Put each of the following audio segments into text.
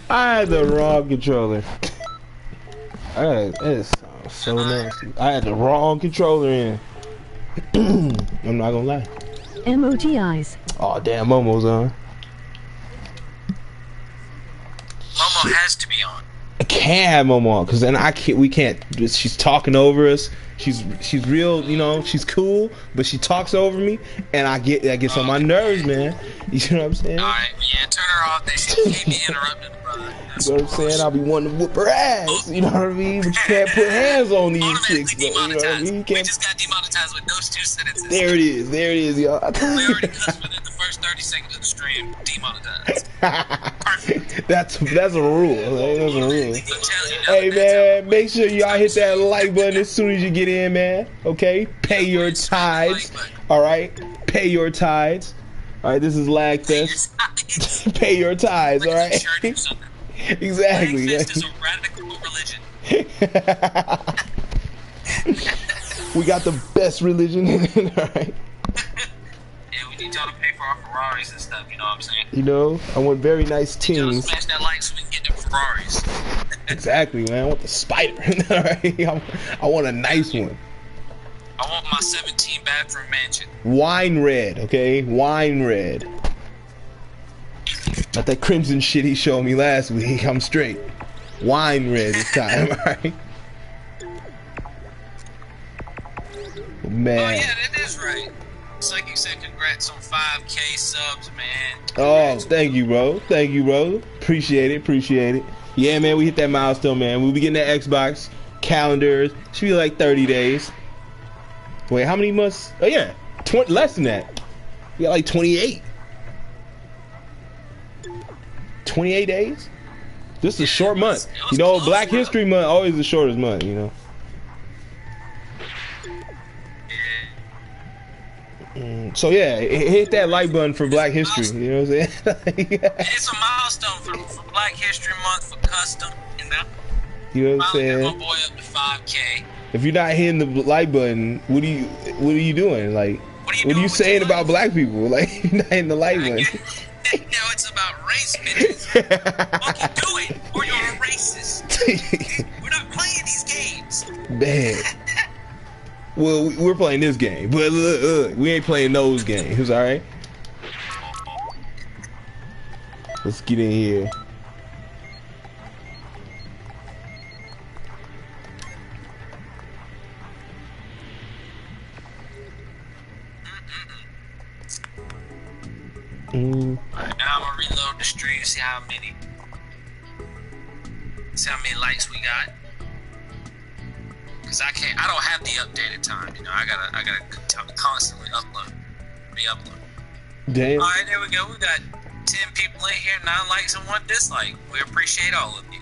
I had the wrong controller. It's so nasty. I had the wrong controller in. I'm not gonna lie. MOGIs. Oh damn, Momo's on. Momo has to be on. I can't have Momo on because then we can't. She's talking over us. She's real, you know. She's cool, but she talks over me, and that gets on my nerves, man. You know what I'm saying? All right, yeah, turn her off. Then she can't be interrupted, brother. You know what I'm saying? I'll be wanting to whoop her ass. You know what I mean? But you can't put hands on these chicks. You know what I mean? You can't. We just got demonetized with those 2 sentences. There it is, y'all. We already cussed within the first 30 seconds of the stream. Demonetized. Perfect. That's a rule. That's a rule. Hey man, make sure y'all hit that like button as soon as you get in, man. Okay? Pay your tithes. Alright? Pay your tithes. Alright, this is LAGFEST. Pay your tithes, alright? Exactly. LAGFEST is a radical religion. We got the best religion. Alright? Yeah, we need y'all to pay for our Ferraris and stuff, you know what I'm saying? You know, I want very nice teams. Smash that like so we can get them Ferraris. Exactly, man. I want the spider. Alright? I want a nice one. I want my 17 bathroom mansion. Wine red, okay? Wine red. Not that crimson shit he showed me last week. I'm straight. Wine red this time, alright? Man. Oh yeah, that is right. It's like you said, congrats on 5K subs, man. Congrats. Oh, thank you, bro. Thank you, bro. Appreciate it. Yeah, man, we hit that milestone, man. We'll be getting that Xbox calendars. Should be like 30 days. Wait, how many months? Oh yeah, 20, less than that. We got like 28. 28 days? This is a short month. You know, Black History Month always the shortest month, you know. So yeah, hit that like button for Black History. You know what I'm saying? It's a milestone for Black History Month for custom. You know what I'm saying? My boy up to 5K. If you're not hitting the like button, what are you doing? Like, what are you saying about black people? Like, you're not hitting the like button. Now it's about race, bitches. Fucking do it, or you're a racist. We're not playing these games. Man. Well, we're playing this game, but look, we ain't playing those games, all right? Let's get in here. Now I'm gonna reload the stream, see how many likes we got. Cause I don't have the updated time, you know. I gotta constantly re-upload. Damn. All right, there we go. We got 10 people in here, 9 likes and 1 dislike. We appreciate all of you.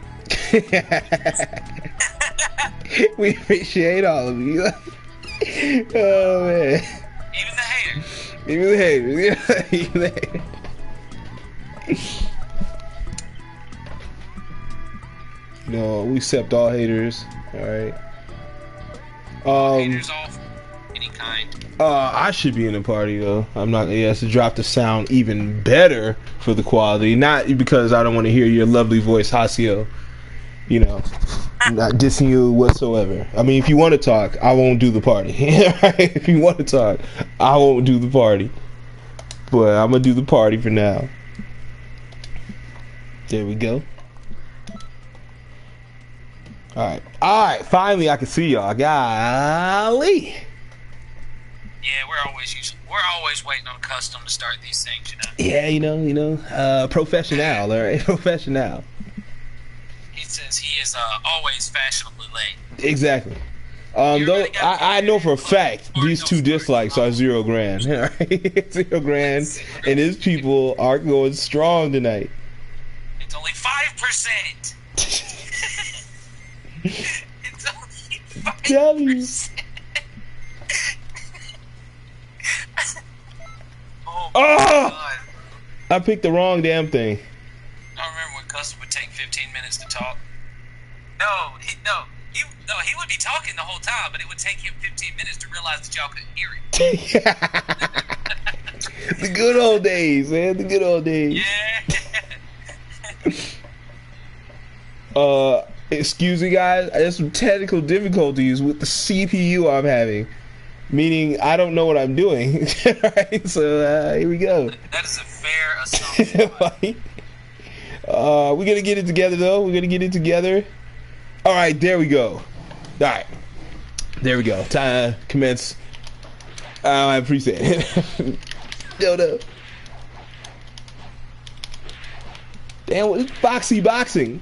We appreciate all of you. Oh man. Even the haters. Even the haters. No, we accept all haters. All right. Haters off any kind. I should be in the party though. I'm not. Yes, to drop the sound even better for the quality. Not because I don't want to hear your lovely voice, Hasio. You know, I'm not dissing you whatsoever. I mean, if you want to talk, I won't do the party. If you want to talk, I won't do the party. But I'm gonna do the party for now. There we go. All right. Finally, I can see y'all. Golly. Yeah, we're always waiting on custom to start these things, you know. Yeah, you know, professional, all right, professional. He says he is always fashionably late. Exactly. Though I know for a fact these 2 dislikes are $0 grand. All right, $0 grand, and his people are going strong tonight. It's only 5%. It's only 5%. Oh my God. I picked the wrong damn thing. I remember when custom would take 15 minutes to talk. He would be talking the whole time, but it would take him 15 minutes to realize that y'all couldn't hear him. The good old days, man. The good old days. Yeah. Excuse me, guys. There's some technical difficulties with the CPU I'm having. Meaning, I don't know what I'm doing. Right? So, here we go. That is a fair assumption. We're gonna get it together, though. We're gonna get it together. Alright, there we go. Alright. There we go. Time to commence. I appreciate it. No. Damn, what is boxing?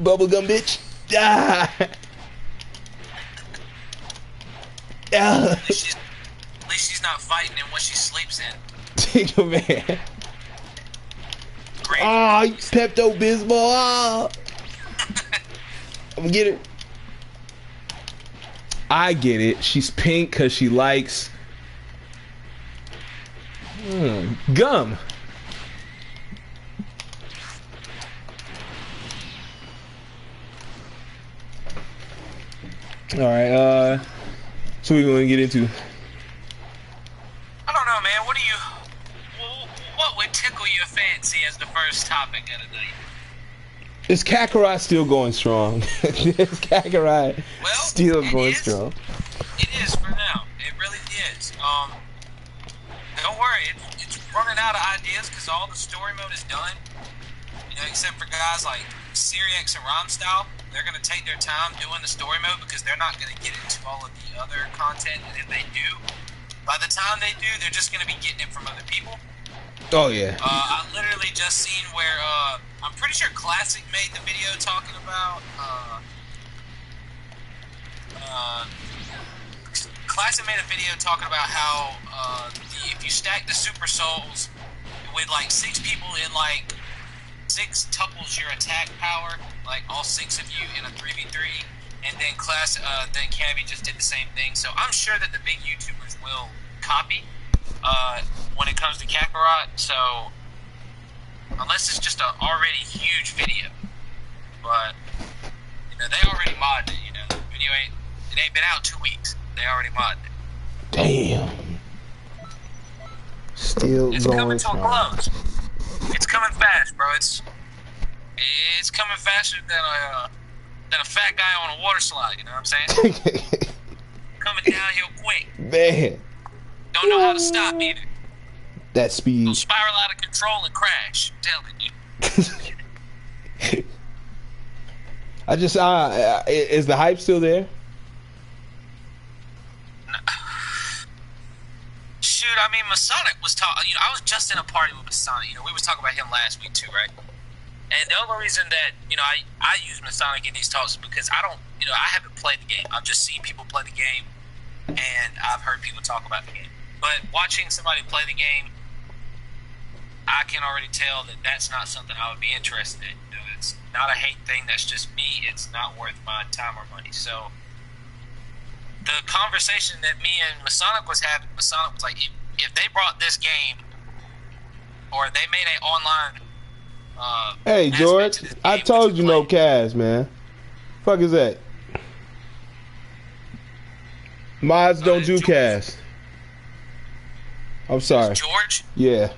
Bubblegum bitch. Ah. At least she's not fighting in what she sleeps in. Take a man. Ah, Pepto-Bismol. Oh. I'm gonna get it. I get it. She's pink because she likes gum. All right. So we're gonna get into. I don't know, man. What would tickle your fancy as the first topic of the night? Is Kakarot still going strong? Is Kakarot still going strong? It is for now. It really is. Don't worry. It's running out of ideas because all the story mode is done. You know, except for guys like Syriax and Romstyle. They're going to take their time doing the story mode because they're not going to get into all of the other content. And if they do, by the time they do, they're just going to be getting it from other people. Oh, yeah. I literally just seen where, I'm pretty sure Classic made the video talking about, Classic made a video talking about how, if you stack the Super Souls with, like, 6 people in, like, 6 tuples your attack power, like, all 6 of you in a 3v3, and then then Cabby just did the same thing, so I'm sure that the big YouTubers will copy, when it comes to Kakarot, so unless it's just an already huge video, but you know they already modded it. You know, the video ain't been out 2 weeks. They already modded it. Damn. Still it's going coming to a close. It's coming fast, bro. It's coming faster than a fat guy on a water slide. You know what I'm saying? Coming downhill quick. Man. Don't know how to stop either. That speed. They'll spiral out of control and crash. I'm telling you. I just is the hype still there? Shoot, I mean, Masonic was talking. You know, I was just in a party with Masonic. You know, we was talking about him last week too, right? And the only reason that I use Masonic in these talks is because I haven't played the game. I've just seen people play the game, and I've heard people talk about the game. But watching somebody play the game, I can already tell that that's not something I would be interested in. You know, it's not a hate thing. That's just me. It's not worth my time or money. So the conversation that me and Masonic was having, Masonic was like, if they brought this game or they made an online hey George, I told you no cash, man. Fuck is that? Mods don't do cash. I'm sorry. That's George? Yeah.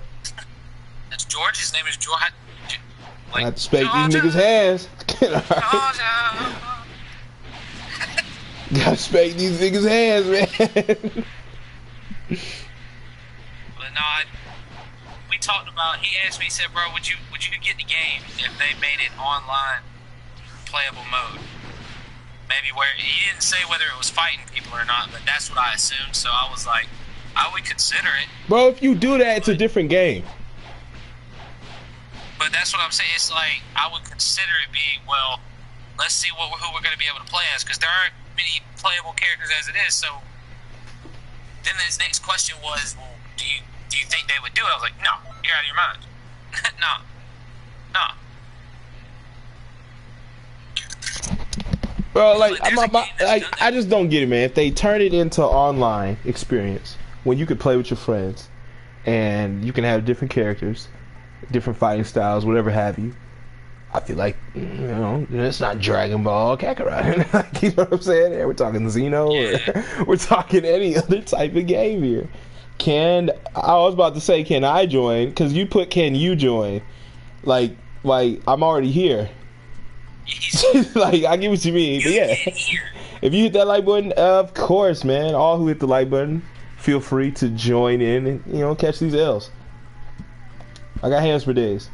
That's George? His name is George? I have to spank these niggas' hands. Gotta spank these niggas' hands, man. But no, we talked about, he asked me, he said, bro, would you get the game if they made it online playable mode? Maybe where, he didn't say whether it was fighting people or not, but that's what I assumed, so I was like, I would consider it. Bro, if you do that, it's a different game. But that's what I'm saying. It's like, I would consider it being, well, let's see who we're going to be able to play as, because there aren't many playable characters as it is. So then his next question was, well, do you think they would do it? I was like, no, you're out of your mind. No. Bro, like, I just don't get it, man. If they turn it into online experience, when you could play with your friends, and you can have different characters, different fighting styles, whatever have you, I feel like, it's not Dragon Ball Kakarot. Like, you know what I'm saying? We're talking Xeno, or we're talking any other type of game here. I was about to say, can I join? Because you put, can you join? like I'm already here. Like, I get what you mean, but yeah. If you hit that like button, of course, man. All who hit the like button, feel free to join in and, you know, catch these L's. I got hands for days.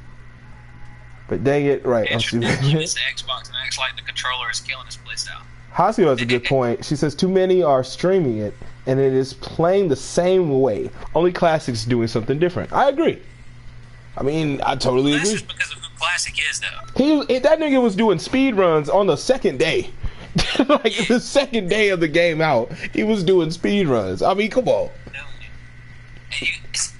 But dang it, right. I'm stupid. Use the Xbox and acts like the controller is killing his playstyle. Hasio has a good point. She says too many are streaming it, and it is playing the same way. Only Classic's doing something different. I agree. I mean, I totally agree. That's just because of who Classic is, though. That nigga was doing speed runs on the second day. Like, the second day of the game out, he was doing speed runs. I mean, come on.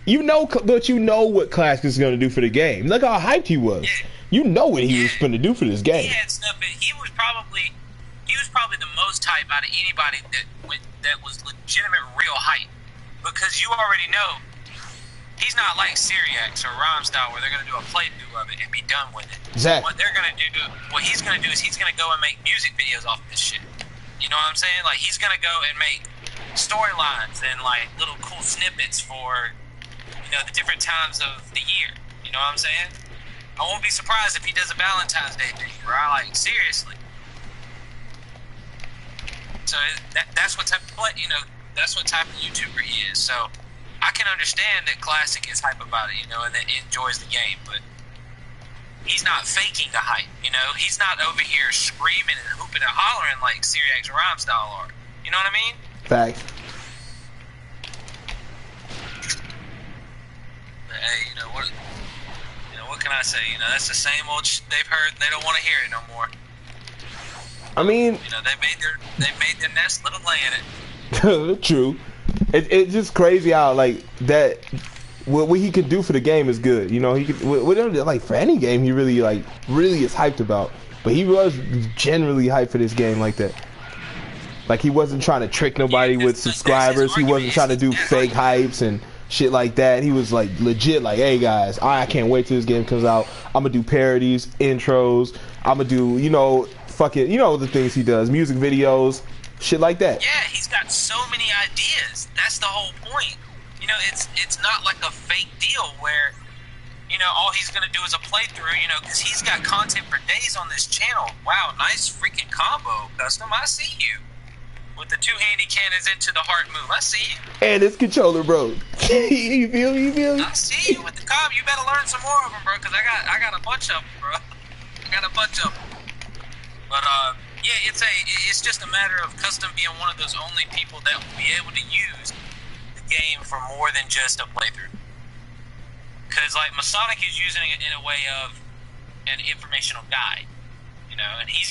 You know, but you know what Classic is going to do for the game. Look how hyped he was. Yeah. You know what he was going to do for this game. He had stuff, but he was probably the most hype out of anybody that was legitimate real hype, because you already know he's not like Syriax or Rhymestyle where they're going to do a playthrough of it and be done with it. Exactly. What he's going to do is he's going to go and make music videos off this shit. You know what I'm saying? Like, he's going to go and make storylines and like little cool snippets for, you know, the different times of the year. You know what I'm saying? I won't be surprised if he does a Valentine's Day video, right? Like, seriously. So that's what type of that's what type of YouTuber he is. So I can understand that Classic is hype about it, you know, and that he enjoys the game, but he's not faking the hype, you know? He's not over here screaming and hooping and hollering like Syriax and Rhymestyle are. You know what I mean? Facts. But hey, you know what can I say? You know, that's the same old shit they've heard. They don't want to hear it no more. I mean, you know, they made their nest, let them lay in it. True. It's just crazy how like that. What he could do for the game is good. You know, he could like for any game he really is hyped about. But he was generally hyped for this game like that. Like, he wasn't trying to trick nobody with subscribers. He wasn't trying to do fake hypes and shit like that. He was like legit like, hey guys, I can't wait till this game comes out. I'm gonna do parodies, intros. I'm gonna do, you know, fucking, you know, the things he does, music videos, shit like that. Yeah, he's got so many ideas. That's the whole point. You know, it's not like a fake deal where, you know, all he's gonna do is a playthrough, you know, because he's got content for days on this channel. Wow, nice freaking combo, Custom. I see you. With the two handy cannons into the heart move. I see you. And his controller, bro. You feel me? I see you with the combo. You better learn some more of them, bro, because I got a bunch of them, bro. I got a bunch of them. But, yeah, it's just a matter of Custom being one of those only people that will be able to use the game for more than just a playthrough. Because, like, Masonic is using it in a way of an informational guide, you know, and he's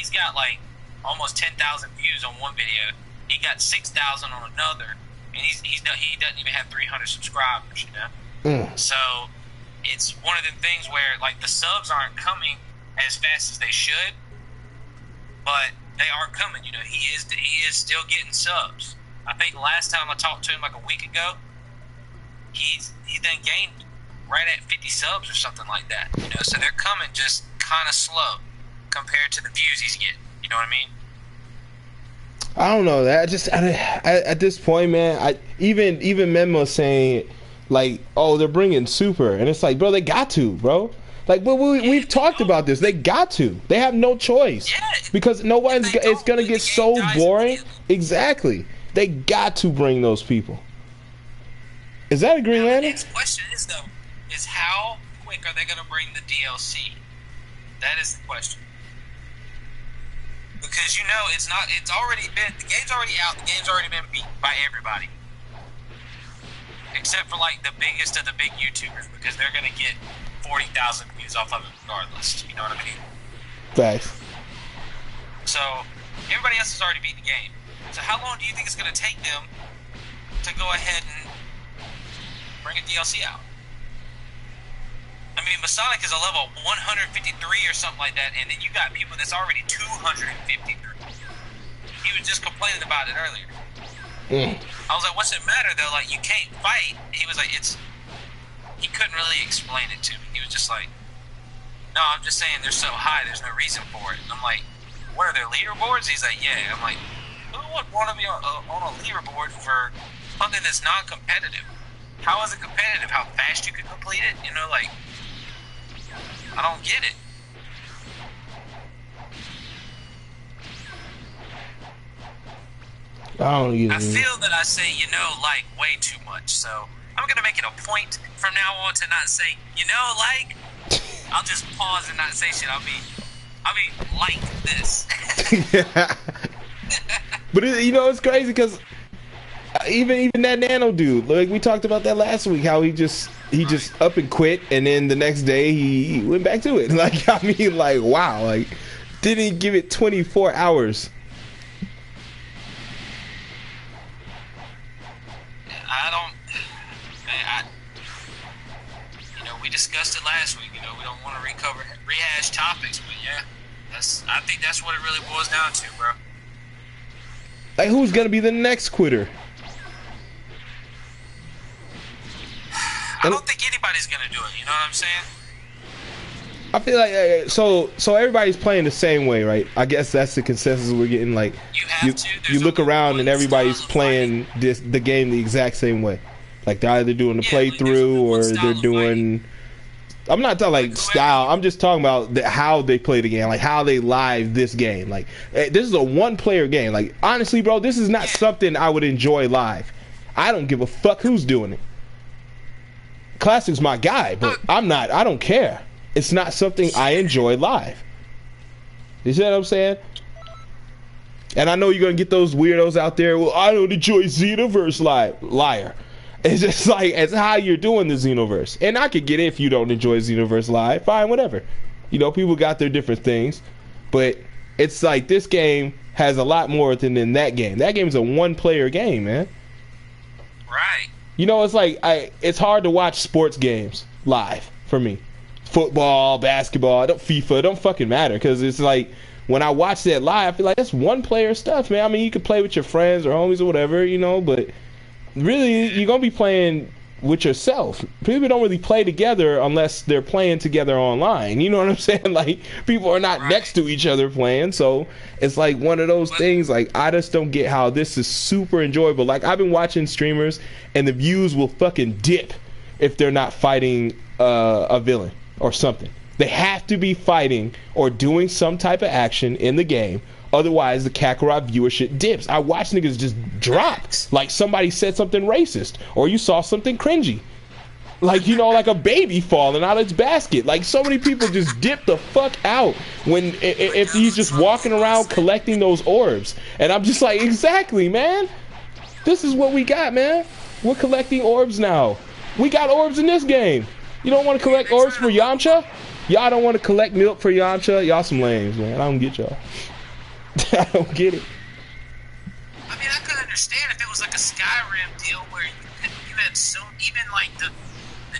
got, like, almost 10,000 views on one video. He got 6,000 on another, and he doesn't even have 300 subscribers, you know? So, it's one of the things where, like, the subs aren't coming as fast as they should, but they are coming. You know, he is still getting subs. I think last time I talked to him like a week ago, he then gained right at 50 subs or something like that. You know, so they're coming just kind of slow compared to the views he's getting. You know what I mean? I don't know. At this point, man, even Memo saying like, oh, they're bringing Super, and it's like, bro, they got to, bro. Like, but we've talked about this. They got to. They have no choice. Yeah, because no one's. It's gonna get so boring. Exactly. They got to bring those people. Is that a Green Lantern? The next question is how quick are they gonna bring the DLC? That is the question. Because you know the game's already out, the game's already been beat by everybody. Except for like the biggest of the big YouTubers, because they're gonna get 40,000 views off of it regardless. You know what I mean? Facts. So everybody else has already beat the game. So how long do you think it's gonna take them to go ahead and bring a DLC out? I mean, Masonic is a level 153 or something like that, and then you got people that's already 253. He was just complaining about it earlier. I was like, what's it matter, though? Like, you can't fight. He was like, he couldn't really explain it to me. He was just like, no, I'm just saying they're so high, there's no reason for it. And I'm like, what are their leaderboards? He's like, yeah. I'm like, who would want to be on a leaderboard for something that's non-competitive? How is it competitive? How fast you can complete it? You know, like, don't get it. I feel that I say, like, way too much. So I'm going to make it a point from now on to not say, like. I'll just pause and not say shit. I'll be like this. But it's crazy because even that Nano dude, like we talked about that last week, how he just up and quit, and then the next day he went back to it. Like, I mean, like, wow, like, didn't give it 24 hours. We discussed it last week. We don't want to rehash topics, but yeah, I think that's what it really boils down to, bro. Like, who's gonna be the next quitter? I don't think anybody's gonna do it. You know what I'm saying? I feel like so everybody's playing the same way, right? I guess that's the consensus we're getting. Like, you look around and everybody's playing the game the exact same way. Like, they're either doing the playthrough or they're doing. I'm not talking like style. I'm just talking about how they play the game, like how they live this game. Like, this is a one-player game. Like, honestly, bro, this is not something I would enjoy live. I don't give a fuck who's doing it. Classic's my guy, but I don't care. It's not something I enjoy live. You see what I'm saying? And I know you're gonna get those weirdos out there. Well, I don't enjoy Xenoverse live. Liar. It's just like, it's how you're doing the Xenoverse. And I could get it if you don't enjoy Xenoverse live. Fine, whatever. People got their different things. But it's like, this game has a lot more than that game. That game's a one-player game, man. Right. It's like, it's hard to watch sports games live for me. Football, basketball, FIFA, it don't fucking matter. Because it's like, when I watch that live, I feel like that's one-player stuff, man. I mean, you can play with your friends or homies or whatever, but really, you're going to be playing with yourself. People don't really play together unless they're playing together online. You know what I'm saying? Like, people are not next to each other playing. So it's like one of those things, like, I just don't get how this is super enjoyable. Like, I've been watching streamers and the views will fucking dip if they're not fighting a villain or something. They have to be fighting or doing some type of action in the game. Otherwise, the Kakarot viewership dips. I watch niggas just drop. Like, somebody said something racist. Or you saw something cringy. Like, like a baby falling out of its basket. Like, so many people just dip the fuck out if he's just walking around collecting those orbs. And I'm just like, exactly, man. This is what we got, man. We're collecting orbs now. We got orbs in this game. You don't want to collect orbs for Yamcha? Y'all don't want to collect milk for Yamcha? Y'all some lames, man. I don't get y'all. I don't get it. I mean, I could understand if it was like a Skyrim deal where you had even like the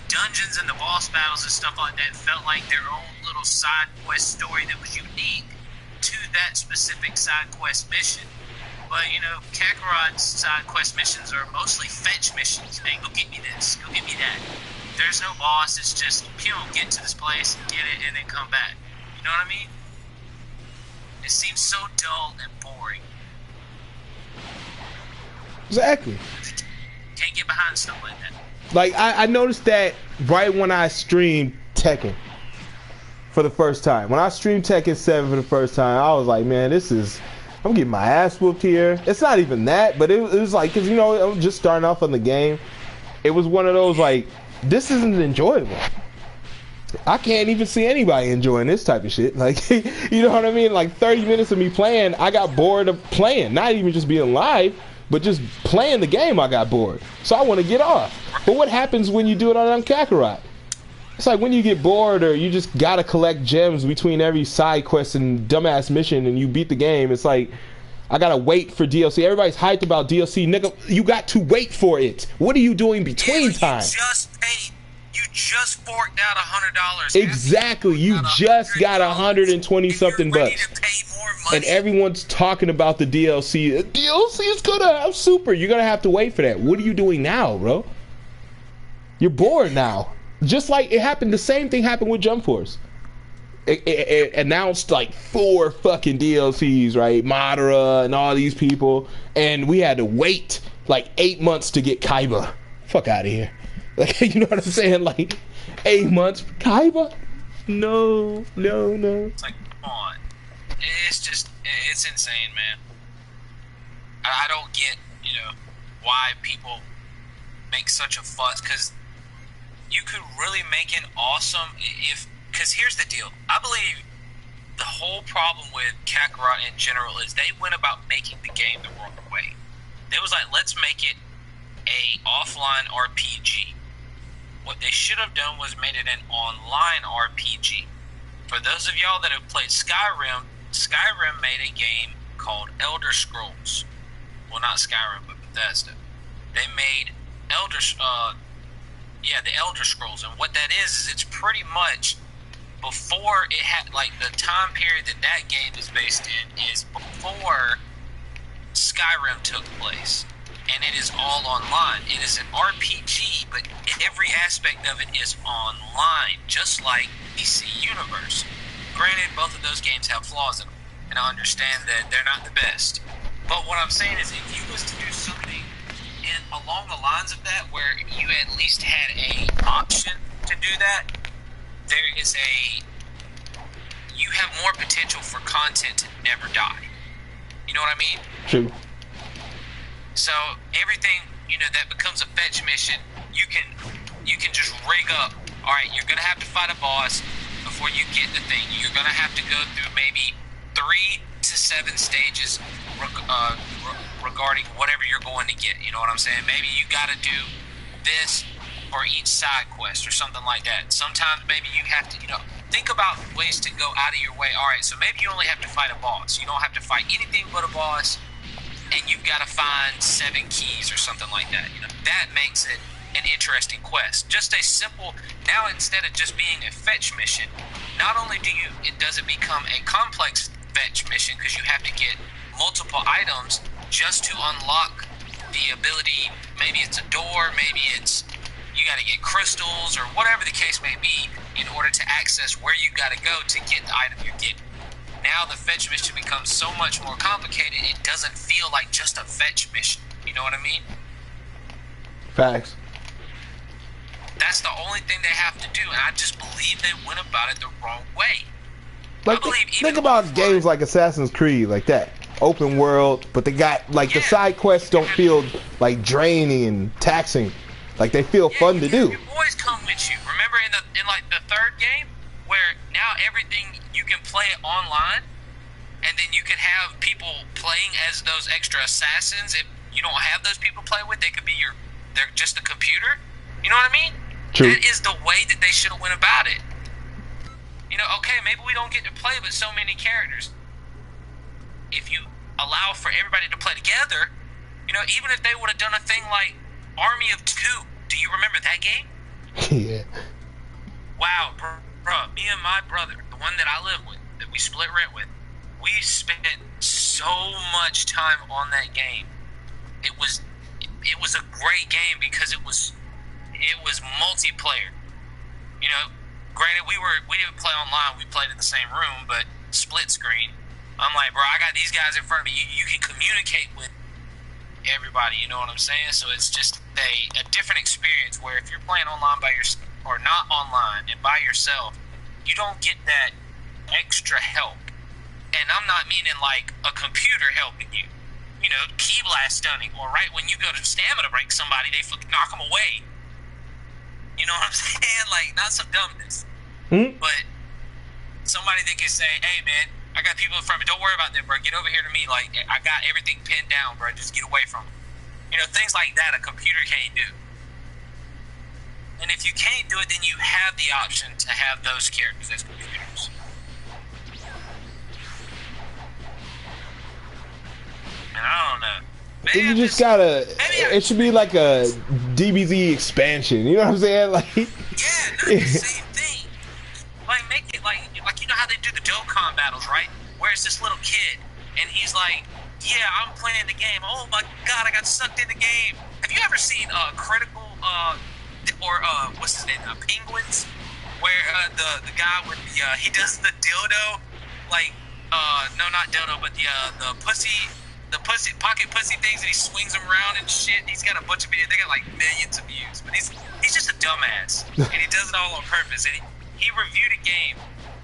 dungeons and the boss battles and stuff like that felt like their own little side quest story that was unique to that specific side quest mission. But Kakarot's side quest missions are mostly fetch missions. Hey, go get me this, go get me that. There's no boss. It's just get to this place, get it, and then come back. You know what I mean? It seems so dull and boring. Exactly. Can't get behind stuff like that. Like, I noticed that right when I streamed Tekken for the first time. When I streamed Tekken 7 for the first time, I was like, man, I'm getting my ass whooped here. It's not even that, but it was like, because, I'm just starting off on the game. It was one of those, like, this isn't enjoyable. I can't even see anybody enjoying this type of shit. Like, you know what I mean? Like, 30 minutes of me playing, I got bored of playing. Not even just being live, but just playing the game, I got bored. So I want to get off. But what happens when you do it on Kakarot? It's like when you get bored or you just got to collect gems between every side quest and dumbass mission and you beat the game. It's like, I got to wait for DLC. Everybody's hyped about DLC. Nigga, you got to wait for it. What are you doing between time? You just forked out $100. Exactly. You just got 120 something bucks. And everyone's talking about the DLC. The DLC is going to have super. You're going to have to wait for that. What are you doing now, bro? You're bored now. Just like it happened, the same thing happened with Jump Force. It announced like 4 fucking DLCs, right? Madara and all these people. And we had to wait like 8 months to get Kaiba. Fuck out of here. Like, you know what I'm saying? Like, 8 months, Kaiba? No. It's like, come on. It's insane, man. I don't get, why people make such a fuss, because you could really make it awesome because here's the deal. I believe the whole problem with Kakarot in general is they went about making the game the wrong way. They was like, let's make it a offline RPG. What they should have done was made it an online RPG. For those of y'all that have played Skyrim made a game called Elder Scrolls. Well, not Skyrim, but Bethesda. They made the Elder Scrolls, and what that is it's pretty much before it had, like, the time period that game is based in is before Skyrim took place, and it is all online. It is an RPG, but every aspect of it is online, just like DC Universe. Granted, both of those games have flaws in them, and I understand that they're not the best. But what I'm saying is, if you was to do something along the lines of that, where you at least had a option to do that, you have more potential for content to never die. You know what I mean? True. So everything, that becomes a fetch mission, you can just rig up. All right, you're gonna have to fight a boss before you get the thing. You're gonna have to go through maybe 3 to 7 stages regarding whatever you're going to get. You know what I'm saying? Maybe you got to do this for each side quest or something like that. Sometimes maybe you have to, think about ways to go out of your way. All right, so maybe you only have to fight a boss. You don't have to fight anything but a boss, and you've got to find 7 keys or something like that. That makes it an interesting quest. Just a simple, now instead of just being a fetch mission, not only does it become a complex fetch mission, because you have to get multiple items just to unlock the ability. Maybe it's a door, maybe it's you got to get crystals or whatever the case may be in order to access where you got to go to get the item you're getting. Now the fetch mission becomes so much more complicated, it doesn't feel like just a fetch mission. You know what I mean? Facts. That's the only thing they have to do, and I just believe they went about it the wrong way. Like, think about games like Assassin's Creed, like that. Open world, but they got, like, the side quests don't feel, like, draining and taxing. Like, they feel fun to do. Your boys come with you. Remember in the third game, where now everything, you can play it online, and then you can have people playing as those extra assassins. If you don't have those people to play with, they could be they're just a computer. You know what I mean? True. That is the way that they should have went about it. Okay, maybe we don't get to play with so many characters. If you allow for everybody to play together, even if they would have done a thing like Army of Two. Do you remember that game? Yeah. Wow, bro, me and my brother, the one that I live with, that we split rent with, we spent so much time on that game. It was a great game because it was multiplayer. Granted, we didn't play online. We played in the same room, but split screen. I'm like, bro, I got these guys in front of me. You can communicate with everybody. You know what I'm saying? So it's just a different experience. Where if you're playing online or not online and by yourself, you don't get that extra help. And I'm not meaning like a computer helping you. Key blast stunning, or right when you go to stamina break somebody, they fucking knock them away. You know what I'm saying? Like, not some dumbness. But somebody that can say, hey, man, I got people in front of me. Don't worry about them, bro. Get over here to me. Like, I got everything pinned down, bro. Just get away from them. Things like that a computer can't do. And if you can't do it, then you have the option to have those characters as computers. And I don't know. Maybe you just gotta. It should be like a DBZ expansion. You know what I'm saying? Like, not the same thing. Like, make it like how they do the Dokkan battles, right? Where it's this little kid, and he's like, "Yeah, I'm playing the game. Oh my god, I got sucked in the game." Have you ever seen Critical or what's his name? Penguins, where the guy with he does the dildo, like no, not dildo, but the pussy. The pocket pussy things, and he swings them around and shit. He's got a bunch of videos. They got like millions of views, but he's just a dumbass, and he does it all on purpose. And he reviewed a game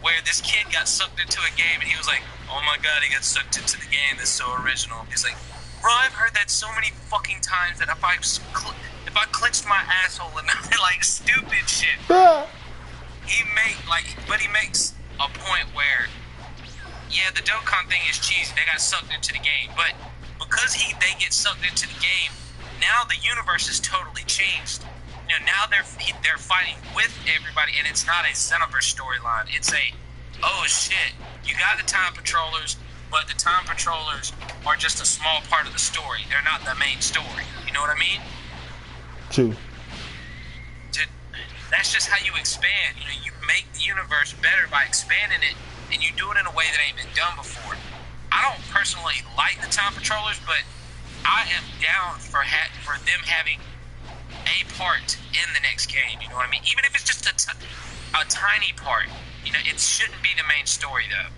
where this kid got sucked into a game, and he was like, "Oh my god, he got sucked into the game. That's so original." He's like, "Bro, I've heard that so many fucking times that if I clenched my asshole and like stupid shit." He makes a point where, yeah, the Dokkan thing is cheesy. They got sucked into the game, but because they get sucked into the game, now the universe is totally changed. You know, now they're fighting with everybody, and it's not a Xenoverse storyline. It's a, oh shit, you got the Time Patrollers, but the Time Patrollers are just a small part of the story. They're not the main story. You know what I mean? True. That's just how you expand. You know, you make the universe better by expanding it, and you do it in a way that ain't been done before. I don't personally like the Time Patrollers, but I am down for them having a part in the next game. You know what I mean? Even if it's just a tiny part. You know, it shouldn't be the main story, though.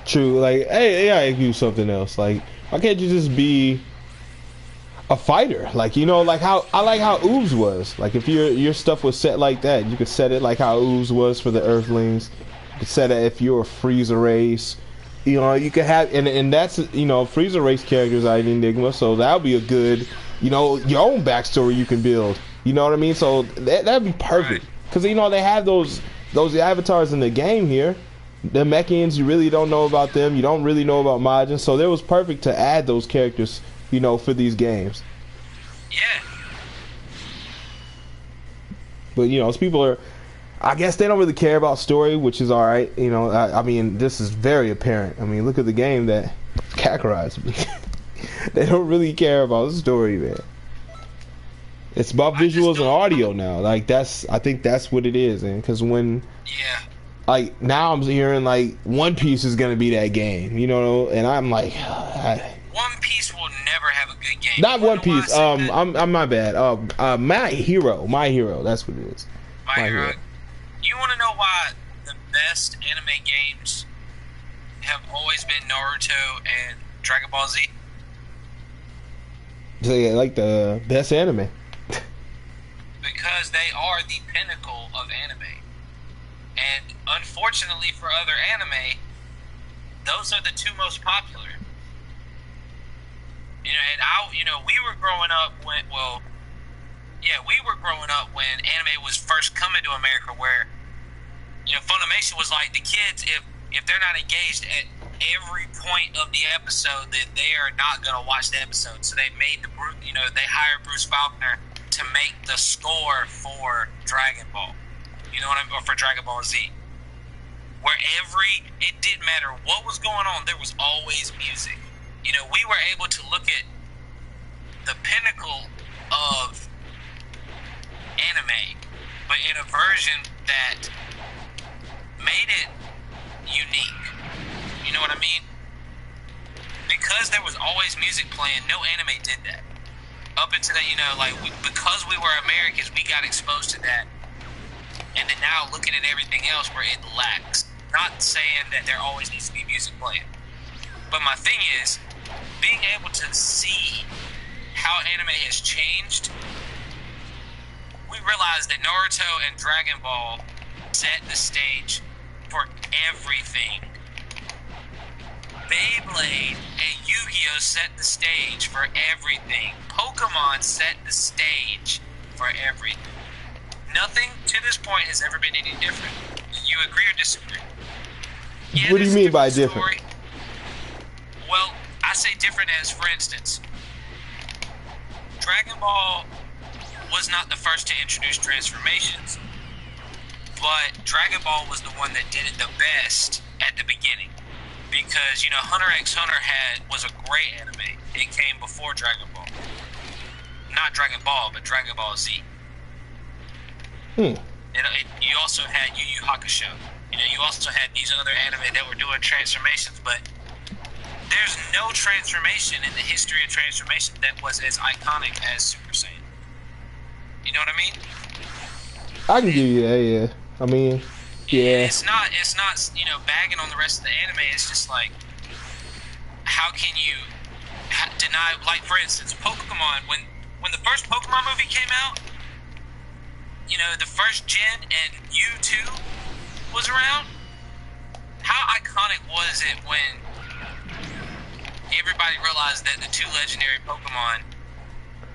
True. Like, hey, I agree with something else. Like, why can't you just be a fighter? Like, you know, like how I like how Ooze was. Like, if your stuff was set like that, you could set it like how Ooze was for the Earthlings. You could set it if you're a Frieza race. You know, you could have, and that's, you know, Frieza race characters are an Enigma, so that would be a good, you know, your own backstory you can build. You know what I mean? So that'd be perfect. Because, you know, they have those avatars in the game here. The Mechians, you really don't know about them. You don't really know about Majin. So it was perfect to add those characters, you know, for these games. Yeah. But, you know, people are, I guess they don't really care about story, which is all right. You know, I mean, this is very apparent. I mean, look at the game that Kakarot's. They don't really care about the story, man. It's about visuals and audio now. Like, I think that's what it is, man. Because when, like, now I'm hearing like One Piece is gonna be that game, you know, and I'm like, One Piece will never have a good game. Not One Piece. I'm my bad. My Hero. That's what it is. My Hero. You want to know why the best anime games have always been Naruto and Dragon Ball Z? So, yeah, like the best anime. Because they are the pinnacle of anime. And unfortunately for other anime, those are the two most popular. You know, and we were growing up when anime was first coming to America, where, you know, Funimation was like, the kids, if they're not engaged at every point of the episode, then they are not going to watch the episode. So they hired Bruce Faulkner to make the score for Dragon Ball. You know what I mean? Or for Dragon Ball Z. Where it didn't matter what was going on, there was always music. You know, we were able to look at the pinnacle of anime, but in a version that made it unique. You know what I mean? Because there was always music playing, no anime did that. Up until that, you know, like, because we were Americans, we got exposed to that. And then now looking at everything else where it lacks. Not saying that there always needs to be music playing. But my thing is, being able to see how anime has changed, we realized that Naruto and Dragon Ball set the stage for everything. Beyblade and Yu-Gi-Oh! Set the stage for everything. Pokemon set the stage for everything. Nothing to this point has ever been any different. You agree or disagree? Yeah, what do you mean by different? Well, I say different as, for instance, Dragon Ball was not the first to introduce transformations, but Dragon Ball was the one that did it the best at the beginning. Because, you know, Hunter x Hunter was a great anime. It came before Dragon Ball. Not Dragon Ball, but Dragon Ball Z. You also had Yu Yu Hakusho. You know, you also had these other anime that were doing transformations, but there's no transformation in the history of transformation that was as iconic as Super Saiyan. You know what I mean? I can give you that, yeah. I mean, yeah. It's not, you know, bagging on the rest of the anime. It's just like, how can you deny, like, for instance, Pokemon, when the first Pokemon movie came out, you know, the first gen and U2 was around, how iconic was it when everybody realized that the two legendary Pokemon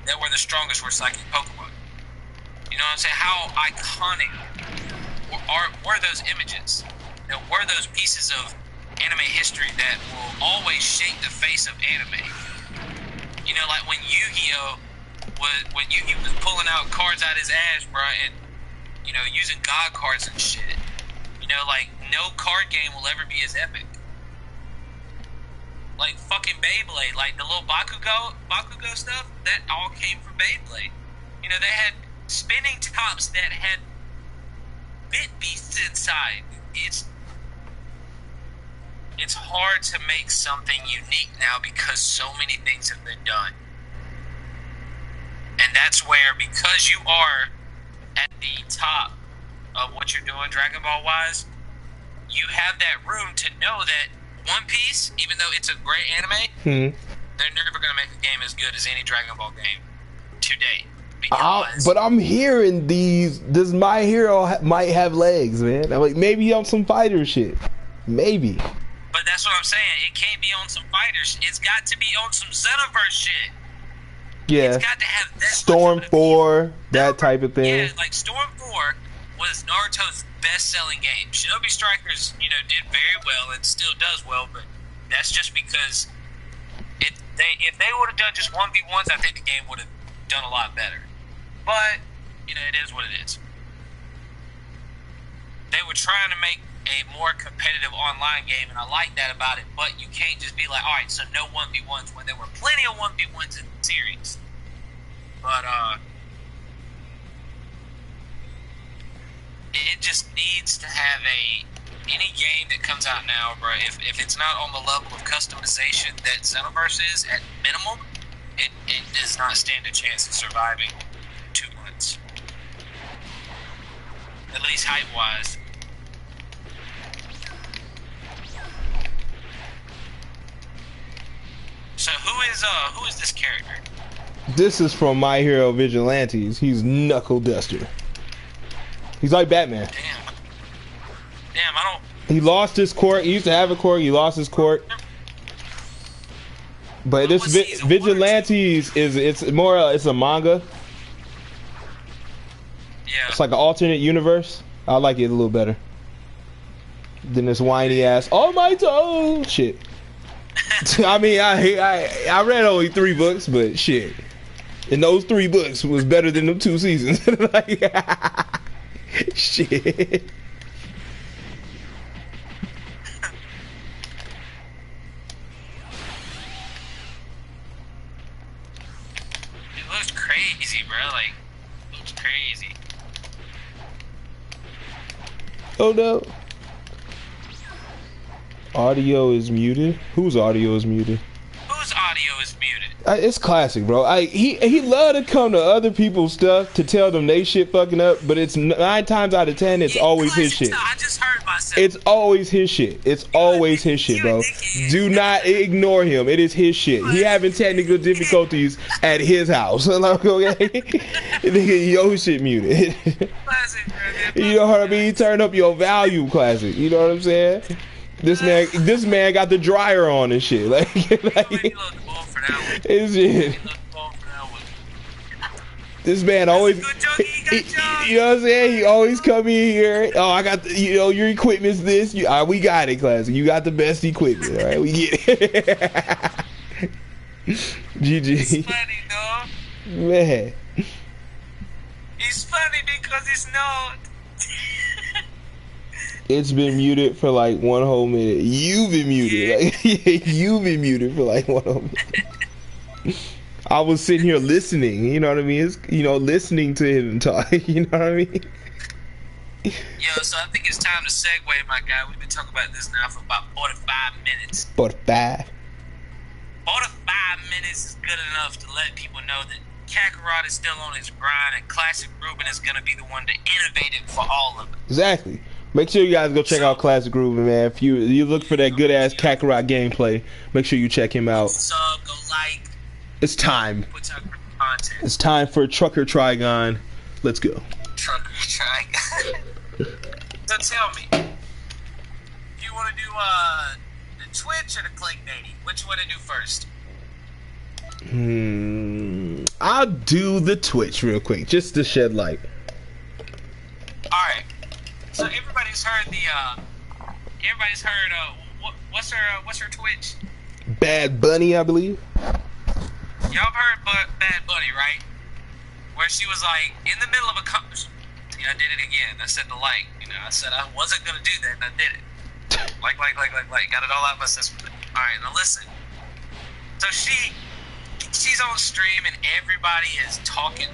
that were the strongest were psychic Pokemon? You know what I'm saying? How iconic were those images? You know, were those pieces of anime history that will always shape the face of anime? You know, like when Yu-Gi-Oh! When Yu-Gi was pulling out cards out his ass, bro, and, you know, using God cards and shit. You know, like, no card game will ever be as epic. Like fucking Beyblade, like the little Bakugo stuff, that all came from Beyblade. You know, they had spinning tops that had bit beasts inside. It's hard to make something unique now because so many things have been done. And that's where, because you are at the top of what you're doing Dragon Ball wise, you have that room to know that One Piece, even though it's a great anime, they're never going to make a game as good as any Dragon Ball game to date. But I'm hearing this My Hero might have legs, man. I'm like, maybe on some fighter shit. Maybe. But that's what I'm saying. It can't be on some fighters. It's got to be on some Xenoverse shit. Yeah. It's got to have that Storm 4, that type of thing. Yeah, like Storm 4 was Naruto's best-selling game. Shinobi Strikers, you know, did very well and still does well, but that's just because if they would have done just 1v1s, I think the game would have done a lot better. But, you know, it is what it is. They were trying to make a more competitive online game, and I like that about it, but you can't just be like, alright, so no 1v1s, when there were plenty of 1v1s in the series. But, it just needs to have any game that comes out now, bro, if it's not on the level of customization that Xenoverse is, at minimum, it does not stand a chance of surviving 2 months. At least hype-wise. So who is this character? This is from My Hero Vigilantes. He's Knuckle Duster. He's like Batman. Damn, I don't... He lost his quirk. He used to have a quirk. He lost his quirk. But this Vigilantes it's a manga. Yeah. It's like an alternate universe. I like it a little better than this whiny ass, oh my toe shit. I mean, I read only 3 books, but shit. And those 3 books was better than them 2 seasons. Like, shit. It looks crazy, bro. Like, it looks crazy. Oh no. Audio is muted. Whose audio is muted? Whose audio is muted? It's classic, bro. He love to come to other people's stuff to tell them they shit fucking up, but it's 9 times out of 10 it's always his shit. I just heard myself. It's always his shit. It's always his shit, bro. Do not ignore him. It is his shit. He having technical difficulties at his house. Like, okay, nigga, your shit muted. Classic, bro. You know what I mean? Turn up your volume, classic. You know what I'm saying? This man got the dryer on and shit. Like it's shit. This man always, you know what I'm saying? He always come in here. Oh, I got the, your equipment's this. We got it, classic. You got the best equipment. All right, we get it. GG. It's funny, dog. Man. It's funny because it's not. It's been muted for like 1 whole minute. You've been muted. Like, you've been muted for like 1 whole minute. I was sitting here listening. You know what I mean? It's, listening to him talk. You know what I mean? Yo, so I think it's time to segue, my guy. We've been talking about this now for about 45 minutes. 45. 45 minutes is good enough to let people know that Kakarot is still on his grind, and Classic Ruben is going to be the one to innovate it for all of it. Exactly. Make sure you guys go check out Classic Ruben, man. If you look for that good ass Kakarot gameplay, make sure you check him out. Sub, go like. It's time. Put out content. It's time for Trucker Trigon. Let's go. Trucker. tell me, if you want to do the Twitch or the clickbaiting, which you want to do first? I'll do the Twitch real quick, just to shed light. Alright. So everybody's heard what's her Twitch? Bad Bunny, I believe. Y'all have heard Bad Bunny, right? Where she was like, in the middle of a I did it again. I said the like. I said I wasn't gonna do that, and I did it. Like. Got it all out of my system. Alright, now listen. So she's on stream and everybody is talking,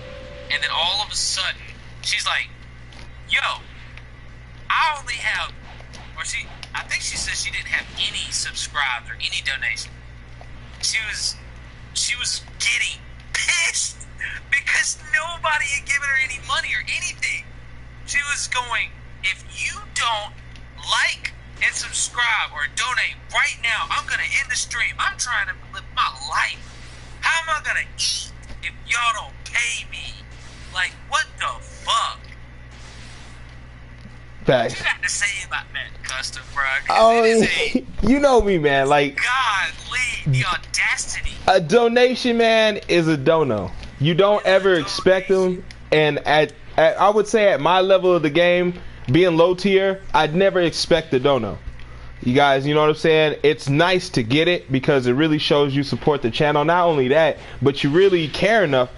and then all of a sudden she's like, yo, I only have, I think she said she didn't have any subscribes or any donation. She was getting pissed because nobody had given her any money or anything. She was going, if you don't like and subscribe or donate right now, I'm gonna end the stream. I'm trying to live my life. How am I gonna eat if y'all don't pay me? Like, what the fuck? Facts. What you got to say about that, Custom, bro? Oh, you know me, man. Like, godly, the audacity. A donation, man, is a dono. You don't ever expect them. And I would say at my level of the game, being low tier, I'd never expect a dono. You guys, you know what I'm saying? It's nice to get it because it really shows you support the channel. Not only that, but you really care enough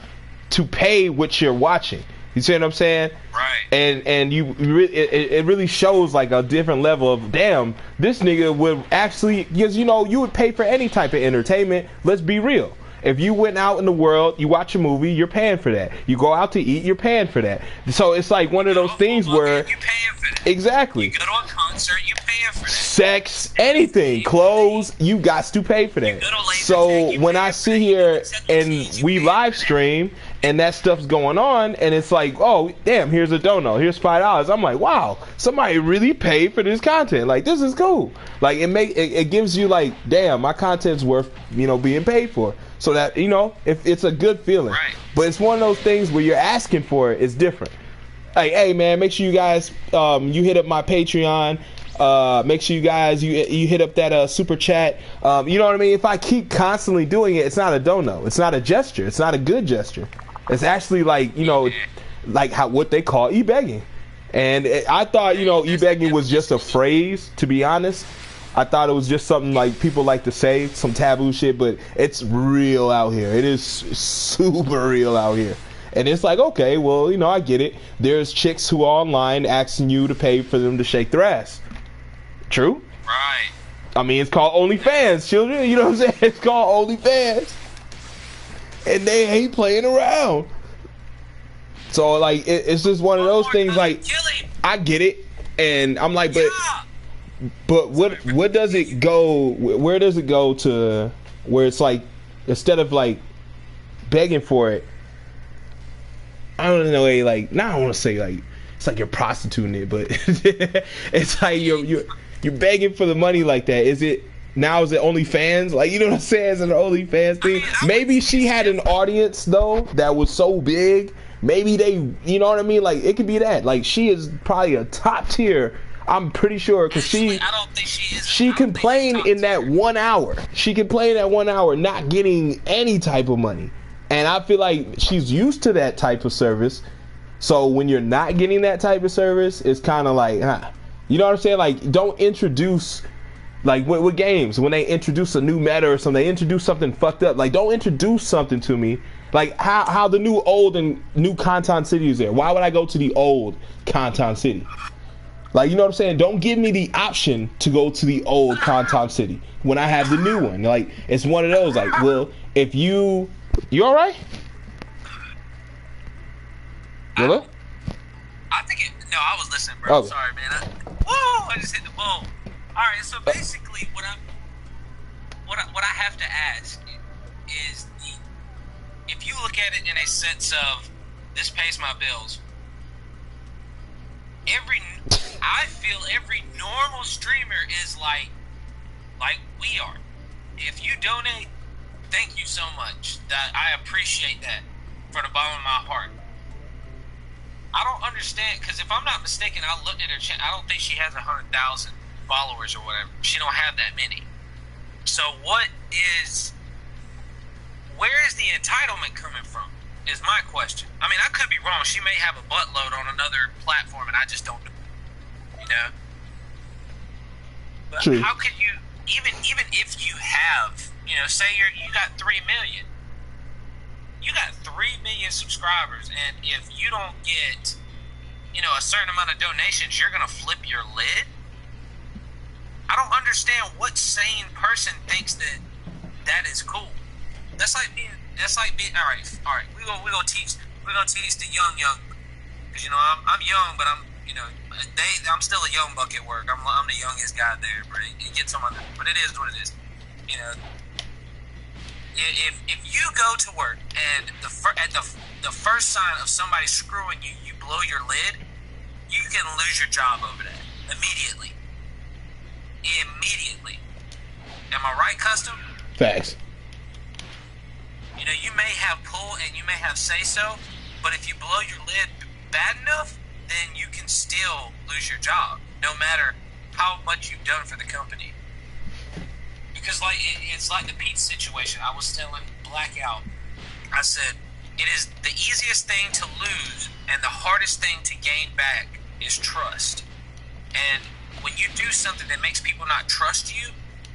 to pay what you're watching. You see what I'm saying? Right. And it really shows like a different level of, damn, this nigga would actually, because you would pay for any type of entertainment. Let's be real. If you went out in the world, you watch a movie, you're paying for that. You go out to eat, you're paying for that. So it's like one of those things where, you paying for that. Exactly. You go to a concert, you paying for that. Sex, anything, clothes, you got to pay for that. So when I sit here and we live stream and that stuff's going on, and it's like, oh damn, here's a dono, here's $5. I'm like, wow, somebody really paid for this content. Like, this is cool. Like, it gives you like, damn, my content's worth being paid for. So that if it's a good feeling. Right. But it's one of those things where you're asking for it. It's different. Like, hey man, make sure you guys you hit up my Patreon. Make sure you guys you hit up that super chat. You know what I mean? If I keep constantly doing it, it's not a dono. It's not a gesture. It's not a good gesture. It's actually like like what they call e-begging. And I thought e-begging was just a phrase. To be honest, I thought it was just something like people like to say, some taboo shit. But it's real out here. It is super real out here. And it's like, okay, well, I get it. There's chicks who are online asking you to pay for them to shake their ass. True? Right. I mean, it's called OnlyFans, children. You know what I'm saying? It's called OnlyFans. And they ain't playing around. So, like, it's just one of those things, like, I get it. And I'm like, but what does it go, where does it go to where it's like, instead of, like, begging for it, I don't know, like, I don't want to say, like, it's like you're prostituting it, but it's like you're begging for the money like that. Is it OnlyFans? Like, you know what I'm saying? Is it an OnlyFans thing? Maybe she had an audience, though, that was so big. Maybe they, you know what I mean? Like, it could be that. Like, she is probably a top tier. I'm pretty sure, because I don't think she is. She complained in that 1 hour. She complained that 1 hour not getting any type of money. And I feel like she's used to that type of service. So when you're not getting that type of service, it's kind of like, you know what I'm saying? Like, don't introduce, like with games, when they introduce a new meta or something, they introduce something fucked up. Like, don't introduce something to me. Like how the new old and new Content City is there. Why would I go to the old Content City? Like, you know what I'm saying? Don't give me the option to go to the old Content City when I have the new one. Like, it's one of those, like, well, if you all right? Hello? I think no, I was listening, bro. Okay. Sorry, man. I just hit the ball. All right, so basically, what I have to ask is if you look at it in a sense of this pays my bills. I feel every normal streamer is like we are. If you donate, thank you so much. That I appreciate that from the bottom of my heart. I don't understand, because if I'm not mistaken, I looked at her channel. I don't think she has 100,000 followers or whatever. She don't have that many. So where is the entitlement coming from? Is my question. I mean, I could be wrong. She may have a buttload on another platform, and I just don't know. You know. But True. how could you even if you have, you know, say you got 3 million. You got 3 million subscribers, and if you don't get, you know, a certain amount of donations, you're gonna flip your lid. I don't understand what sane person thinks that is cool. That's like being. All right. We're gonna teach the young, because you know I'm young, but I'm still a young buck at work. I'm the youngest guy there, but it gets on my nerves. But it is what it is. You know. If you go to work and the first sign of somebody screwing you, you blow your lid, you can lose your job over that immediately. Am I right, Custom? Facts. You know, you may have pull and you may have say so, but if you blow your lid bad enough, then you can still lose your job, no matter how much you've done for the company. Because it's like the Pete situation. I was telling Blackout, I said, it is the easiest thing to lose and the hardest thing to gain back is trust. And when you do something that makes people not trust you,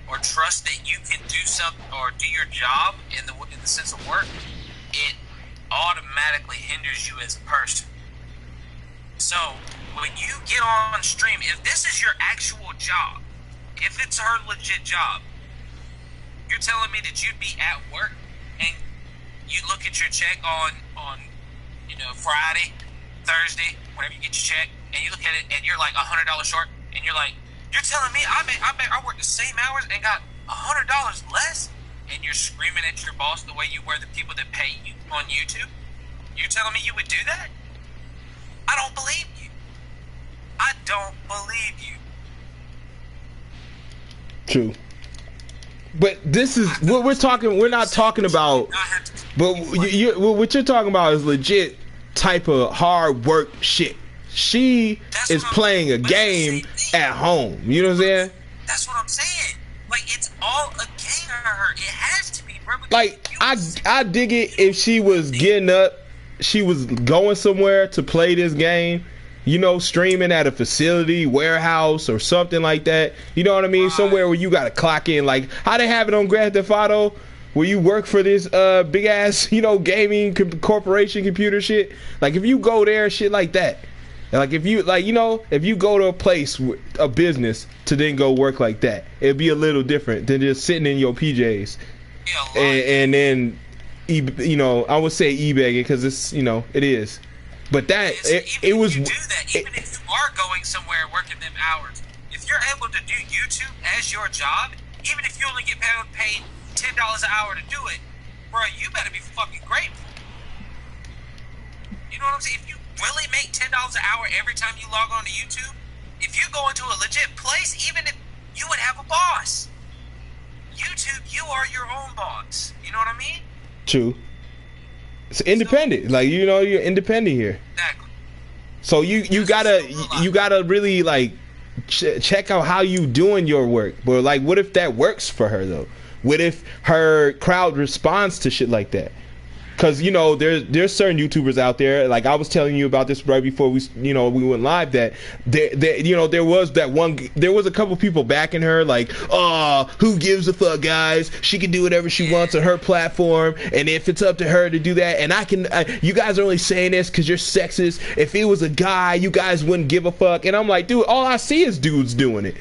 or trust that you can do something or do your job in the sense of work, it automatically hinders you as a person. So when you get on stream, if this is your actual job, if it's her legit job, you're telling me that you'd be at work and you look at your check on you know, Friday, Thursday, whenever you get your check, and you look at it and you're like $100 short, and you're like, you're telling me I worked the same hours and got $100 less, and you're screaming at your boss the way you were the people that pay you on YouTube? You're telling me you would do that? I don't believe you. I don't believe you. True. But this is what we're talking. We're not talking about. But what you're talking about is legit type of hard work shit. She is playing a game at home. You know what I'm saying? That's what I'm saying. Like, it's all a game to her. It has to be, bro. Like, I dig it if she was getting up, she was going somewhere to play this game, you know, streaming at a facility, warehouse, or something like that. You know what I mean? Somewhere where you got to clock in. Like, how they have it on Grand Theft Auto, where you work for this big ass, you know, gaming corporation computer shit. Like, if you go there, shit like that. Like, if you, like, you know, if you go to a place, a business, to then go work like that, it'd be a little different than just sitting in your PJs. Yeah, and then, you know, I would say e-begging, because it's, you know, it is. But that, it was... You do that, even if you are going somewhere and working them hours, if you're able to do YouTube as your job, even if you only get paid $10 an hour to do it, bro, you better be fucking grateful. You know what I'm saying? If you really make $10 an hour every time you log on to YouTube, if you go into a legit place, even if you would have a boss, YouTube, you are your own boss. You know what I mean? True. It's independent. Like, you know, you're independent here. Exactly. So you gotta really, like, check out how you doing your work. But, like, what if that works for her, though? What if her crowd responds to shit like that? Because, you know, there's certain YouTubers out there, like I was telling you about this right before we went live, that you know, there was a couple people backing her, like, oh, who gives a fuck, guys? She can do whatever she wants on her platform, and if it's up to her to do that, and you guys are only saying this because you're sexist. If it was a guy, you guys wouldn't give a fuck. And I'm like, dude, all I see is dudes doing it.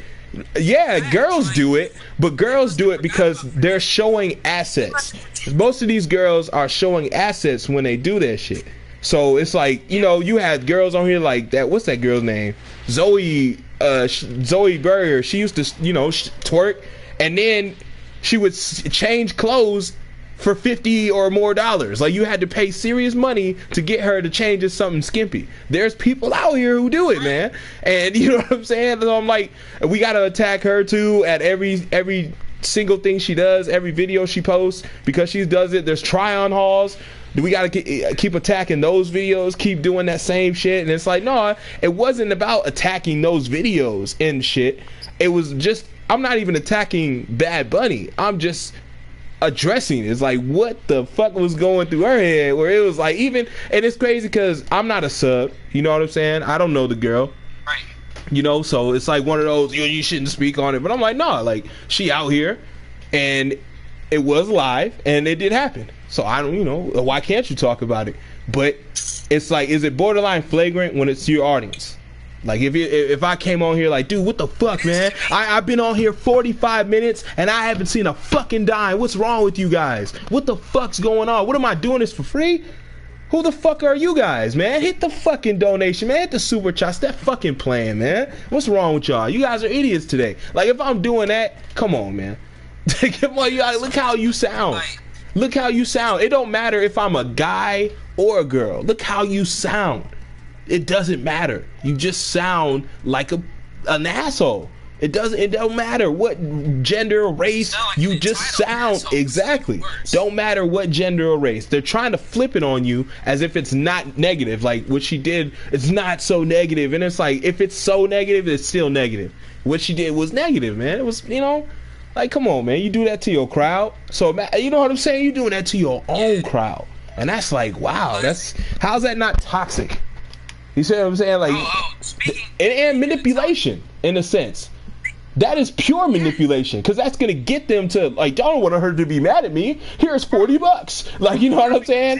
Yeah, girls do it, but girls do it because they're showing assets. Most of these girls are showing assets when they do that shit. So it's like, you know, you had girls on here like that. What's that girl's name? Zoe Berger. She used to, you know, twerk, and then she would change clothes for $50 or more. Like, you had to pay serious money to get her to change to something skimpy. There's people out here who do it, man. And you know what I'm saying? So I'm like, we gotta attack her too at every single thing she does, every video she posts, because she does it. There's try-on hauls. Do we got to keep attacking those videos, keep doing that same shit? And it's like, no, it wasn't about attacking those videos and shit. It was just, I'm not even attacking Bad Bunny. I'm just addressing it. It's like, what the fuck was going through her head, where it was like, even, and it's crazy because I'm not a sub, you know what I'm saying? I don't know the girl. Right. You know, so it's like one of those, you shouldn't speak on it. But I'm like, no, like, she out here, and it was live, and it did happen. So I don't, you know, why can't you talk about it? But it's like, is it borderline flagrant when it's your audience? Like, if I came on here like, dude, what the fuck, man? I've been on here 45 minutes, and I haven't seen a fucking dime. What's wrong with you guys? What the fuck's going on? What am I doing this for free? Who the fuck are you guys, man? Hit the fucking donation, man. Hit the super chat. Stop fucking playing, man. What's wrong with y'all? You guys are idiots today. Like, if I'm doing that, come on, man. Come on, look how you sound. Look how you sound. It don't matter if I'm a guy or a girl. Look how you sound. It doesn't matter. You just sound like an asshole. It don't matter what gender or race. You just sound exactly. Don't matter what gender or race. They're trying to flip it on you as if it's not negative. Like what she did, it's not so negative. And it's like, if it's so negative, it's still negative. What she did was negative, man. It was, you know, like, come on, man. You do that to your crowd. So, you know what I'm saying? You're doing that to your own crowd. And that's like, wow, how's that not toxic? You see what I'm saying? Like, and manipulation, in a sense. That is pure manipulation, because that's going to get them to, like, I don't want her to be mad at me. Here's $40. Like, you know what I'm saying?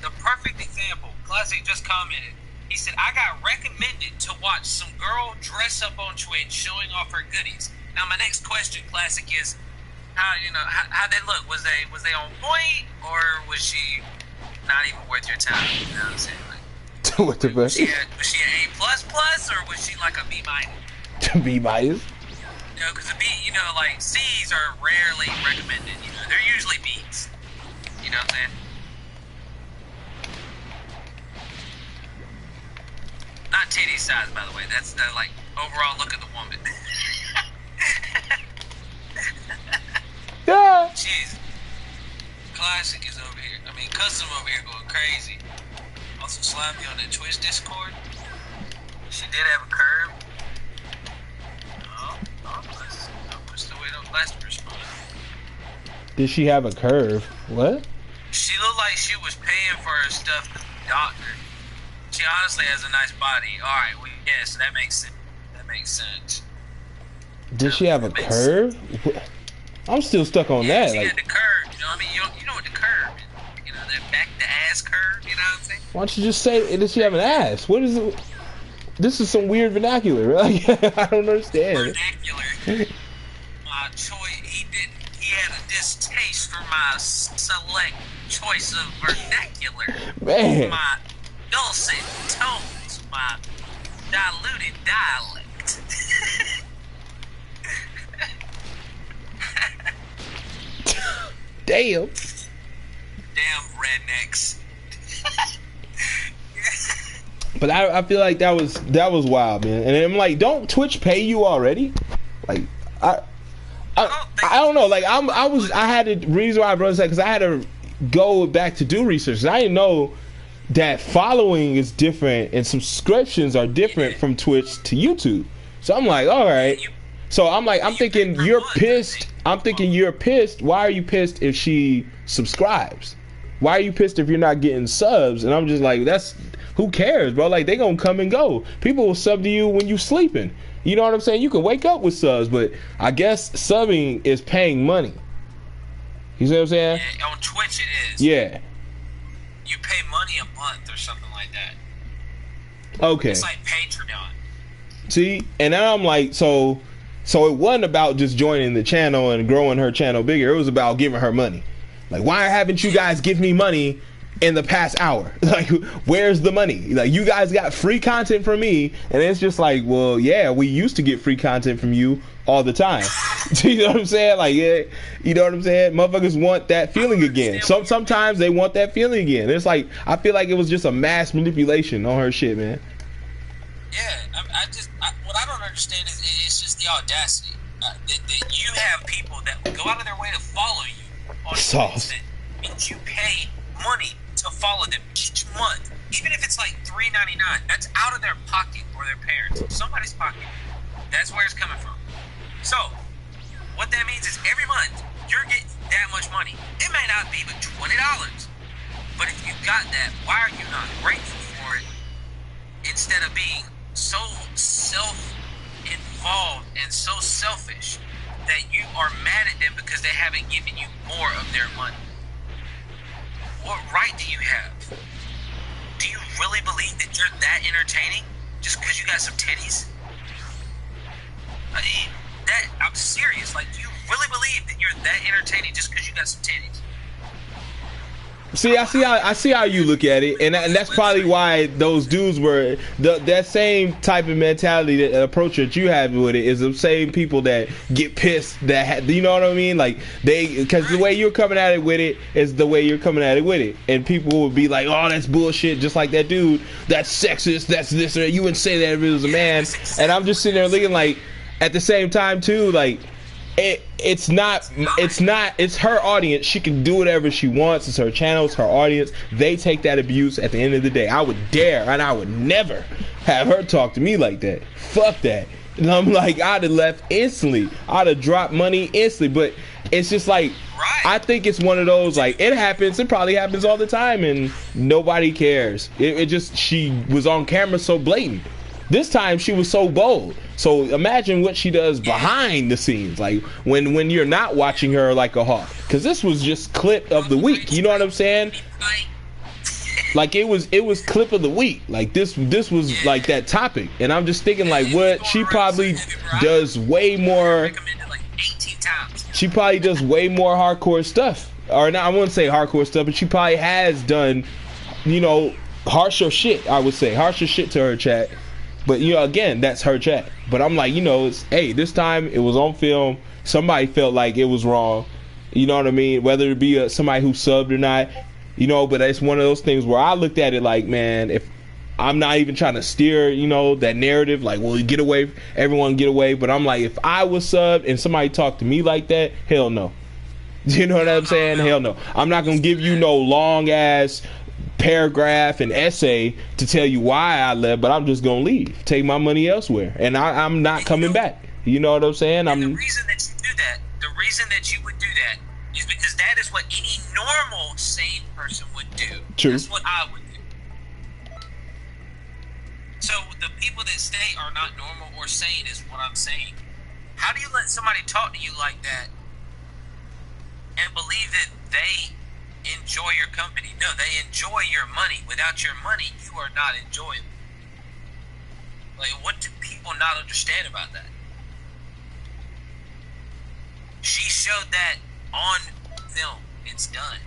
The perfect example. Classic just commented. He said, I got recommended to watch some girl dress up on Twitch showing off her goodies. Now, my next question, Classic, is how they look? Was they on point, or was she not even worth your time? You know what I'm saying? Like, what the fuck? Was she an A++, or was she like a B-? B-? You know, because like C's are rarely recommended. You know, they're usually B's. You know what I'm saying? Not titty size, by the way. That's the like overall look of the woman. Yeah. Jeez. Classic is over here. I mean, Custom over here going crazy. Also, slime me on the Twitch Discord. She did have a curve. Let's still wait on Classic to respond. Did she have a curve? What? She looked like she was paying for her stuff with the doctor. She honestly has a nice body. Alright, well, yes, that makes sense. That makes sense. Did she have a curve? I'm still stuck on that. She like, had the curve, you know what I mean? You know what the curve is. You know, that back to ass curve, you know what I'm saying? why don't you just say, does she have an ass? What is it? This is some weird vernacular. Like, I don't understand. Vernacular. My choice, he had a distaste for my select choice of vernacular. Man. My dulcet tones, my diluted dialect. Damn. Damn rednecks. But I feel like that was wild, man. And I'm like, don't Twitch pay you already? Like, I don't know. Like, I had the reason why I brought this up, because I had to go back to do research. I didn't know that following is different and subscriptions are different from Twitch to YouTube. So I'm like, all right. So I'm like, I'm thinking you're pissed. I'm thinking you're pissed. Why are you pissed if she subscribes? Why are you pissed if you're not getting subs? And I'm just like, who cares, bro? Like, they gonna come and go. People will sub to you when you sleeping. You know what I'm saying? You can wake up with subs, but I guess subbing is paying money. You see what I'm saying? Yeah, on Twitch it is. Yeah. You pay money a month or something like that. Okay. It's like Patreon. See? And now I'm like, so it wasn't about just joining the channel and growing her channel bigger. It was about giving her money. Like, why haven't you guys give me money in the past hour? Like, where's the money? Like, you guys got free content from me, and it's just like, well, yeah, we used to get free content from you all the time. You know what I'm saying? Like, yeah, you know what I'm saying? Motherfuckers want that feeling again. Sometimes they want that feeling again. It's like, I feel like it was just a mass manipulation on her shit, man. Yeah, what I don't understand is it's just the audacity. that you have people that go out of their way to follow you on Sauce. that means you pay money to follow them each month, even if it's like $3.99. That's out of their pocket or their parents, somebody's pocket. That's where it's coming from. So what that means is every month you're getting that much money. It may not be but $20, but if you got that, why are you not grateful for it instead of being so self-involved and so selfish that you are mad at them because they haven't given you more of their money? What right do you have? Do you really believe that you're that entertaining just because you got some titties? I mean, I'm serious. Like, do you really believe that you're that entertaining just because you got some titties? See, I see how you look at it, and that's probably why those dudes were that same type of mentality, that approach that you have with it is the same people that get pissed. You know what I mean? Like because the way you're coming at it with it is the way you're coming at it with it, and people would be like, "Oh, that's bullshit," just like that dude. That's sexist. That's this or that. You wouldn't say that if it was a man. And I'm just sitting there looking like, at the same time too, like. It's her audience. She can do whatever she wants. It's her channel, it's her audience. They take that abuse at the end of the day. I would dare, and I would never have her talk to me like that. Fuck that. And I'm like, I'd have left instantly. I'd have dropped money instantly. But it's just like, I think it's one of those, like, it happens. It probably happens all the time, and nobody cares. It just, she was on camera so blatant. This time she was so bold. So imagine what she does behind the scenes, like when you're not watching her like a hawk. Because this was just clip of the week. You know what I'm saying? Like it was clip of the week. Like this was like that topic. And I'm just thinking like, what she probably does way more. She probably does way more hardcore stuff. Or not, I wouldn't say hardcore stuff, but she probably has done, you know, harsher shit. I would say harsher shit to her chat. But, you know, again, that's her chat. But I'm like, you know, hey, this time it was on film. Somebody felt like it was wrong. You know what I mean? Whether it be somebody who subbed or not, you know, but it's one of those things where I looked at it like, man, if I'm not even trying to steer, you know, that narrative, like, well, you get away, everyone get away. But I'm like, if I was subbed and somebody talked to me like that, hell no. You know what I'm saying? Hell no. I'm not going to give you no long-ass paragraph and essay to tell you why I left, but I'm just gonna leave, take my money elsewhere, and I'm not coming back. You know what I'm saying? The reason that you do that, the reason that you would do that, is because that is what any normal, sane person would do. True. That's what I would do. So the people that say are not normal or sane is what I'm saying. How do you let somebody talk to you like that and believe that they enjoy your company? No, they enjoy your money. Without your money, you are not enjoyable. Like, what do people not understand about that? She showed that on film. It's done.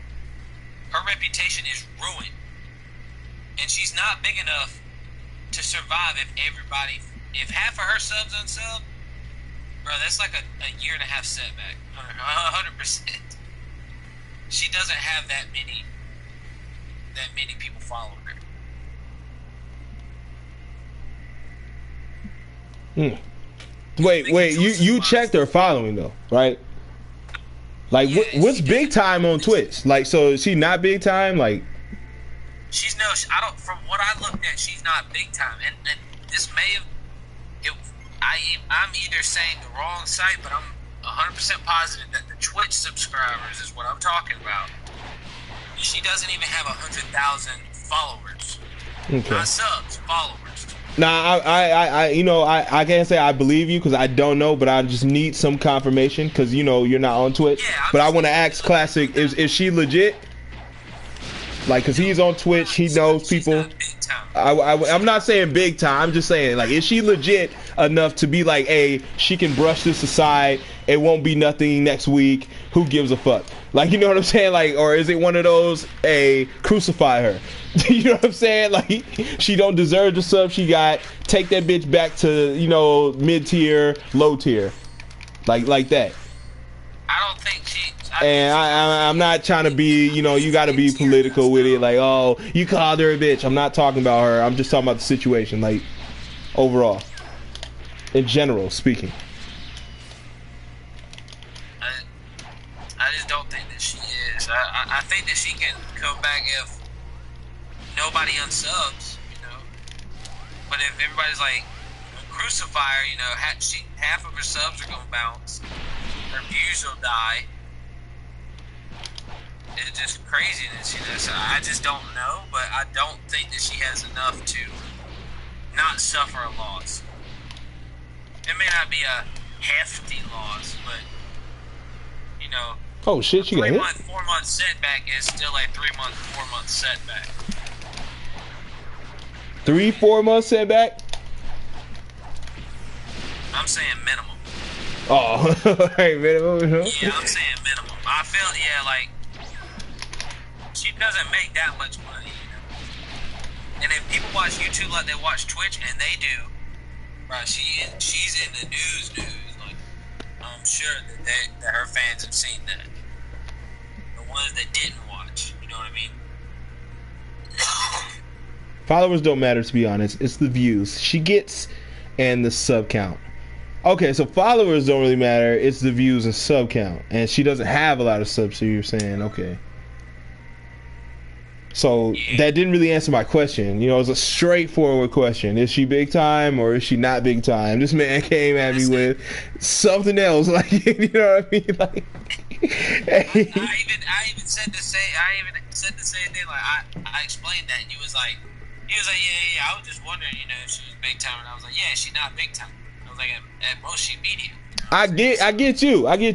Her reputation is ruined. And she's not big enough to survive if half of her subs unsub, bro, that's like a year and a half setback. 100%. She doesn't have that many people following her. Wait, you checked her following though, right? Like, yeah, what's big time on Twitch? Like, so is she not big time? Like, I don't. From what I looked at, she's not big time, and this may have. I'm either saying the wrong site, but I'm 100% positive that the Twitch subscribers is what I'm talking about. She doesn't even have 100,000 followers. Okay. Not subs, followers. Nah, I can't say I believe you because I don't know, but I just need some confirmation because, you know, you're not on Twitch. Yeah, but I want to ask Classic, is she legit? Like, because he's on Twitch, he knows people. I'm not saying big time, I'm just saying, like, is she legit enough to be like, hey, she can brush this aside, it won't be nothing next week, who gives a fuck? Like, you know what I'm saying? Like, or is it one of those, hey, crucify her? You know what I'm saying? Like, she don't deserve the sub she got, take that bitch back to, you know, mid-tier, low-tier. Like that. I don't think she... And I'm not trying to be, you know, you got to be political with it. Like, oh, you called her a bitch. I'm not talking about her. I'm just talking about the situation, like, overall. In general speaking. think that she can come back if nobody unsubs, you know. But if everybody's like, crucify her, you know, half of her subs are gonna bounce, her views will die. It's just craziness, you know. So I just don't know, but I don't think that she has enough to not suffer a loss. It may not be a hefty loss, but you know. Oh shit, she got hit. 4-month setback is still a 3-month, 4-month setback. 3-4 month setback. I'm saying minimum. Oh, hey, minimum. Yeah, I'm saying minimum. I feel like she doesn't make that much money, you know. And if people watch YouTube like they watch Twitch, and they do, right? She's in the news. Like, I'm sure that her fans have seen that. The ones that didn't watch, you know what I mean? Followers don't matter, to be honest. It's the views she gets and the sub count. Okay, so followers don't really matter. It's the views and sub count, and she doesn't have a lot of subs. So you're saying, okay. So that didn't really answer my question. You know, it's a straightforward question. Is she big time or is she not big time? This man came at me with something else, like, you know what I mean? Like, I even said the same thing. Like, I explained that, and he was like, yeah. I was just wondering, you know, if she was big time, and I was like, yeah, she's not big time. I was like, at most she medium. I get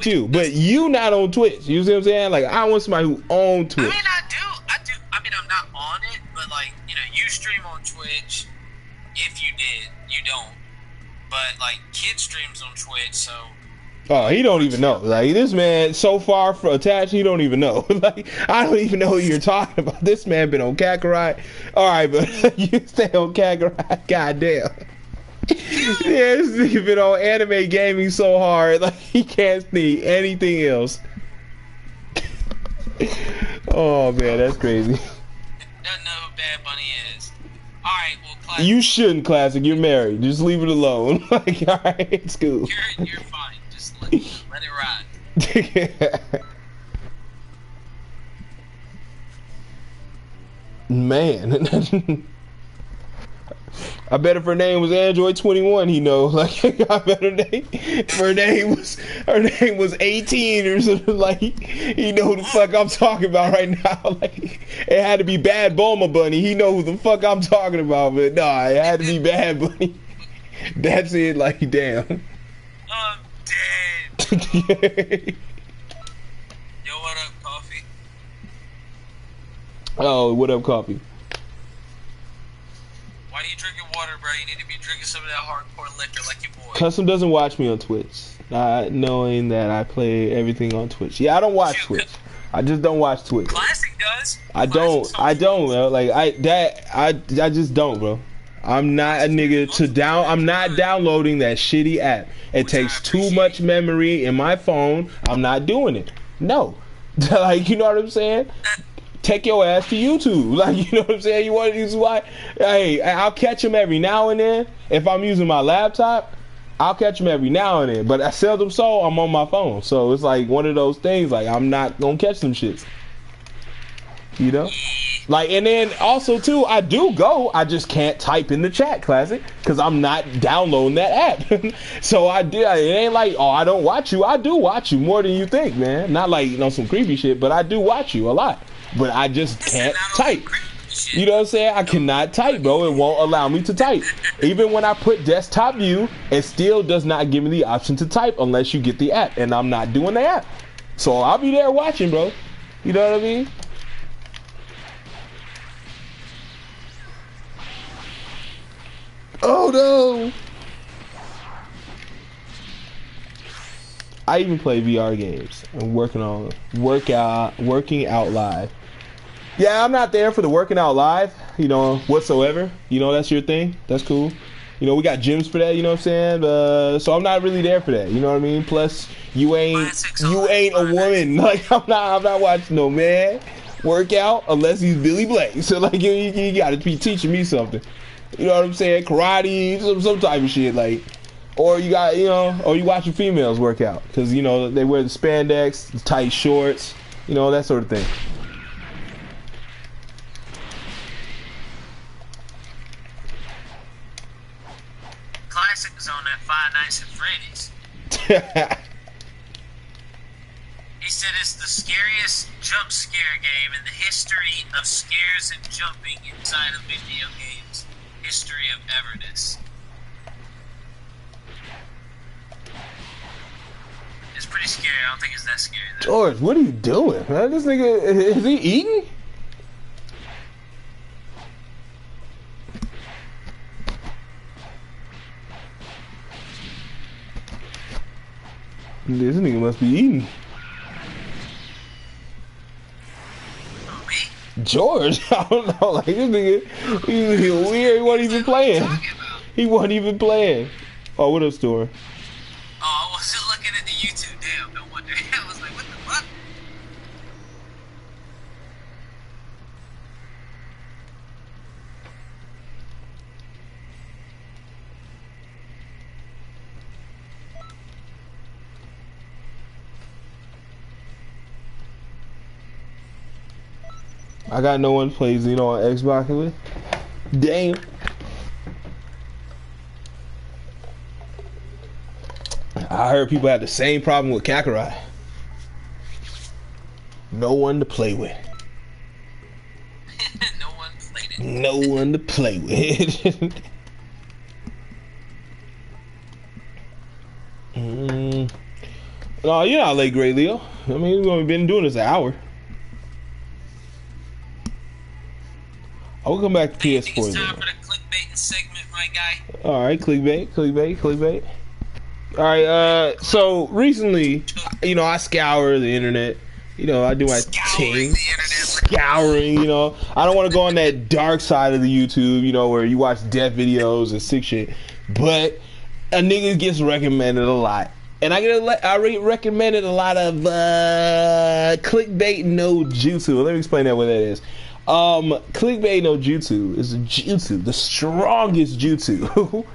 you, but you not on Twitch. You see what I'm saying? Like, I want somebody who on Twitch. I mean, I do. I mean, I'm not on it, but like, you know, you stream on Twitch. If you did, you don't. But like, kid streams on Twitch, so. Oh, he don't even know. Like, this man so far from attached, he don't even know. Like, I don't even know who you're talking about. This man been on Kakarot. All right, but you stay on Kakarot. Goddamn. Yeah, this nigga been on anime gaming so hard, like he can't see anything else. Oh man, that's crazy. Doesn't know who Bad Bunny is. Alright, well, Classic. You shouldn't, Classic. You're married. Just leave it alone. Like, alright, it's cool. You're fine. Just let it ride. Man. I bet if her name was Android 21, he know. Like, I bet her name was 18 or something. Like, he know who the fuck I'm talking about right now. Like, it had to be Bad Bulma Bunny. He know who the fuck I'm talking about. But nah, it had to be Bad Bunny. That's it. Like, damn. I'm dead. Yo, what up, Coffee? Oh, what up, Coffee? Why are you drinking water, bro? You need to be drinking some of that hardcore liquor like your boy. Custom doesn't watch me on Twitch. Not knowing that I play everything on Twitch. Yeah, I don't watch Twitch. I just don't watch Twitch. Classic does. I don't, bro. Like, I just don't, bro. I'm not a nigga I'm not downloading that shitty app. It takes too much memory in my phone. I'm not doing it. No. Like, you know what I'm saying? Take your ass to YouTube. Like, you know what I'm saying? You want to use why? Hey, I'll catch them every now and then. If I'm using my laptop, I'll catch them every now and then. But I seldom so I'm on my phone. So it's like one of those things. Like, I'm not gonna catch them shits. You know? Like, and then also too, I do go. I just can't type in the chat, Classic, because I'm not downloading that app. So it ain't like, oh, I don't watch you. I do watch you more than you think, man. Not like, you know, some creepy shit, but I do watch you a lot. But I just can't type. You know what I'm saying? I cannot type, bro. It won't allow me to type. Even when I put desktop view, it still does not give me the option to type unless you get the app. And I'm not doing the app. So I'll be there watching, bro. You know what I mean? Oh no! I even play VR games. I'm working out live. Yeah, I'm not there for the working out live, you know, whatsoever. You know, that's your thing. That's cool. You know, we got gyms for that, you know what I'm saying? So I'm not really there for that, you know what I mean? Plus, you ain't a woman. Like, I'm not watching no man work out unless he's Billy Blake. So, like, you gotta be teaching me something. You know what I'm saying? Karate, some type of shit, like. Or you got, you know, or you watching females work out. Because, you know, they wear the spandex, the tight shorts, you know, that sort of thing. Classic was on that Five Nights at Freddy's. He said it's the scariest jump scare game in the history of scares and jumping inside of video games. History of everness. It's pretty scary. I don't think it's that scary though. George, what are you doing, man? This nigga, is he eating? This nigga must be eating. George, I don't know, like this nigga, he's weird. He wasn't even playing. He wasn't even playing. Oh, what up, store? Oh, I wasn't looking at the YouTube. Damn, no wonder. I was like, what the fuck? I got no one to play Xeno on Xbox with. Damn. I heard people have the same problem with Kakarot. No one to play with. No one played it. No one to play with. No, you're not late, Great Leo. I mean, we've only been doing this an hour. I'll come back to PS4. It's time for the clickbait segment, my guy. All right, clickbait. All right, so recently, you know, I scour the internet. You know, I do my thing. Scouring, you know. I don't want to go on that dark side of the YouTube, you know, where you watch death videos and sick shit. But a nigga gets recommended a lot. And I recommended a lot of clickbait no jutsu. Let me explain that what that is. Clickbait no jutsu is a jutsu, the strongest jutsu,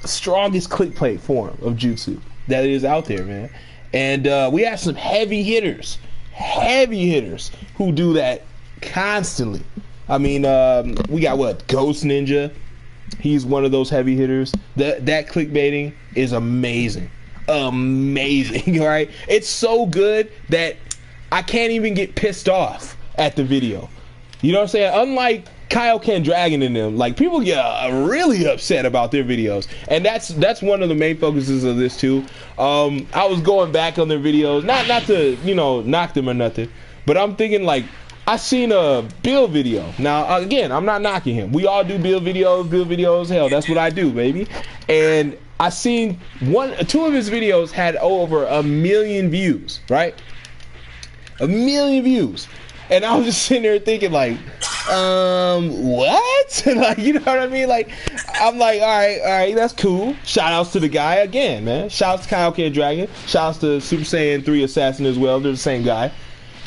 strongest clickbait form of jutsu that is out there, man. And we have some heavy hitters who do that constantly. I mean, we got what, Ghost Ninja. He's one of those heavy hitters. That clickbaiting is amazing, right? It's so good that I can't even get pissed off at the video. You know what I'm saying? Unlike Kaioken Dragon and them, like people get really upset about their videos, and that's one of the main focuses of this too. I was going back on their videos, not to, you know, knock them or nothing, but I'm thinking like I seen a build video. Now again, I'm not knocking him. We all do build videos. Hell, that's what I do, baby. And I seen two of his videos had over 1 million views, right? 1 million views. And I was just sitting there thinking like, what? Like, you know what I mean? Like, I'm like, all right, that's cool. Shout outs to the guy again, man. Shout outs to Kaioken Dragon. Shout outs to Super Saiyan 3 Assassin as well. They're the same guy.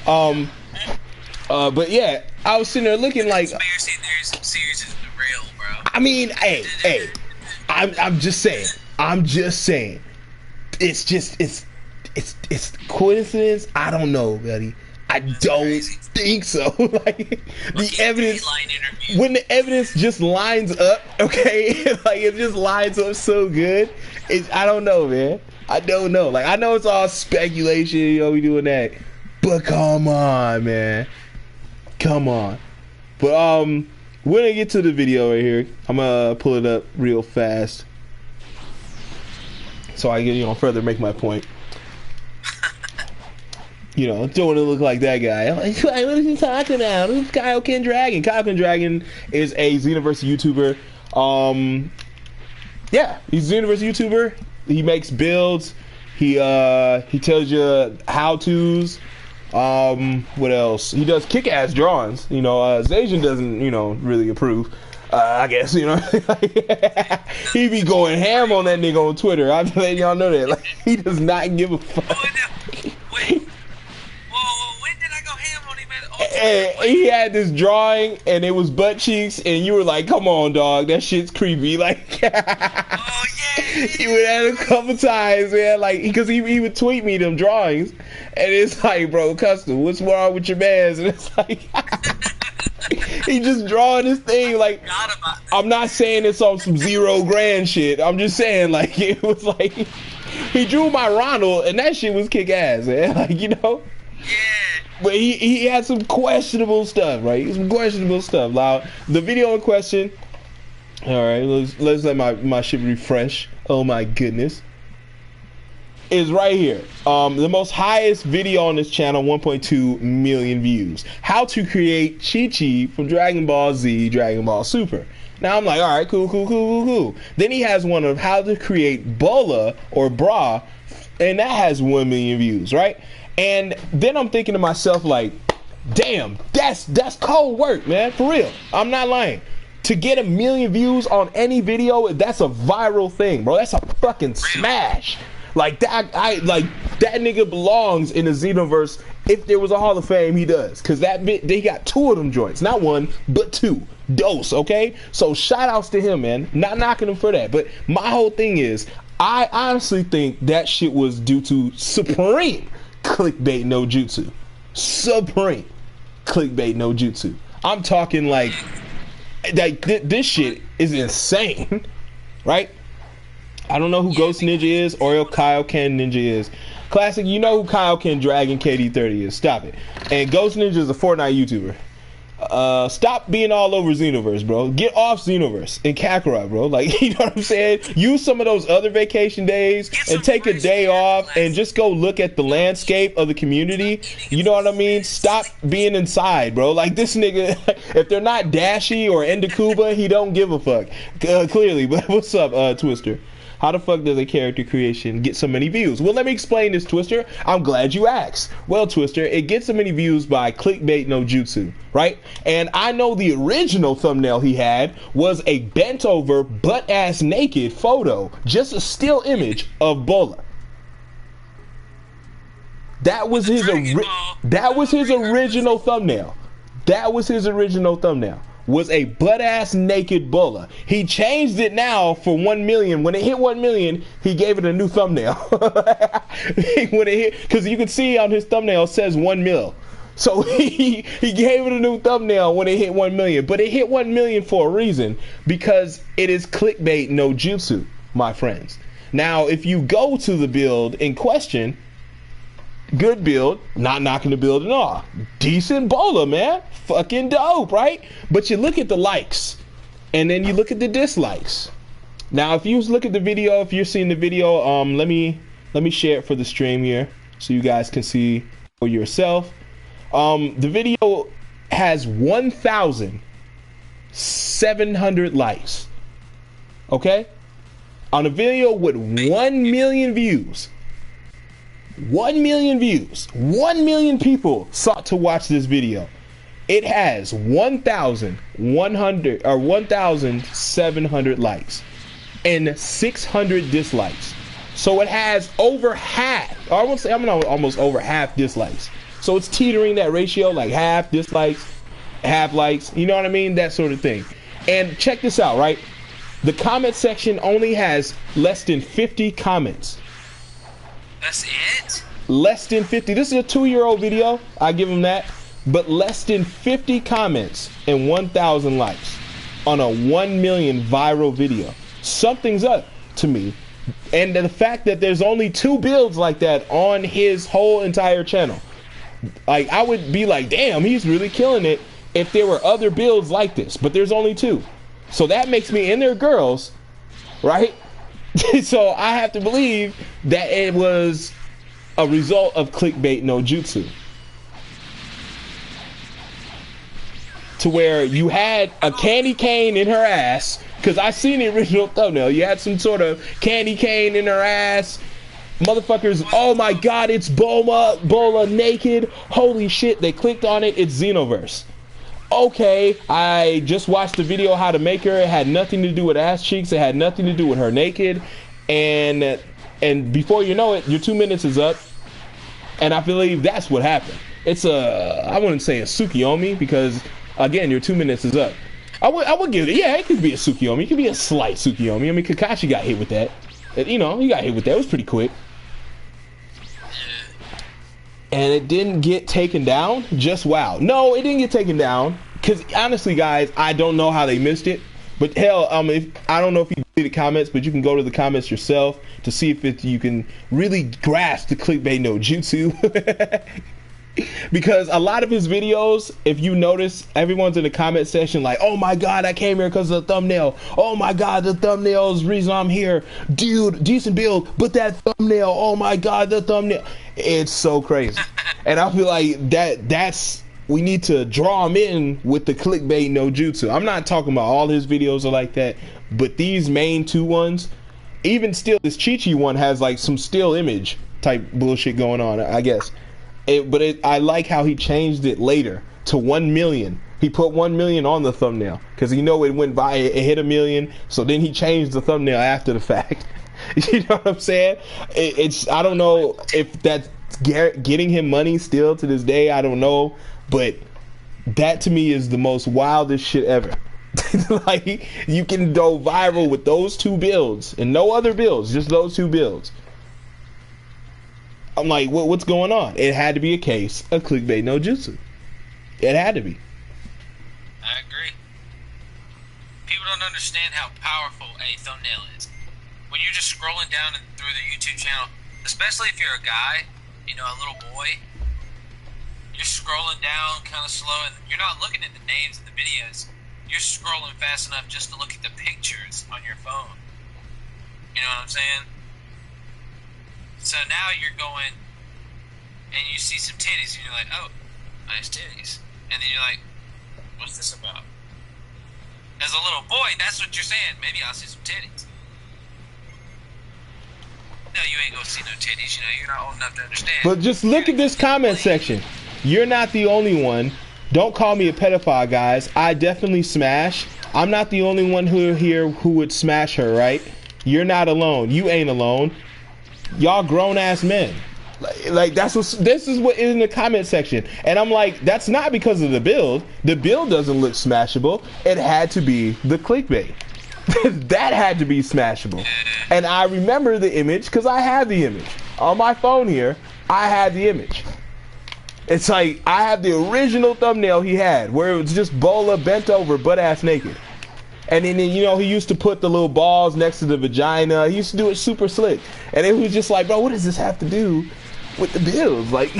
But yeah, I was sitting there looking like, conspiracy theories is real, bro. I mean, hey, I'm just saying. It's coincidence. I don't know, buddy. I don't think so. Like the evidence, when the evidence just lines up, okay, like it just lines up so good. I don't know, man. I don't know. Like I know it's all speculation, you know, we doing that, but come on, man, come on. But when I get to the video right here, I'm gonna pull it up real fast so I can, you know, further make my point. You know, don't want to look like that guy. I'm like, what is he talking about? Who's Kaioken Dragon? Kaioken Dragon is a Xenoverse YouTuber. Yeah, he's a Xenoverse YouTuber. He makes builds. He tells you how-tos. What else? He does kick-ass drawings. You know, Zajan doesn't, you know, really approve. I guess, you know, he be going ham on that nigga on Twitter. I'm letting y'all know that. Like, he does not give a fuck. And he had this drawing and it was butt cheeks and you were like, come on, dog, that shit's creepy. Like, oh, yeah. He would add a couple times, man, like, because he would tweet me them drawings and it's like, bro, custom, what's wrong with your mans? And it's like He just drawing this thing like. I'm not saying it's on some $0 shit. I'm just saying like it was like he drew my Ronald and that shit was kick ass, man. Like, you know. Yeah. But he had some questionable stuff, right? Some questionable stuff. Now, the video in question. All right, let's let my shit refresh. Oh my goodness. Is right here. The most highest video on this channel, 1.2 million views. How to create Chi-Chi from Dragon Ball Z, Dragon Ball Super. Now I'm like, all right, cool. Then he has one of how to create Bola or Bra, and that has 1 million views, right? And then I'm thinking to myself like, damn, that's cold work, man, for real. I'm not lying. To get 1 million views on any video, that's a viral thing, bro. That's a fucking smash. Like that, that nigga belongs in the Xenoverse. If there was a Hall of Fame, he does. Cause they got 2 of them joints, not 1, but 2. Dose, okay? So shout outs to him, man. Not knocking him for that. But my whole thing is, I honestly think that shit was due to supreme clickbait no jutsu. Supreme clickbait no jutsu. I'm talking like this shit is insane, right? I don't know who Ghost Ninja is, or Kaioken Ninja is. Classic, you know who Kaioken Dragon KD30 is. Stop it. And Ghost Ninja is a Fortnite YouTuber. Stop being all over Xenoverse, bro. Get off Xenoverse and Kakarot, bro. Like, you know what I'm saying? Use some of those other vacation days and take a day off and just go look at the landscape of the community. You know what I mean? Stop being inside, bro. Like, this nigga, if they're not Dashi or Endakuba, he don't give a fuck. Clearly. But what's up, Twister? How the fuck does a character creation get so many views? Well, let me explain this, Twister. I'm glad you asked. Well, Twister, it gets so many views by clickbait no jutsu, right? And I know the original thumbnail he had was a bent over, butt ass naked photo, just a still image of Bola. That was his original thumbnail. That was his original thumbnail. Was a butt-ass naked Bola. He changed it now for 1 million. When it hit 1 million, he gave it a new thumbnail. When it hit, because you can see on his thumbnail it says 1 mil. So he gave it a new thumbnail when it hit 1 million. But it hit 1 million for a reason, because it is clickbait no jutsu, my friends. Now, if you go to the build in question, good build, not knocking the build at all. Decent Bola, man. Fucking dope, right? But you look at the likes, and then you look at the dislikes. Now, if you look at the video, if you're seeing the video, let me share it for the stream here so you guys can see for yourself. The video has 1,700 likes. Okay? On a video with 1 million views. 1 million views. 1 million people sought to watch this video. It has 1,700 likes and 600 dislikes. So it has over half. I won't say, I'm almost over half dislikes. So it's teetering that ratio, like half dislikes, half likes. You know what I mean? That sort of thing. And check this out, right? The comment section only has less than 50 comments. That's it? Less than 50. This is a 2-year-old video. I give him that. But less than 50 comments and 1,000 likes on a 1 million viral video. Something's up to me. And the fact that there's only 2 builds like that on his whole entire channel. Like, I would be like, damn, he's really killing it if there were other builds like this. But there's only 2. So that makes me, and they're girls, right? So I have to believe that it was a result of clickbait no jutsu. To where you had a candy cane in her ass, because I seen the original thumbnail. You had some sort of candy cane in her ass. Motherfuckers, oh my god, it's Bola naked. Holy shit, they clicked on it, it's Xenoverse. Okay, I just watched the video how to make her. It had nothing to do with ass cheeks. It had nothing to do with her naked. And before you know it, your 2 minutes is up. And I believe that's what happened. It's I wouldn't say a Tsukiyomi, because again, your 2 minutes is up. I would give it, yeah, it could be a Tsukiyomi. It could be a slight Tsukiyomi. I mean, Kakashi got hit with that. You know, he got hit with that. It was pretty quick. And it didn't get taken down. Just wow. No, it didn't get taken down. because honestly, guys, I don't know how they missed it. But hell, I don't know if you see the comments, but you can go to the comments yourself to see if you can really grasp the clickbait no jutsu. Because a lot of his videos, if you notice, everyone's in the comment section like, oh my god, I came here because of the thumbnail. Oh my god, the thumbnail is the reason I'm here. Dude, decent build, but that thumbnail, oh my god, the thumbnail. It's so crazy. And I feel like that's... we need to draw him in with the clickbait no jutsu. I'm not talking about all his videos are like that, but these main two ones, even still, this Chi-Chi one has like some still image type bullshit going on, I guess. I like how he changed it later to 1 million. He put 1 million on the thumbnail because it went by, it hit 1 million. So then he changed the thumbnail after the fact. You know what I'm saying? I don't know if that's getting him money still to this day. I don't know. But that to me is the most wildest shit ever. Like, you can go viral with those two builds and no other builds, just those two builds. I'm like, what's going on? It had to be a case of clickbait no jutsu. It had to be. I agree. People don't understand how powerful a thumbnail is. When you're just scrolling down through the YouTube channel, especially if you're a guy, a little boy, you're scrolling down kind of slow and you're not looking at the names of the videos. You're scrolling fast enough just to look at the pictures on your phone. You know what I'm saying? So now you're going and you see some titties and you're like, oh, nice titties. And then you're like, what's this about? As a little boy, that's what you're saying. Maybe I'll see some titties. No, you ain't gonna see no titties. You're not old enough to understand. But just look at this comment section. You're not the only one. Don't call me a pedophile, guys. I definitely smash. I'm not the only one here who would smash her, right? You're not alone. You ain't alone. Y'all grown ass men. Like this is what is in the comment section. And I'm like, that's not because of the build. The build doesn't look smashable. It had to be the clickbait. That had to be smashable. And I remember the image because I had the image on my phone here. I had the image. It's like I have the original thumbnail he had where it was just Bola bent over, butt ass naked. And then he used to put the little balls next to the vagina. He used to do it super slick. And it was just like, bro, what does this have to do with the builds? Like,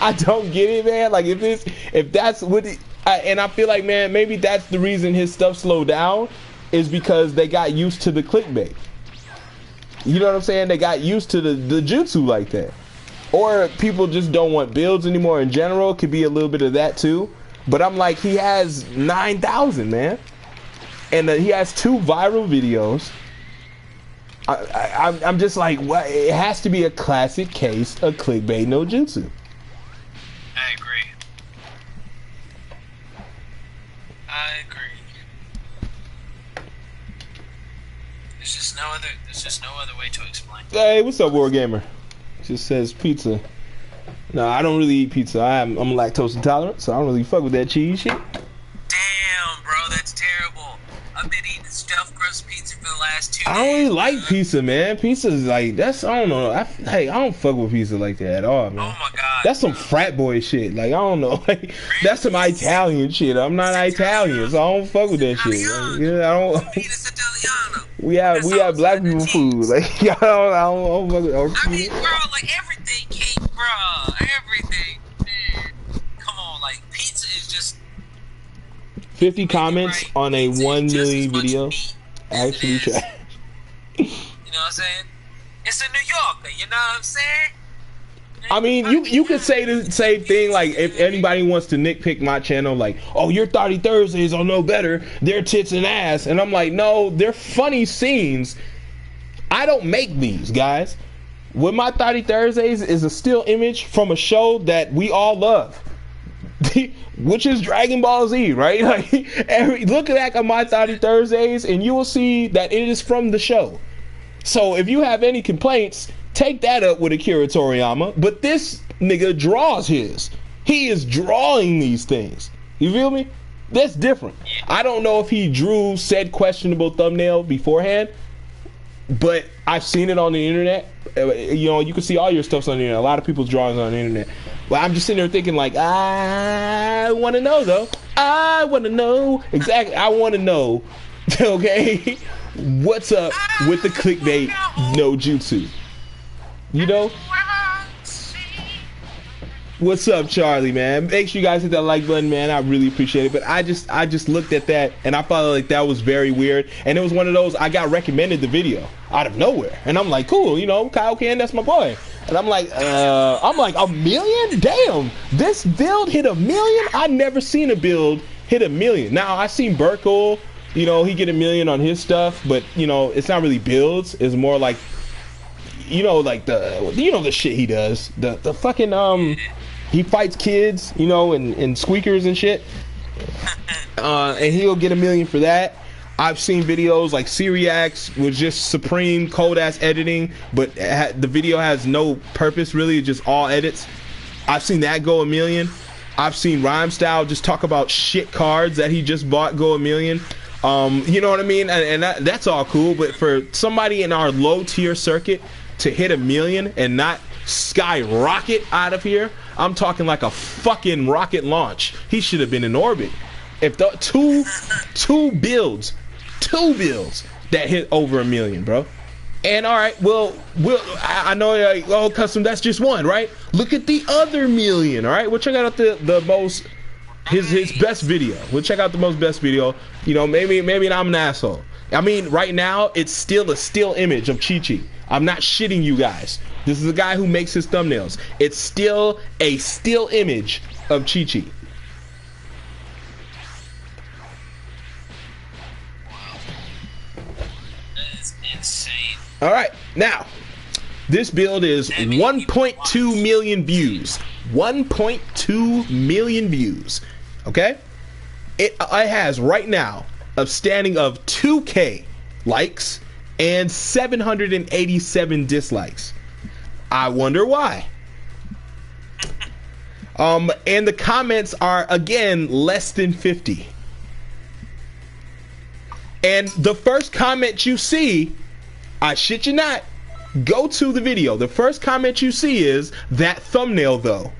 I don't get it, man. Like, if that's what and I feel like, man, maybe that's the reason his stuff slowed down is because they got used to the clickbait. You know what I'm saying? They got used to the jutsu like that. Or people just don't want builds anymore in general. Could be a little bit of that too. But I'm like, he has 9,000, man. And he has 2 viral videos. I'm just like, what? It has to be a classic case of clickbait no jutsu. I agree. There's just no other way to explain. Hey, what's up, War Gamer? Just says pizza. No, I don't really eat pizza. I'm lactose intolerant, so I don't really fuck with that cheese shit. Damn, bro, that's terrible. I've been eating stuffed crust pizza for the last 2 days. I don't really like pizza, man. Pizza is like, I don't know. I don't fuck with pizza like that at all, man. Oh my god. That's some frat boy shit. Like, I don't know. Like, that's some Italian shit. I'm not Italian, so I don't fuck with that shit. Like, I don't. We have black people food. Like, I don't fuck with. I mean, bro, like everything, cake, bro, everything, man. Come on, like pizza is just 50 comments on a 1 million video. Actually, trash. You know what I'm saying? It's a New Yorker. You know what I'm saying? I mean, you could say the same thing, like, if anybody wants to nitpick my channel, like, oh, your Thotty Thursdays are no better, they're tits and ass, and I'm like, no, they're funny scenes. I don't make these, guys. With my Thotty Thursdays is a still image from a show that we all love, which is Dragon Ball Z, right? Like, look back at my Thotty Thursdays, and you will see that it is from the show. So if you have any complaints, take that up with Akira Toriyama. But this nigga draws his. He is drawing these things. You feel me? That's different. I don't know if he drew said questionable thumbnail beforehand, but I've seen it on the internet. You know, you can see all your stuffs on the internet. A lot of people's drawings on the internet. Well, I'm just sitting there thinking like, I want to know though. I want to know exactly. I want to know. Okay, what's up with the clickbait no jutsu? You know. What's up, Charlie, man? Make sure you guys hit that like button, man. I really appreciate it. But I just looked at that and I felt like that was very weird. And it was one of those, I got recommended the video out of nowhere. And I'm like, cool, you know, Kyle Ken, that's my boy. And I'm like, a million? Damn, this build hit 1 million? I never seen a build hit 1 million. Now, I seen Burkle, you know, he get 1 million on his stuff, but, you know, it's not really builds. It's more like, you know, like the shit he does. The fucking, he fights kids, you know, and squeakers and shit. And he'll get 1 million for that. I've seen videos like Syriax with just supreme cold ass editing, but the video has no purpose really, just all edits. I've seen that go 1 million. I've seen Rhyme Style just talk about shit cards that he just bought go 1 million. You know what I mean? And that's all cool, but for somebody in our low tier circuit to hit 1 million and not skyrocket out of here, I'm talking like a fucking rocket launch. He should have been in orbit. If the two builds that hit over 1 million, bro. And all right, well, I know you're like, oh, Custom, that's just one, right? Look at the other 1 million, all right? We'll check out the most his best video. We'll check out the most best video. You know, maybe I'm an asshole. I mean, right now it's still a still image of Chi-Chi. I'm not shitting you guys. This is a guy who makes his thumbnails. It's still a still image of Chi-Chi. Wow. That is insane. All right, now, this build is 1.2 million views. 1.2 million views. Okay? It has right now a standing of 2K likes and 787 dislikes. I wonder why. And the comments are again less than 50. And the first comment you see, I shit you not, go to the video. The first comment you see is that thumbnail though.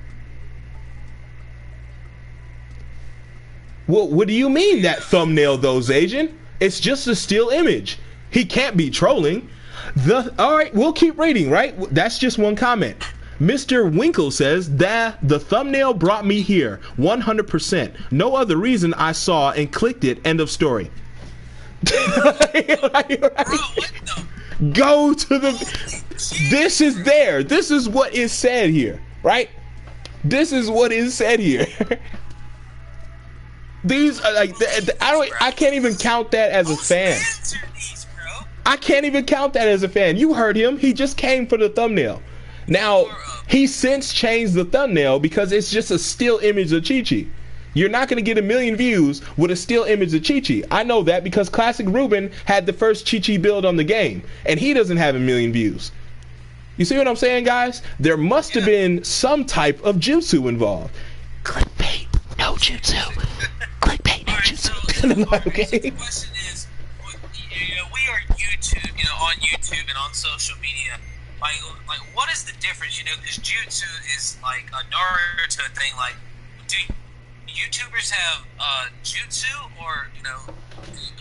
Well, what do you mean that thumbnail though, Zajan? It's just a still image. He can't be trolling. All right, we'll keep reading, right? That's just one comment. Mr. Winkle says that the thumbnail brought me here 100%. No other reason I saw and clicked it. End of story. Go to the. This is there. This is what is said here, right? This is what is said here. These are like I can't even count that as a fan. I can't even count that as a fan. You heard him. He just came for the thumbnail. Now, he since changed the thumbnail because it's just a still image of Chi-Chi. You're not going to get 1 million views with a still image of Chi-Chi. I know that because Classic Ruben had the first Chi-Chi build on the game, and he doesn't have 1 million views. You see what I'm saying, guys? There must have been some type of jutsu involved. Clickbait, no jutsu. Clickbait, no jutsu. Okay. The question is, you know, we are YouTube, you know, on YouTube and on social media. Like what is the difference, you know, because jutsu is like a Naruto thing. Like, do YouTubers have jutsu, or, you know,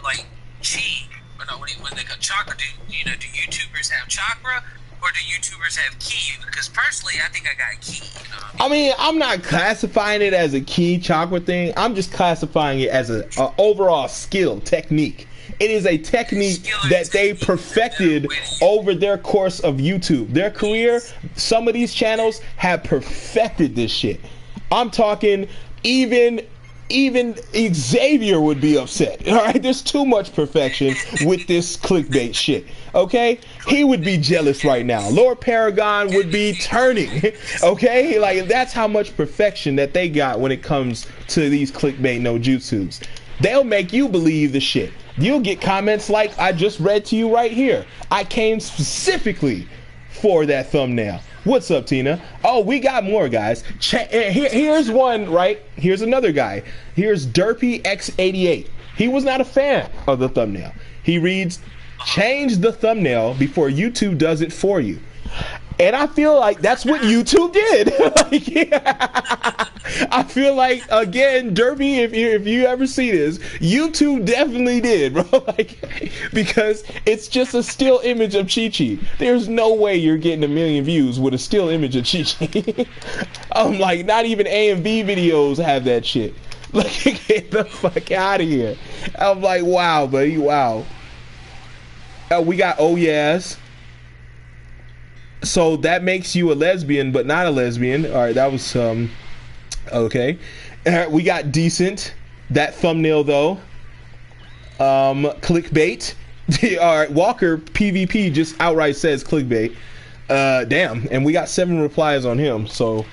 like chi, or no, when they got chakra? Do YouTubers have chakra, or do YouTubers have ki? Because personally, I think I got ki. You know what I mean? I'm not classifying it as a ki chakra thing. I'm just classifying it as a overall skill technique. It is a technique that they perfected over their course of YouTube. Their career, some of these channels have perfected this shit. I'm talking even Xavier would be upset. All right, there's too much perfection with this clickbait shit. Okay, he would be jealous right now. Lord Paragon would be turning. Okay, like that's how much perfection that they got when it comes to these clickbait no jutsus. They'll make you believe the shit. You'll get comments like I just read to you right here. I came specifically for that thumbnail. What's up, Tina? Oh, we got more, guys. Here's one, right? Here's another guy. Here's Derpy X88. He was not a fan of the thumbnail. He reads, change the thumbnail before YouTube does it for you. And I feel like that's what YouTube did. Like, yeah. I feel like, again, Derby, if you ever see this, YouTube definitely did, bro. Like, because it's just a still image of Chi-Chi. There's no way you're getting 1 million views with a still image of Chi-Chi. I'm like, not even A and B videos have that shit. Like, get the fuck out of here. I'm like, wow, buddy, wow. We got oh yes. So that makes you a lesbian, but not a lesbian. All right, that was okay. We got decent. That thumbnail though. Clickbait. All right, Walker PvP just outright says clickbait. Damn, and we got 7 replies on him. So,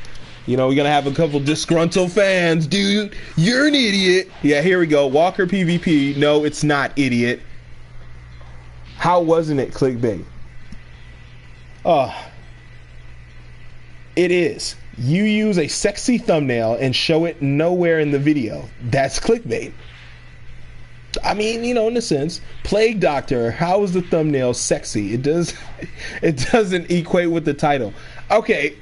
you know, we're gonna have a couple disgruntled fans, dude. You're an idiot. Yeah, here we go. Walker PvP. No, it's not, idiot. How wasn't it clickbait? It is. You use a sexy thumbnail and show it nowhere in the video. That's clickbait. I mean, you know, in a sense, Plague Doctor, how is the thumbnail sexy? It doesn't equate with the title. Okay,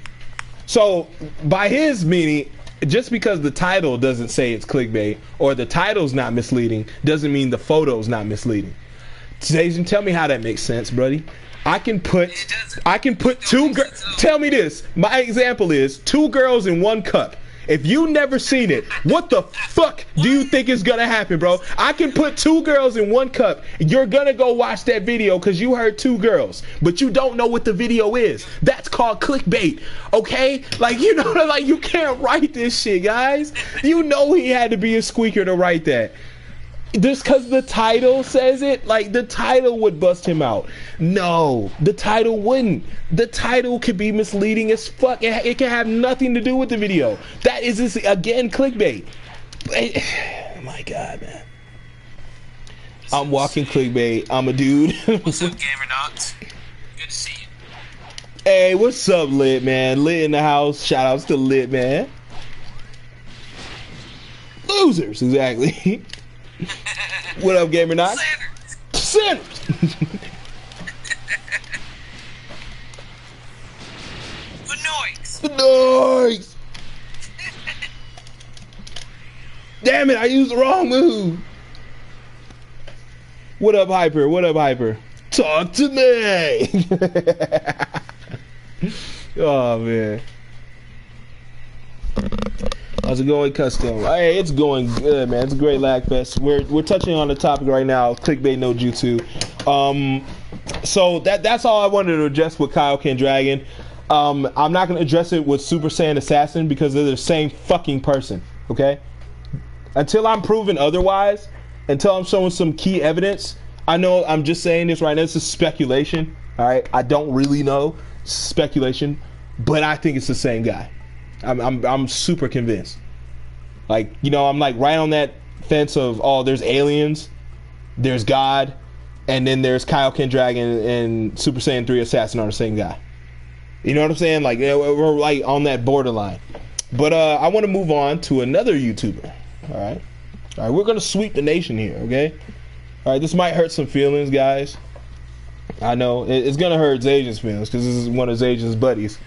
so by his meaning, just because the title doesn't say it's clickbait or the title's not misleading doesn't mean the photo's not misleading. Jason, tell me how that makes sense, buddy. I can put 2 girls. Tell me this. My example is 2 girls in 1 cup. If you never seen it, what the fuck do you think is gonna happen, bro? I can put 2 girls in 1 cup. You're gonna go watch that video because you heard 2 girls, but you don't know what the video is. That's called clickbait, okay? Like, you know, like, you can't write this shit, guys. You know he had to be a squeaker to write that. Just because the title says it, like, the title would bust him out. No, the title wouldn't. The title could be misleading as fuck. It can have nothing to do with the video. That is just, again, clickbait. Oh my god, man. I'm walking clickbait. I'm a dude. What's up, Gamernox? Good to see you. Hey, what's up, Lit, man? Lit in the house. Shout outs to Lit, man. Losers, exactly. What up, Gamernox? Sinners. The noise. Damn it, I used the wrong move. What up, Hyper? What up, Hyper? Talk to me. Oh, man. How's it going, Custom? Hey, it's going good, man. It's a great LAGFEST. We're touching on the topic right now, clickbait no jutsu. So that's all I wanted to address with Kaioken Dragon. I'm not going to address it with Super Saiyan Assassin because they're the same fucking person, okay? Until I'm proven otherwise, until I'm showing some key evidence, I know I'm just saying this right now. This is speculation, all right? I don't really know. It's speculation, but I think it's the same guy. I'm super convinced. Like, you know, I'm like right on that fence of, oh, there's aliens, there's God, and then there's Kaioken Dragon and Super Saiyan 3 Assassin are the same guy. You know what I'm saying? Like, we're like on that borderline. But I want to move on to another YouTuber. All right, we're gonna sweep the nation here. Okay. All right, this might hurt some feelings, guys. I know it's gonna hurt Zajan's feelings because this is one of Zajan's buddies.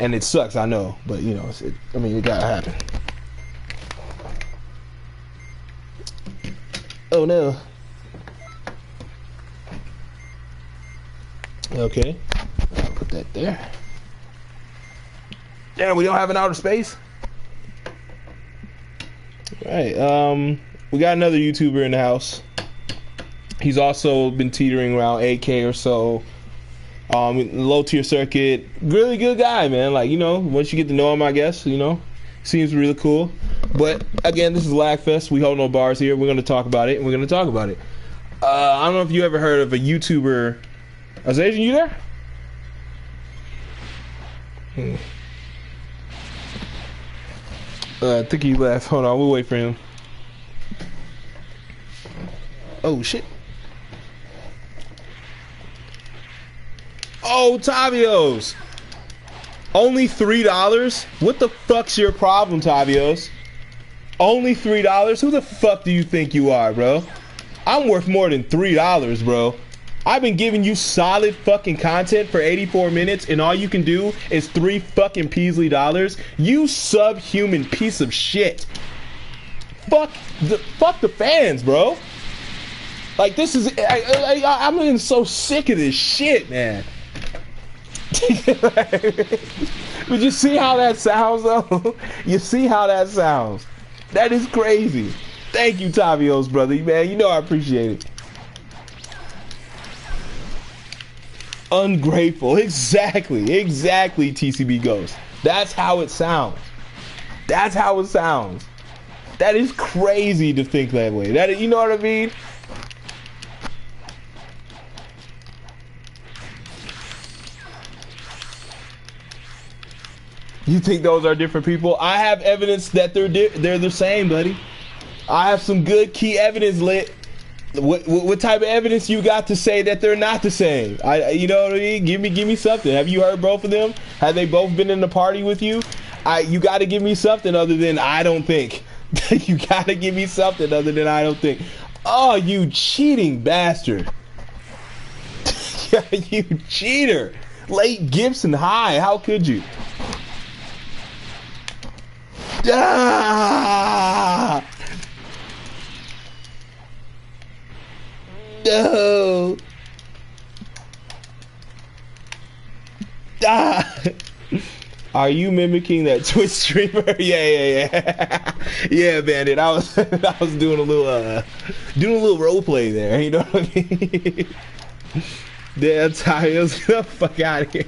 And it sucks, I know, but you know, I mean, it gotta happen. Oh no. Okay, I'll put that there. Damn, we don't have an outer space. All right, we got another YouTuber in the house. He's also been teetering around 8K or so. Low tier circuit, really good guy, man. Like, you know, once you get to know him, I guess, you know, seems really cool. But again, this is LAGFEST. We hold no bars here. We're gonna talk about it, and we're gonna talk about it. I don't know if you ever heard of a YouTuber. Azajan, you there? I think he left. Hold on, we'll wait for him. Oh shit. Oh, Tavios. Only $3? What the fuck's your problem, Tavios? Only $3? Who the fuck do you think you are, bro? I'm worth more than $3, bro. I've been giving you solid fucking content for 84 minutes, and all you can do is 3 fucking Peaslee dollars. You subhuman piece of shit. Fuck the fans, bro. Like, this is, I'm getting so sick of this shit, man. But you see how that sounds, though? You see how that sounds? That is crazy. Thank you, Tavios, brother, man. You know I appreciate it. Ungrateful. Exactly, TCB Ghost. That's how it sounds. That's how it sounds. That is crazy to think that way. That, you know what I mean? You think those are different people? I have evidence that they're the same, buddy. I have some good key evidence lit. What type of evidence you got to say that they're not the same? You know what I mean? Give me something. Have you heard both of them? Have they both been in the party with you? You got to give me something other than I don't think. You got to give me something other than I don't think. Oh, you cheating bastard. You cheater. Late Gibson high. How could you? Ah! No. Ah. Are you mimicking that Twitch streamer? Yeah. Yeah, Bandit. I was doing a little role play there. You know what I mean? Damn, Tyos, get the fuck out of here.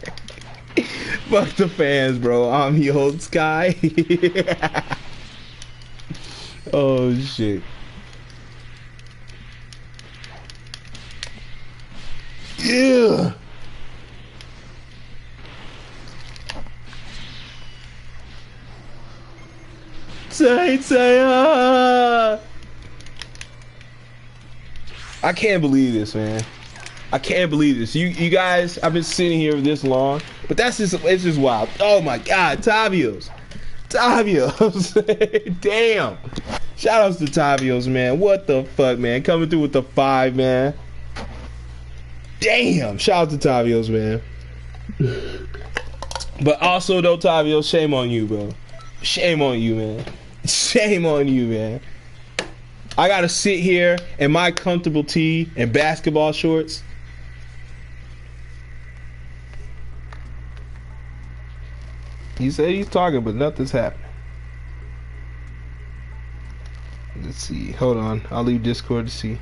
Fuck the fans, bro. I'm the old Sky. Oh shit. Yeah. Say I can't believe this, man. I can't believe this. You guys, I've been sitting here this long, but it's just wild. Oh my God, Tavios. Damn. Shout outs to Tavios, man. What the fuck, man? Coming through with the 5, man. Damn. Shout out to Tavios, man. But also though, Tavios, shame on you, bro. Shame on you, man. Shame on you, man. I gotta sit here in my comfortable tee and basketball shorts. He said he's talking, but nothing's happening. Let's see. Hold on. I'll leave Discord to see.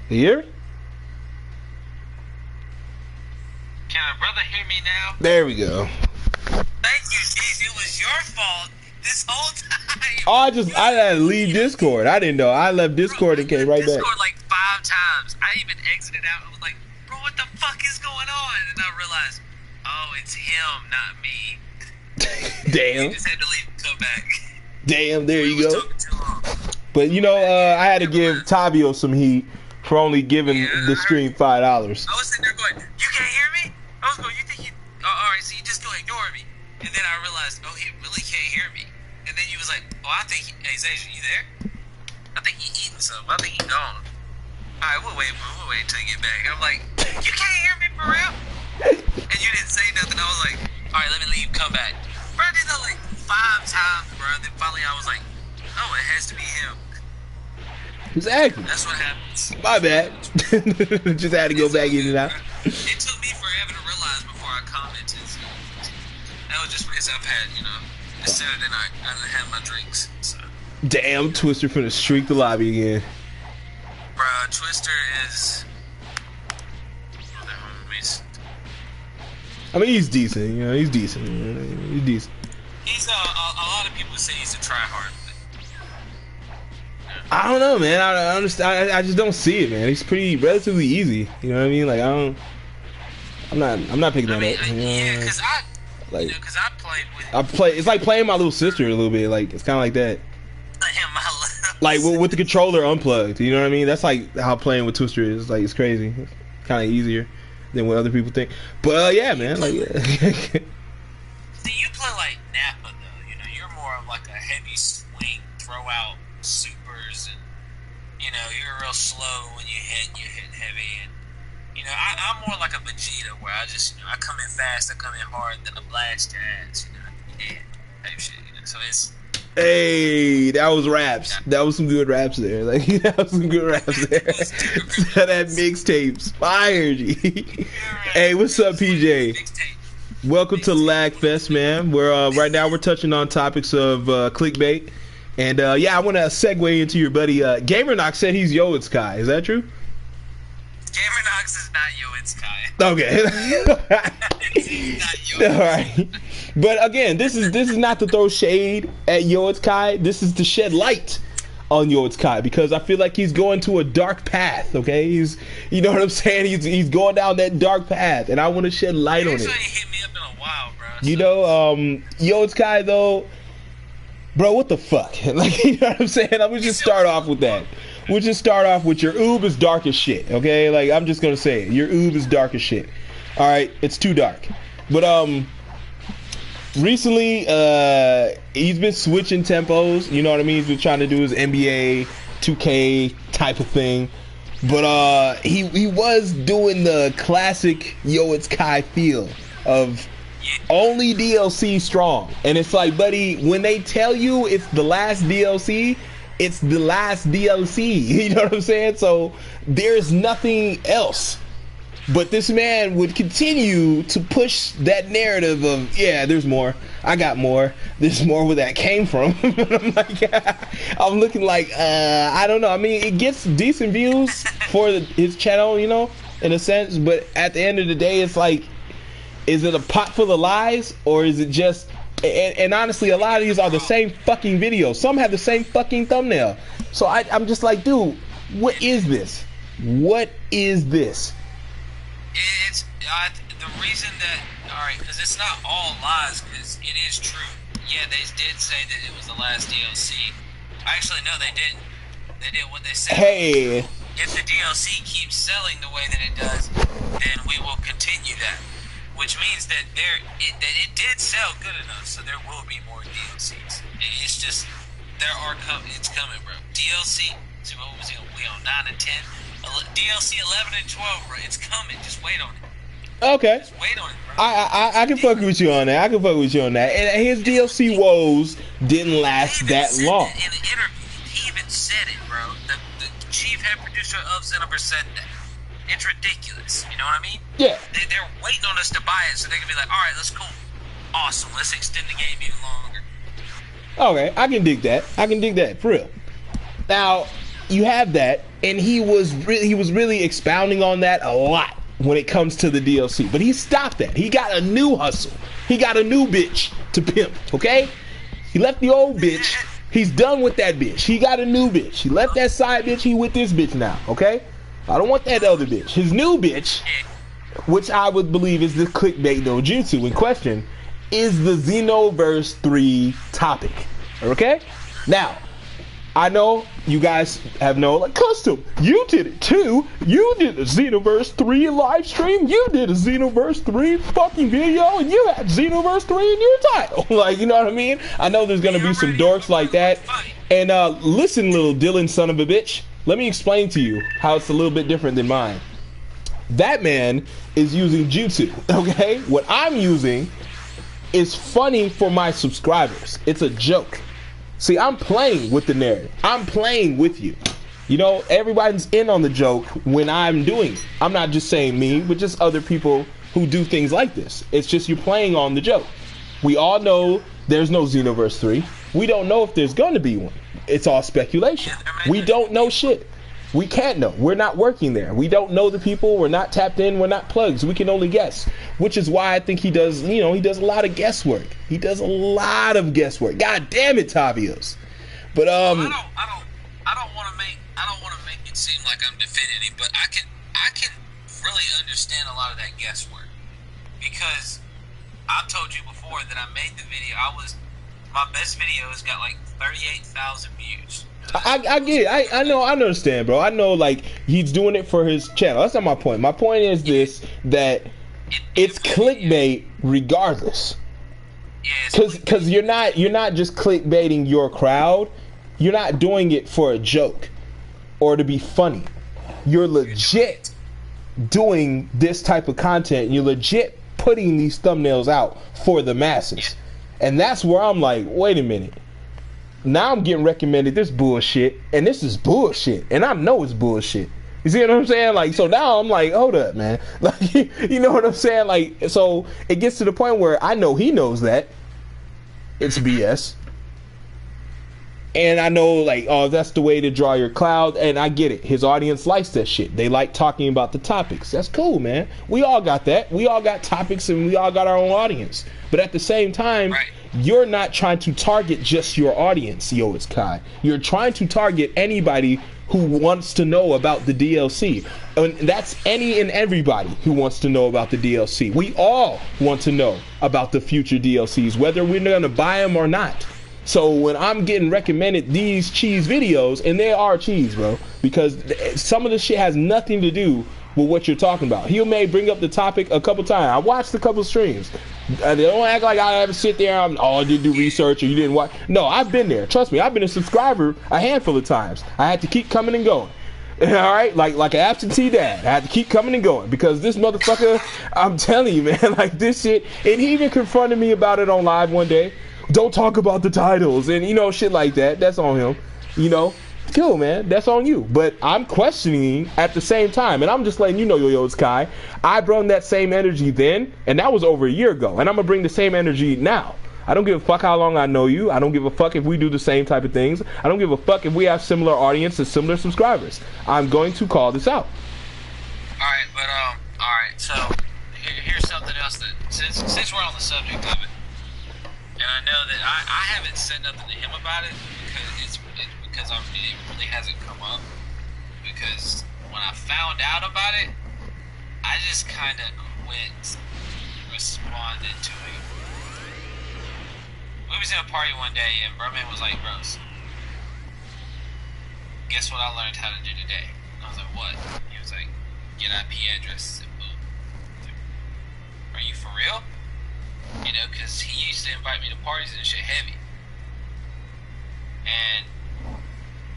You hear me? Can a brother hear me now? There we go. Thank you, jeez. It was your fault this whole time. Oh, I had to leave Discord. I didn't know. I left Discord and came right back. Discord like 5 times. I even exited out. I was like, bro, what the fuck is going on? And I realized, oh, it's him, not me. Damn. He just had to leave and come back. Damn, there you go. But you know, I had to give Tabio some heat for only giving the stream $5. I was sitting there going, you can't hear me? I was going, you think you... Oh, all right, so you just gonna ignore me. And then I realized, oh, he really can't hear me. And then you was like, oh, I think... Hey, Zasia, you there? I think he eating something. I think he gone. All right, we'll wait until you get back. I'm like, you can't hear me for real? And you didn't say nothing. I was like, all right, let me leave, come back. Bro, I did that like 5 times, bro. Then finally I was like, oh, it has to be him. Exactly. That's what happens. My bad. Just had to go back in and out. It took me forever to realize before I commented. So that was just because I've had, you know, it's Saturday night. I didn't have my drinks. So. Damn, Twister finna streak the lobby again. Bro, Twister is... I mean, he's decent. You know, he's decent. He's decent. He's a lot of people say he's a tryhard. I don't know, man. I understand. I just don't see it, man. He's relatively easy. You know what I mean? Like I'm not picking that up. Yeah, because I played with. It's like playing my little sister a little bit. Like it's kind of like that. Like with the controller unplugged. You know what I mean? That's like how playing with Twister is. Like it's crazy. It's kind of easier than what other people think. But yeah, man. Like. Yeah. See, you play like Nappa though. You know, you're more of like a heavy swing, throw out supers, and you know, you're real slow when you hit heavy, and you know, I'm more like a Vegeta where I just, you know, I come in fast, I come in hard, then I blast your ass, you know, yeah, type shit, you know. So it's. Hey, that was raps. That was some good raps there. Like that was some good raps there. That mixtape's fire, G. Hey, what's up, PJ? Welcome to LAGFEST, man. We're right now we're touching on topics of clickbait, and yeah, I want to segue into your buddy Gamernox said he's Yo It's Kai. Is that true? Gamernox is not Yo It's Kai. Okay. All right. But again, this is not to throw shade at Yo It's Kai. This is to shed light on Yo It's Kai because I feel like he's going to a dark path. Okay, he's, you know what I'm saying? He's going down that dark path, and I want to shed light on it. Hit me up in a while, bro. You know, Yo It's Kai though, bro. What the fuck? Like, you know what I'm saying? I would just start off with that. We'll just start off with your oob is dark as shit. Okay, like I'm just gonna say it. Your oob is dark as shit. All right, it's too dark. But recently, he's been switching tempos. You know what I mean? He's been trying to do his NBA 2K type of thing. But he was doing the classic Yo It's Kai feel of only DLC strong. And it's like, buddy, when they tell you it's the last DLC, it's the last DLC. You know what I'm saying? So there's nothing else. But this man would continue to push that narrative of, yeah, there's more. I got more. There's more where that came from. I'm like, I'm looking like, I don't know. I mean, it gets decent views for his channel, you know, in a sense. But at the end of the day, it's like, is it a pot full of lies, or is it just? And honestly, a lot of these are the same fucking videos. Some have the same fucking thumbnail. So I'm just like, dude, what is this? What is this? It's the reason that, alright, because it's not all lies, because it is true. Yeah, they did say that it was the last DLC. Actually, no, they didn't. They did what they said. Hey. If the DLC keeps selling the way that it does, then we will continue that. Which means that it did sell good enough, so there will be more DLCs. It's just, it's coming, bro. DLC, so what was it? We on 9 and 10? DLC 11 and 12, bro. It's coming. Just wait on it. Okay. Just wait on it, bro. I can fuck with you on that. I can fuck with you on that. And his DLC woes didn't last that long. In an interview, he even said it, bro. The chief head producer of Xenoverse said that. It's ridiculous. You know what I mean? Yeah. They're waiting on us to buy it so they can be like, all right, let's cool. Awesome. Let's extend the game even longer. Okay, I can dig that. I can dig that, for real. Now, you have that, and he was really expounding on that a lot when it comes to the DLC. But he stopped that. He got a new hustle. He got a new bitch to pimp, okay? He left the old bitch. He's done with that bitch. He got a new bitch. He left that side bitch. He with this bitch now, okay? I don't want that other bitch. His new bitch, which I would believe is the clickbait no Jutsu in question, is the Xenoverse 3 topic. Okay? Now, I know you guys have no, like, custom. You did it too. You did a Xenoverse 3 live stream. You did a Xenoverse 3 fucking video, and you had Xenoverse 3 in your title. Like, you know what I mean? I know there's gonna be some dorks like that. And listen, little Dylan son of a bitch. Let me explain to you how it's a little bit different than mine. That man is using Jutsu, okay? What I'm using is funny for my subscribers. It's a joke. See, I'm playing with the narrative. I'm playing with you. You know, everybody's in on the joke when I'm doing it. I'm not just saying me, but just other people who do things like this. It's just you're playing on the joke. We all know there's no Xenoverse 3. We don't know if there's going to be one. It's all speculation. We don't know shit. We can't know. We're not working there. We don't know the people. We're not tapped in. We're not plugs. We can only guess. Which is why I think he does, you know, he does a lot of guesswork. He does a lot of guesswork. God damn it, Tavios. But I don't want to make it seem like I'm defending him, but I can really understand a lot of that guesswork, because I've told you before that I made the video. My best video has got like 38,000 views. I get it. I know. I understand, bro. I know, like, he's doing it for his channel. That's not my point. My point is this, that it's clickbait regardless. Because you're not just clickbaiting your crowd. You're not doing it for a joke or to be funny. You're legit doing this type of content. You're legit putting these thumbnails out for the masses. And that's where I'm like, wait a minute. Now I'm getting recommended this bullshit, and this is bullshit, and I know it's bullshit. You see what I'm saying? Like, so now I'm like, hold up, man. Like, you know what I'm saying? Like, so it gets to the point where I know he knows that it's BS. And I know, like, oh, that's the way to draw your cloud, and I get it. His audience likes that shit. They like talking about the topics. That's cool, man. We all got that. We all got topics, and we all got our own audience. But at the same time, you're not trying to target just your audience, Yo It's Kai. You're trying to target anybody who wants to know about the DLC. And that's any and everybody who wants to know about the DLC. We all want to know about the future DLCs, whether we're going to buy them or not. So when I'm getting recommended these cheese videos, and they are cheese, bro, because some of this shit has nothing to do with what you're talking about. He may bring up the topic a couple times. I watched a couple streams. They don't act like I ever sit there and I didn't do research or you didn't watch. No, I've been there. Trust me, I've been a subscriber a handful of times. I had to keep coming and going. All right, like an absentee dad. I had to keep coming and going because this motherfucker, I'm telling you, man, like this shit. And he even confronted me about it on live one day. Don't talk about the titles and, you know, shit like that. That's on him, you know. Cool, man. That's on you. But I'm questioning at the same time. And I'm just letting you know, Yo It's Kai, I brought that same energy then, and that was over a year ago. And I'm going to bring the same energy now. I don't give a fuck how long I know you. I don't give a fuck if we do the same type of things. I don't give a fuck if we have similar audience and similar subscribers. I'm going to call this out. Alright, but, alright, so, here's something else that, since we're on the subject of it, and I know that I haven't said nothing to him about it, because it really hasn't come up. Because when I found out about it, I just kind of quit responding to him. We was in a party one day, and Broman was like, "Bros, guess what I learned how to do today?" And I was like, "What?" He was like, "Get IP addresses and boom." Are you for real? You know, because he used to invite me to parties and shit heavy. And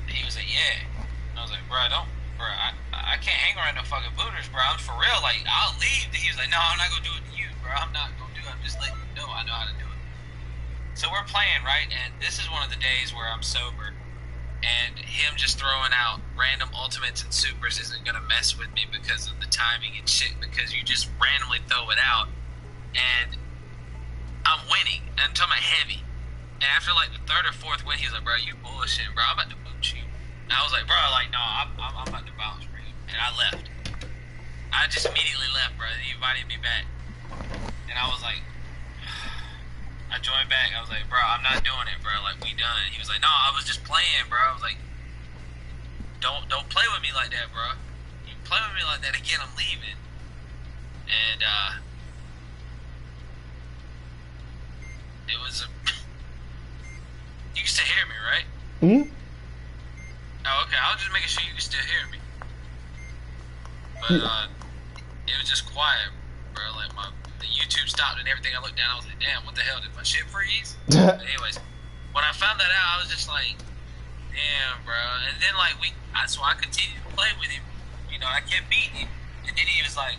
he was like, yeah. And I was like, bro, I can't hang around no fucking booters, bro. I'm for real. Like, I'll leave. He was like, no, I'm not going to do it to you, bro. I'm not going to do it. I'm just letting you know I know how to do it. So we're playing, right? And this is one of the days where I'm sober. And him just throwing out random ultimates and supers isn't going to mess with me because of the timing and shit. Because you just randomly throw it out. And I'm winning. And I'm talking about heavy. And after like the third or fourth win, he was like, bro, you bullshit, bro. I'm about to boot you. And I was like, bro, like, no, I'm about to bounce for you. And I left. I just immediately left, bro. He invited me back. And I was like, I joined back. I was like, bro, I'm not doing it, bro. Like, we done. He was like, no, I was just playing, bro. I was like, don't play with me like that, bro. You play with me like that again, I'm leaving. And, it was a... You can still hear me, right? Mm-hmm. Oh, okay. I was just making sure you can still hear me. But, it was just quiet, bro. Like, the YouTube stopped and everything. I looked down, I was like, damn, what the hell? Did my shit freeze? But anyways, when I found that out, I was just like, damn, bro. And then, like, so I continued to play with him. You know, I kept beating him. And then he was like,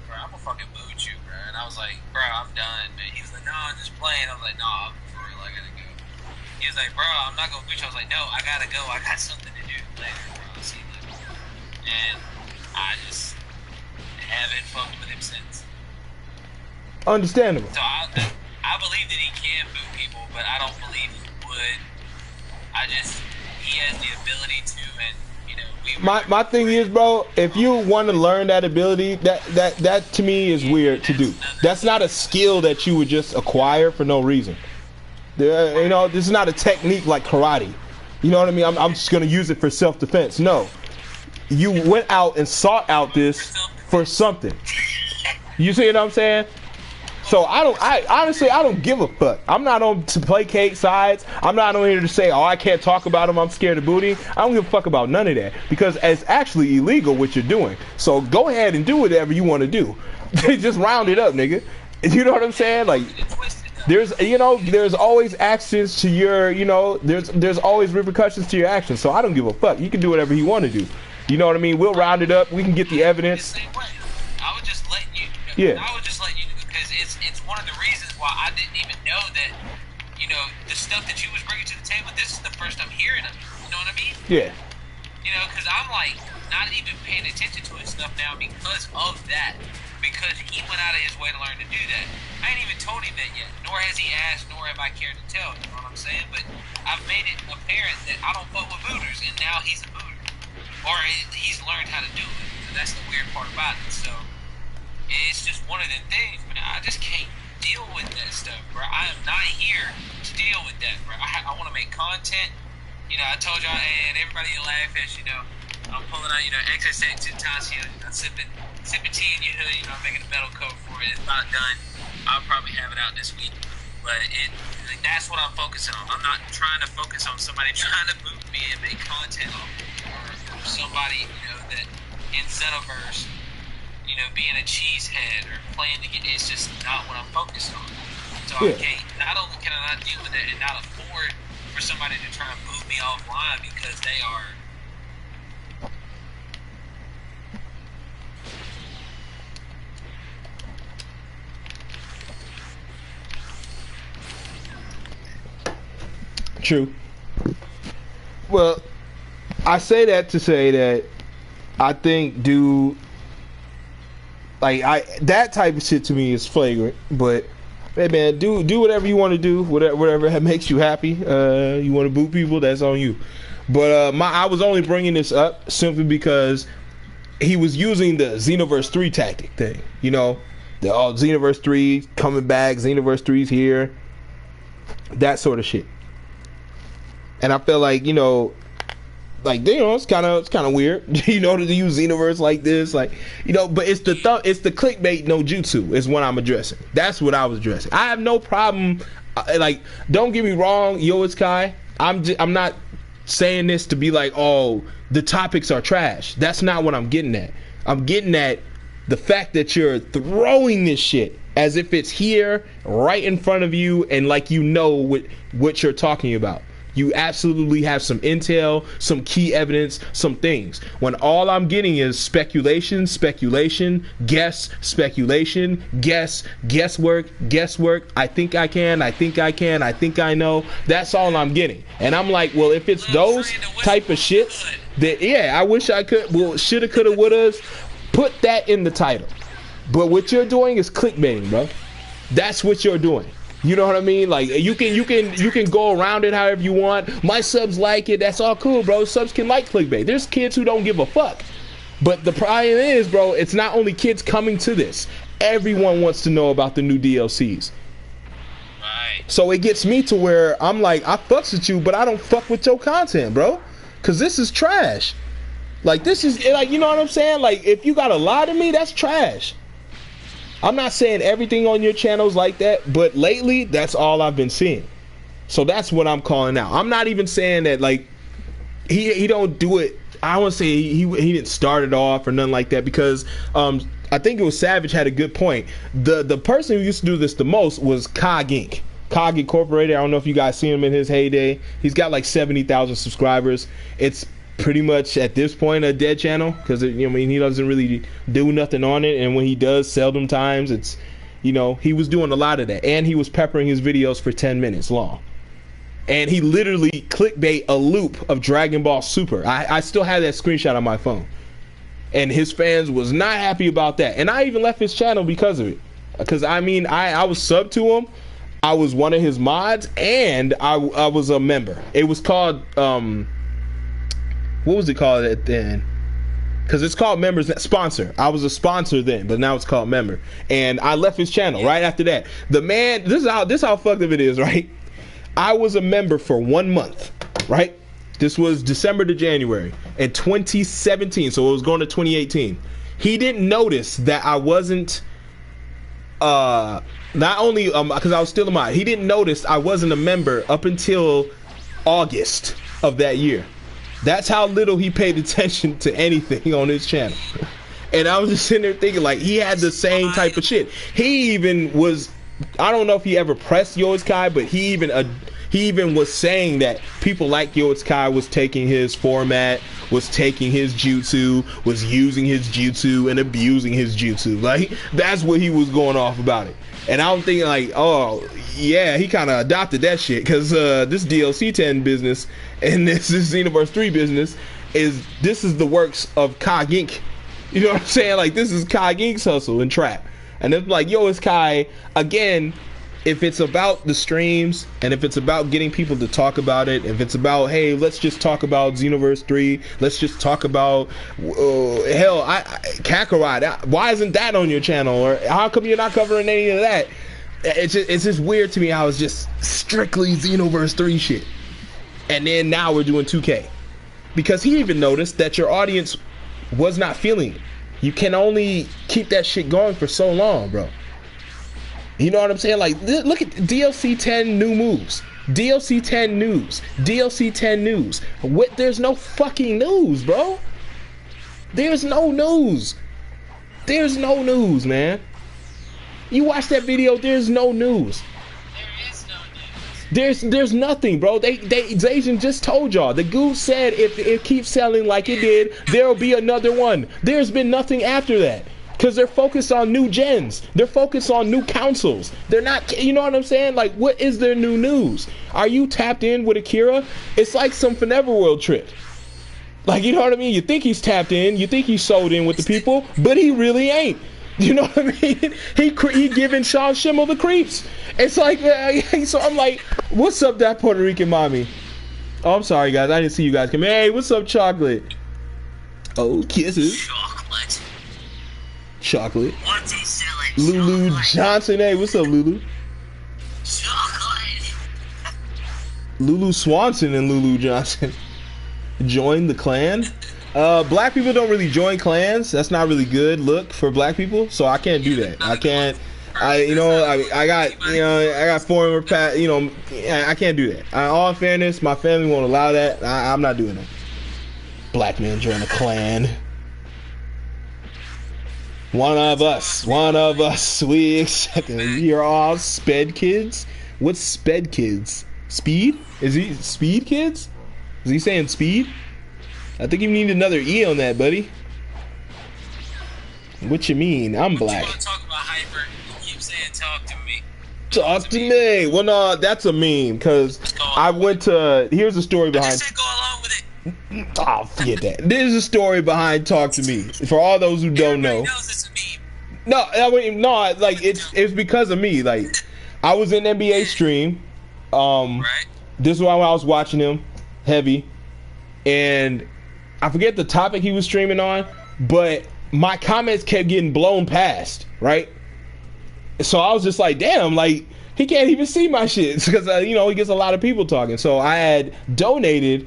bro, I'm gonna fucking boot you, bro. And I was like, bro, I'm done, man. He was like, no, I'm just playing. I was like, no, I'm for real, I gotta go. He was like, bro, I'm not gonna boot you. I was like, no, I gotta go. I got something to do later, bro. I'll see you later. And I just haven't fucked with him since. Understandable. So I believe that he can boot people, but I don't believe he would. He has the ability to, and you know, my thing is, bro, if you want to learn that ability, that to me is weird to do. That's not a skill that you would just acquire for no reason. You know, this is not a technique like karate. You know what I mean? I'm just gonna use it for self-defense. No, you went out and sought out this for something. You see what I'm saying? So I honestly don't give a fuck. I'm not on to placate sides. I'm not on here to say, oh, I can't talk about him, I'm scared of booty. I don't give a fuck about none of that, because it's actually illegal what you're doing. So go ahead and do whatever you want to do. Just round it up, nigga. You know what I'm saying? Like, twisted though. there's there's always actions to your there's always repercussions to your actions. So I don't give a fuck. You can do whatever you want to do. You know what I mean? We'll round it up. We can get the evidence. I would just let you. I would just let you because it's one of the reasons why I didn't even know that the stuff that you was bringing to the table. This is the first I'm hearing of it. You know what I mean? Yeah. Because I'm like not even paying attention to his stuff now because of that. Because he went out of his way to learn to do that. I ain't even told him that yet. Nor has he asked, nor have I cared to tell. You know what I'm saying? But I've made it apparent that I don't fuck with booters, and now he's a booter. Or he's learned how to do it. So that's the weird part about it. So it's just one of the things, man. I just can't deal with that stuff, bro. I am not here to deal with that, bro. I want to make content. I told y'all, and everybody in LAGFEST, I'm pulling out, XXX Tasio, sipping tea in your hood, I'm making a metal coat for it. It's not done. I'll probably have it out this week. But that's what I'm focusing on. I'm not trying to focus on somebody trying to boot me and make content on me. Or somebody, that in Xenoverse, being a cheesehead or playing the game. It's just not what I'm focused on. So I can't, not only can I not deal with it and not afford for somebody to try and move me offline because they are true. Well, I say that to say that I think, dude, that type of shit to me is flagrant. But hey, man, do whatever you want to do, whatever makes you happy. You want to boot people, that's on you. But I was only bringing this up simply because he was using the Xenoverse 3 tactic thing. The Xenoverse 3 coming back, Xenoverse 3's here, that sort of shit. And I feel like it's kind of weird, to use Xenoverse like this, but it's the clickbait no jutsu is what I'm addressing. That's what I was addressing. I have no problem. Don't get me wrong, yo, it's Kai. I'm not saying this to be like, oh, the topics are trash. That's not what I'm getting at. I'm getting at the fact that you're throwing this shit as if it's here right in front of you and what you're talking about. You absolutely have some intel, some key evidence, some things. When all I'm getting is speculation, guess, speculation, guesswork. I think I can, I think I know. That's all I'm getting. And I'm like, well, if it's those type of shits, then yeah, I wish I could. Well, shoulda, coulda, woulda. Put that in the title. But what you're doing is clickbaiting, bro. That's what you're doing. You know what I mean? You can go around it however you want. My subs like it. That's all cool, bro. Subs can like clickbait. There's kids who don't give a fuck. But the problem is, bro, it's not only kids coming to this. Everyone wants to know about the new DLCs. Right. So it gets me to where I'm like, I fucks with you, but I don't fuck with your content, bro. Cause this is trash. This is you know what I'm saying? If you gotta lie to me, that's trash. I'm not saying everything on your channel's like that, but lately, that's all I've been seeing. So that's what I'm calling out. I'm not even saying that, he don't do it. I don't want to say he didn't start it off or nothing like that, because I think it was Savage had a good point. The person who used to do this the most was Cog Inc. Cog Incorporated. I don't know if you guys see him in his heyday. He's got 70,000 subscribers. It's pretty much at this point a dead channel because he doesn't really do nothing on it, and when he does, seldom times it's he was doing a lot of that, and he was peppering his videos for 10 minutes long, and he literally clickbait a loop of Dragon Ball Super. I still have that screenshot on my phone, and his fans was not happy about that, and I even left his channel because of it, because I was subbed to him, I was one of his mods, and I was a member. It was called what was it called then? Because it's called members sponsor. I was a sponsor then, but now it's called member. And I left his channel right after that. The man, this is how fucked up it is, right? I was a member for 1 month, right? This was December to January in 2017, so it was going to 2018. He didn't notice that I wasn't not only because I was still a mod. He didn't notice I wasn't a member up until August of that year. That's how little he paid attention to anything on his channel. And I was just sitting there thinking, he had the same type of shit. He even was I don't know if he ever pressed Yoichi, but he even was saying that people like Yoichi was taking his format, was taking his jutsu, was using his jutsu and abusing his jutsu. Like, that's what he was going off about it. And I'm thinking like, oh yeah, he kind of adopted that shit, because this DLC 10 business and this Xenoverse 3 business is the works of Kai Gink. You know what I'm saying? Like, this is Kai Gink's hustle and trap. And it's like, yo, it's Kai again. If it's about the streams, and if it's about getting people to talk about it, if it's about, hey, let's just talk about Xenoverse 3, let's just talk about, hell, Kakarot, why isn't that on your channel? Or how come you're not covering any of that? It's just weird to me how it's just strictly Xenoverse 3 shit. And then now we're doing 2K. Because he even noticed that your audience was not feeling it. You can only keep that shit going for so long, bro. You know what I'm saying? Like, look at DLC 10 new moves. DLC 10 news. DLC 10 news. What? There's no fucking news, bro. There's no news. There's no news, man. You watch that video, there's no news. There is no news. There's nothing, bro. Zacian just told y'all. The goose said if it keeps selling like it did, there'll be another one. There's been nothing after that. Because they're focused on new gens. They're focused on new consoles. They're not, you know what I'm saying? Like, what is their new news? Are you tapped in with Akira? It's like some Forever World trip. Like, you know what I mean? You think he's tapped in. You think he's sold in with the people. But he really ain't. You know what I mean? He giving Sean Schimmel the creeps. It's like, so I'm like, what's up, that Puerto Rican mommy? Oh, I'm sorry, guys. I didn't see you guys come. Hey, what's up, chocolate? Oh, kisses. Chocolate. What's he selling? Lulu Chocolate. Johnson. Hey, what's up, Lulu? Chocolate. Lulu Swanson and Lulu Johnson. Join the clan. Black people don't really join clans. That's not really good look for black people. So I can't do that. I can't. I got former pat. I can't do that. All fairness, my family won't allow that. I'm not doing that. Black men join a clan. One of us, we accept it. You're all sped kids? What's sped kids? Speed? Is he speed kids? Is he saying speed? I think you need another E on that, buddy. What you mean? I'm black. You want to talk about hyper? You keep saying talk to me. Talk to me. Well, no, that's a meme, because I went to, here's the story behind. I just said go along with it. Oh, forget that. There's a story behind Talk to Me. For all those who don't know. Knows it's a meme. No, like it's because of me. Like, I was in NBA stream. Right. This is why I was watching him heavy, and I forget the topic he was streaming on, but my comments kept getting blown past. Right. So I was just like, damn, like he can't even see my shit because he gets a lot of people talking. So I had donated.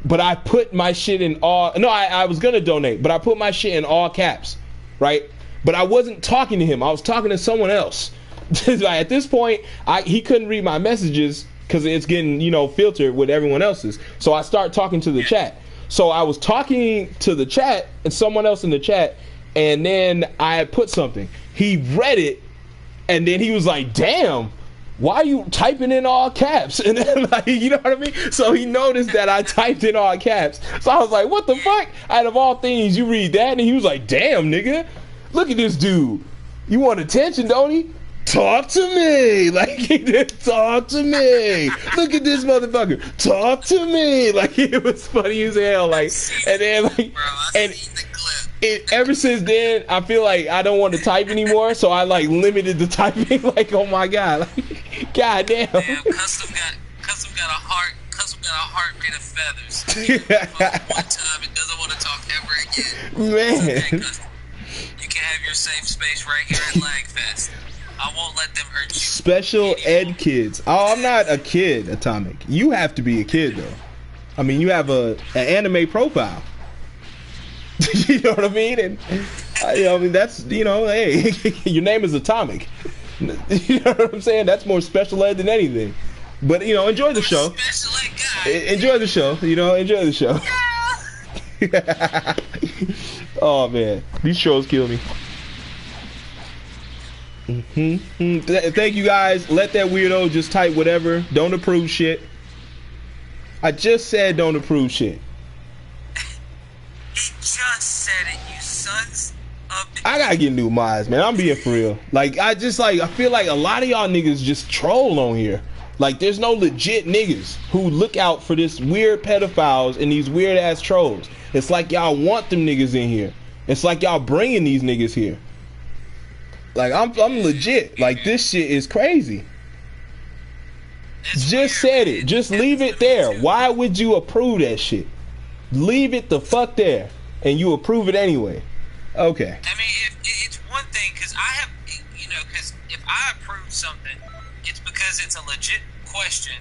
But I put my shit in all... No, I was going to donate, but I put my shit in all caps, right? But I wasn't talking to him. I was talking to someone else. At this point, he couldn't read my messages because it's getting, filtered with everyone else's. So I start talking to the chat. So I was talking to the chat and someone else in the chat, and then I had put something. He read it, and then he was like, damn, why are you typing in all caps? And then, like, you know what I mean? So he noticed that I typed in all caps. So I was like, what the fuck? Out of all things, you read that? And he was like, damn, nigga, look at this dude. You want attention, don't he? Talk to me. Like, he did, talk to me. Look at this motherfucker. Talk to me. Like, it was funny as hell. Like, and then, like, and ever since then, I feel like I don't want to type anymore, so I like limited the typing. Like, oh my god, like, god damn. Custom got a heart made of feathers. One time, it doesn't want to talk ever again. Man, okay, you can have your safe space right here at LAGFEST. I won't let them hurt you. Special ed kids. Oh, I'm not a kid, Atomic. You have to be a kid though. I mean, you have an anime profile. You know what I mean? And I mean, that's, hey, your name is Atomic. You know what I'm saying? That's more special ed than anything. But enjoy the show. Enjoy the show. Enjoy the show. Oh man, these shows kill me. Thank you guys. Let that weirdo just type whatever. Don't approve shit. I just said don't approve shit. He just said it, you sons of the... I gotta get new mods, man. I'm being for real. Like, I feel like a lot of y'all niggas just troll on here. Like, there's no legit niggas who look out for this weird pedophiles and these weird ass trolls. It's like y'all want them niggas in here. It's like y'all bringing these niggas here. Like, I'm legit. Like, this shit is crazy. It's just weird, said it. Just leave it there. Why would you approve that shit? Leave it the fuck there, and you approve it anyway. Okay. I mean, it's one thing, because I have, you know, because if I approve something, it's because it's a legit question,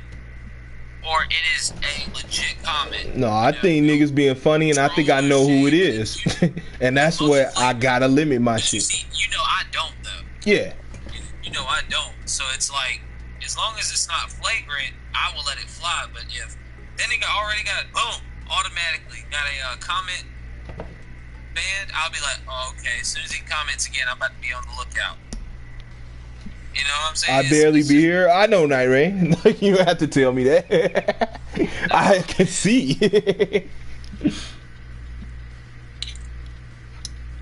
or it is a legit comment. No, I think niggas being funny, and I think I know who it is. And that's where I gotta limit my shit. See, you know I don't, though. Yeah. You know I don't. So it's like, as long as it's not flagrant, I will let it fly. But if that nigga already got, boom, automatically got a comment banned, I'll be like, oh, okay, as soon as he comments again, I'm about to be on the lookout. You know what I'm saying? I barely be here. I know, Night Rain. You don't have to tell me that. I can see.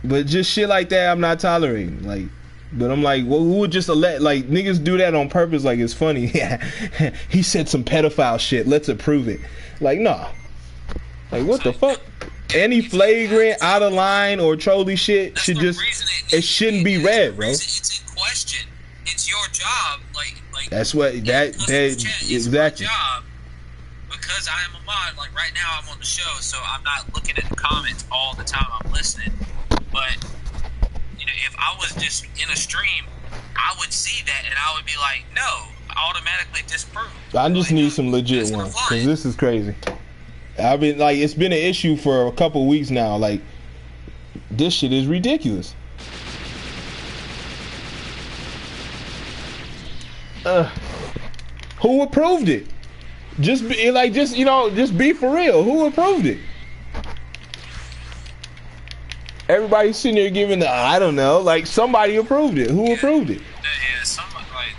But just shit like that, I'm not tolerating. Like, but I'm like, well, who would just let, like, niggas do that on purpose? Like, it's funny. He said some pedophile shit. Let's approve it. Like, nah. Like, what the fuck? Any flagrant, out of line, or trolly shit should just, it shouldn't be read, bro. It's in question. It's your job. Like that's what, that exactly. Job, because I am a mod. Like, right now, I'm on the show, so I'm not looking at the comments all the time. I'm listening. But, you know, if I was just in a stream, I would see that, and I would be like, no, automatically disprove. I just need some legit ones, because this is crazy. I've been like, it's been an issue for a couple of weeks now. Like, this shit is ridiculous. Who approved it? Just be like, just, you know, just be for real. Who approved it? Everybody's sitting there giving the, I don't know, like, somebody approved it. Who approved it? Yeah, somebody, like...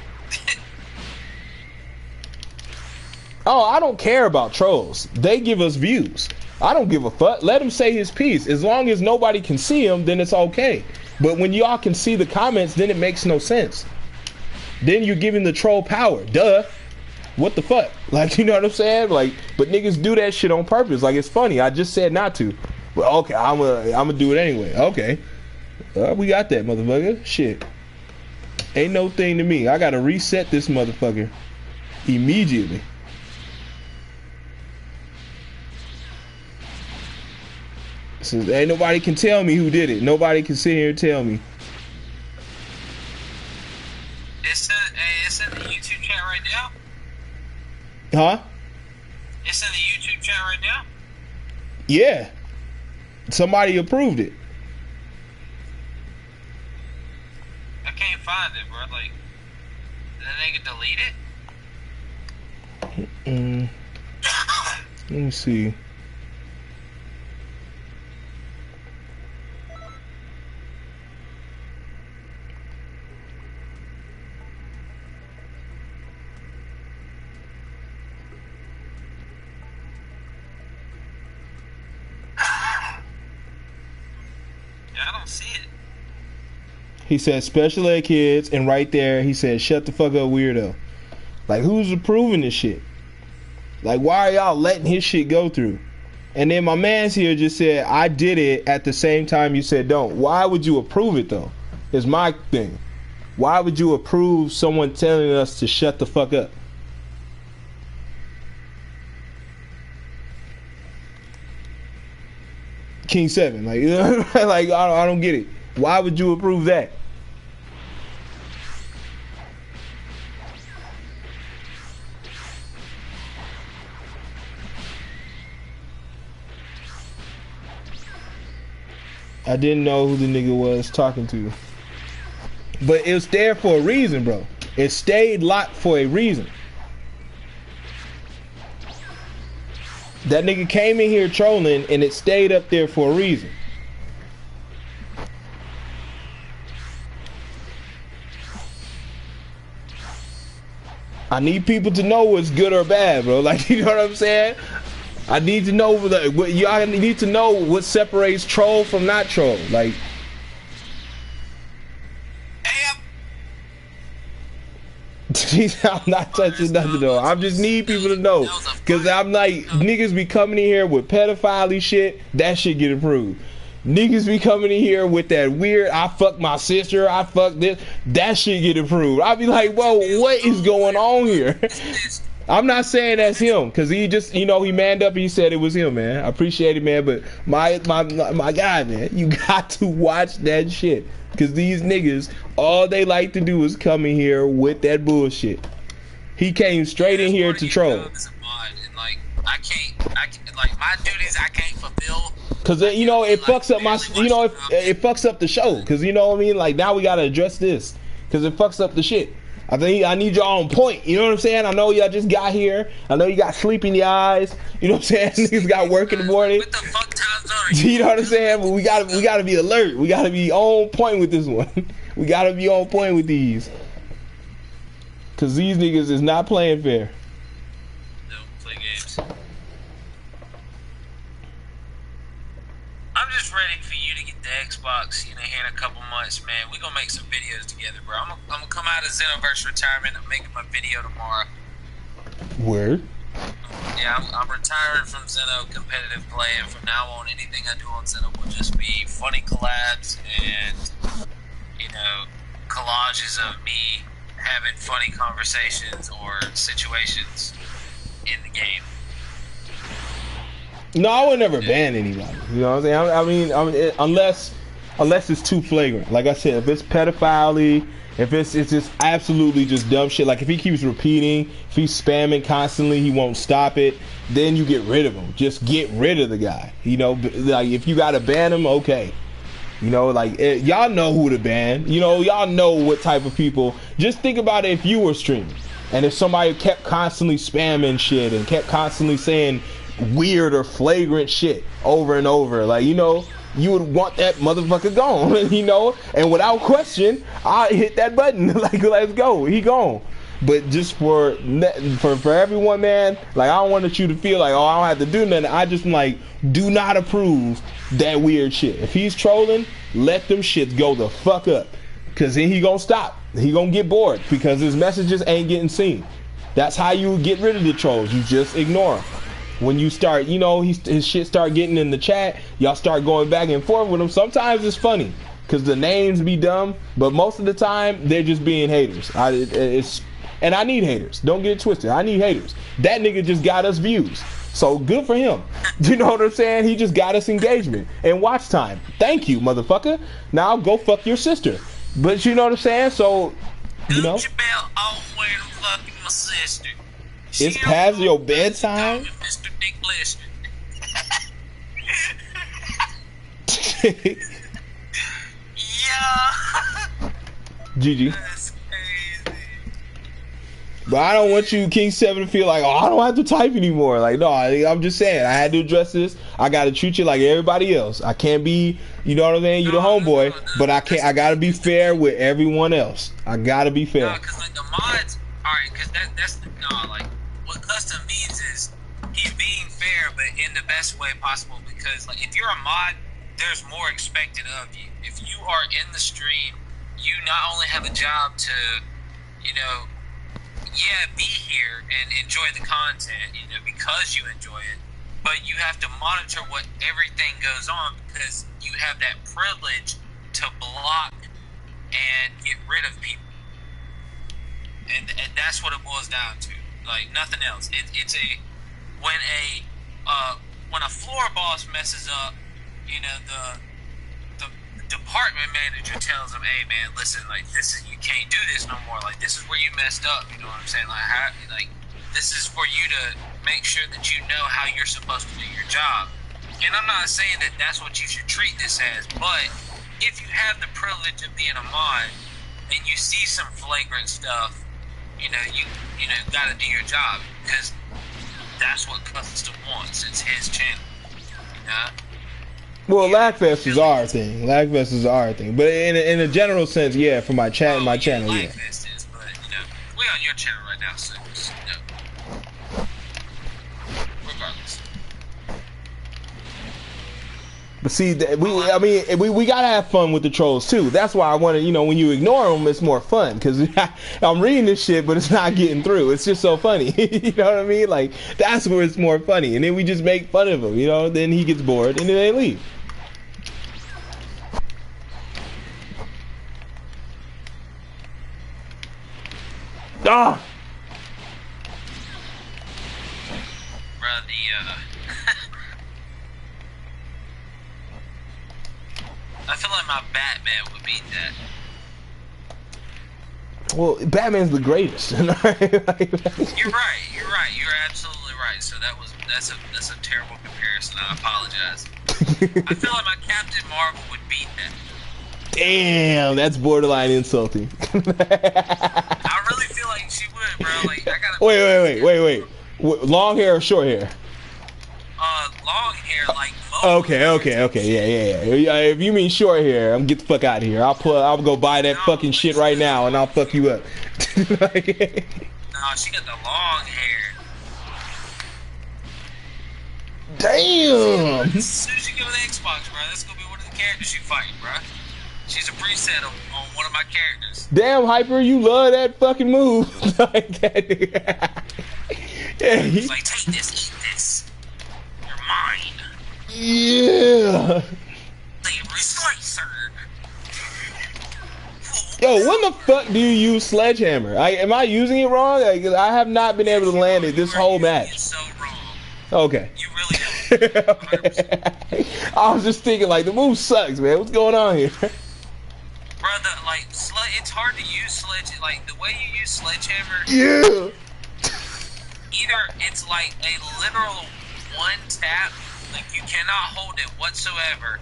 Oh, I don't care about trolls. They give us views. I don't give a fuck. Let him say his piece. As long as nobody can see him, then it's okay. But when y'all can see the comments, then it makes no sense. Then you're giving the troll power. Duh. What the fuck? Like, you know what I'm saying? Like, but niggas do that shit on purpose. Like, it's funny. I just said not to. But okay, I'm gonna do it anyway. Okay. We got that, motherfucker. Shit. Ain't no thing to me. I gotta reset this motherfucker immediately. Since ain't nobody can tell me who did it. Nobody can sit here and tell me. It's in the YouTube chat right now? Huh? It's in the YouTube chat right now? Yeah. Somebody approved it. I can't find it, bro. Like, did the nigga delete it? Let me see. I don't see it. He said special ed kids, and right there he said shut the fuck up, weirdo. Like, who's approving this shit? Like, why are y'all letting his shit go through? And then my man's here just said I did it at the same time you said don't. Why would you approve it though? Is my thing. Why would you approve someone telling us to shut the fuck up? King 7, like, you know, like I don't get it. Why would you approve that? I didn't know who the nigga was talking to, but it was there for a reason, bro. It stayed locked for a reason. That nigga came in here trolling, and it stayed up there for a reason. I need people to know what's good or bad, bro. Like, you know what I'm saying? I need to know what y'all need to know what separates troll from not troll. Like, I'm not touching nothing though. I just need people to know, cause I'm like, niggas be coming in here with pedophile shit. That shit get approved. Niggas be coming in here with that weird, I fuck my sister, I fuck this. That shit get approved. I be like, whoa, what is going on here? I'm not saying that's him, cause he just, you know, he manned up and he said it was him, man. I appreciate it, man, but my guy, man, you got to watch that shit, cause these niggas, all they like to do is come in here with that bullshit. He came straight in here to troll. I can't, like, my duties I can't fulfill. Cause you know it fucks up my, you know, it fucks up the show. Cause you know what I mean. Like, now we gotta address this, cause it fucks up the shit. I think I need y'all on point. You know what I'm saying? I know y'all just got here. I know you got sleep in your eyes. You know what I'm saying? Niggas got work in the morning. What the fuck time zone? You know what I'm saying? But we gotta be alert. We gotta be on point with this one. We gotta be on point with these. Cause these niggas is not playing fair. Don't play games. I'm just ready for you to get the Xbox, you know, here in a couple months, man. We're gonna make some videos together, bro. I'm gonna come out of Xenoverse retirement. I'm making my video tomorrow. Word? Yeah, I'm retiring from Xeno competitive play, and from now on, anything I do on Xeno will just be funny collabs and, you know, collages of me having funny conversations or situations in the game. No, I would never ban anybody. You know what I'm saying? I mean, unless it's too flagrant. Like I said, if it's pedophilia, if it's just absolutely just dumb shit. Like if he keeps repeating, if he's spamming constantly, he won't stop it. Then you get rid of him. Just get rid of the guy. You know, like if you gotta ban him, okay. You know, like y'all know who to ban. You know, y'all know what type of people. Just think about it if you were streaming, and if somebody kept constantly spamming shit and kept constantly saying weird or flagrant shit over and over, like, you know, you would want that motherfucker gone. You know, and without question, I hit that button. Like, let's go, he gone. But just for everyone, man, like, I don't want you to feel like, oh, I don't have to do nothing. I just like, do not approve that weird shit. If he's trolling, let them shits go the fuck up, cause then he gonna stop. He gonna get bored because his messages ain't getting seen. That's how you get rid of the trolls. You just ignore them. When you start, you know, his shit start getting in the chat, y'all start going back and forth with him. Sometimes it's funny because the names be dumb, but most of the time they're just being haters. And I need haters. Don't get it twisted. I need haters. That nigga just got us views, so good for him. You know what I'm saying? He just got us engagement and watch time. Thank you, motherfucker. Now go fuck your sister. But you know what I'm saying? So, you know, my sister. It's past your bedtime. Mr. Dick Blister. Yeah. GG. That's crazy. But I don't want you, King 7, to feel like, oh, I don't have to type anymore. Like, no, I'm just saying, I had to address this. I gotta treat you like everybody else. I can't be, you know what I'm saying? You the homeboy, but I gotta be fair with everyone else. I gotta be fair. No, cause like the mods, alright, cause that's like, what custom means is he's being fair, but in the best way possible. Because like, if you're a mod, there's more expected of you. If you are in the stream, you not only have a job to, you know, be here and enjoy the content, you know, because you enjoy it, but you have to monitor what everything goes on, because you have that privilege to block and get rid of people. And that's what it boils down to. Like, nothing else. It's when a floor boss messes up, you know, the department manager tells them, hey man, listen, like, this is, you can't do this no more. Like, this is where you messed up. You know what I'm saying? Like this is for you to make sure that you know how you're supposed to do your job. And I'm not saying that that's what you should treat this as, but if you have the privilege of being a mod and you see some flagrant stuff, you know, you got to do your job, because that's what Custom wants. It's his channel, you know? Well, LAGFEST is our thing. LAGFEST is our thing. But in a general sense, yeah, for my chat and my channel, yeah. LAGFEST is, but, you know, we on your channel right now, so no. Regardless. But see, we gotta have fun with the trolls too. That's why I wanted, when you ignore them, it's more fun. Because I'm reading this shit, but it's not getting through. It's just so funny. You know what I mean? Like, that's where it's more funny. And then we just make fun of him, Then he gets bored, and then they leave. Ah! I feel like my Batman would beat that. Well, Batman's the greatest. You're right. You're absolutely right. So that's a terrible comparison. I apologize. I feel like my Captain Marvel would beat that. Damn, that's borderline insulting. I really feel like she would, bro. Like, I gotta. Wait. Long hair or short hair? Long hair, like. Okay, yeah. If you mean short hair, I'm get the fuck out of here. I'll go buy that fucking shit right now, and I'll fuck you up. No, she got the long hair. Damn. As soon as you get with Xbox, bro, that's gonna be one of the characters you fight, bro. She's a preset on one of my characters. Damn, Hyper, you love that fucking move. Like that. Yeah. It's like, take this, eat this. You're mine. Yeah. Yo, when the fuck do you use Sledgehammer? Am I using it wrong? I have not been able to land it this whole match. It's so wrong. Okay. You really don't. Okay. I was just thinking, like, the move sucks, man. What's going on here? Brother, like, it's hard to use sledge. Like, the way you use Sledgehammer. Yeah. Either it's like a literal one tap. Like, you cannot hold it whatsoever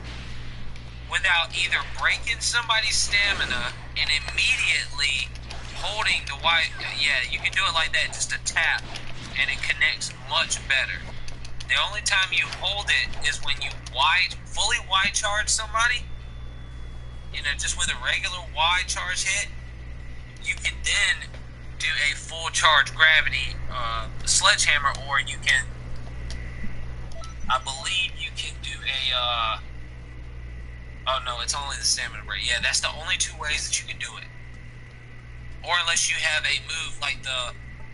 without either breaking somebody's stamina and immediately holding the Y. Yeah, you can do it like that, just a tap, and it connects much better. The only time you hold it is when you fully Y charge somebody. Just with a regular Y charge hit, you can then do a full charge gravity Sledgehammer, or you can. I believe you can do a, oh no, it's only the stamina break. Yeah, that's the only two ways that you can do it. Or unless you have a move like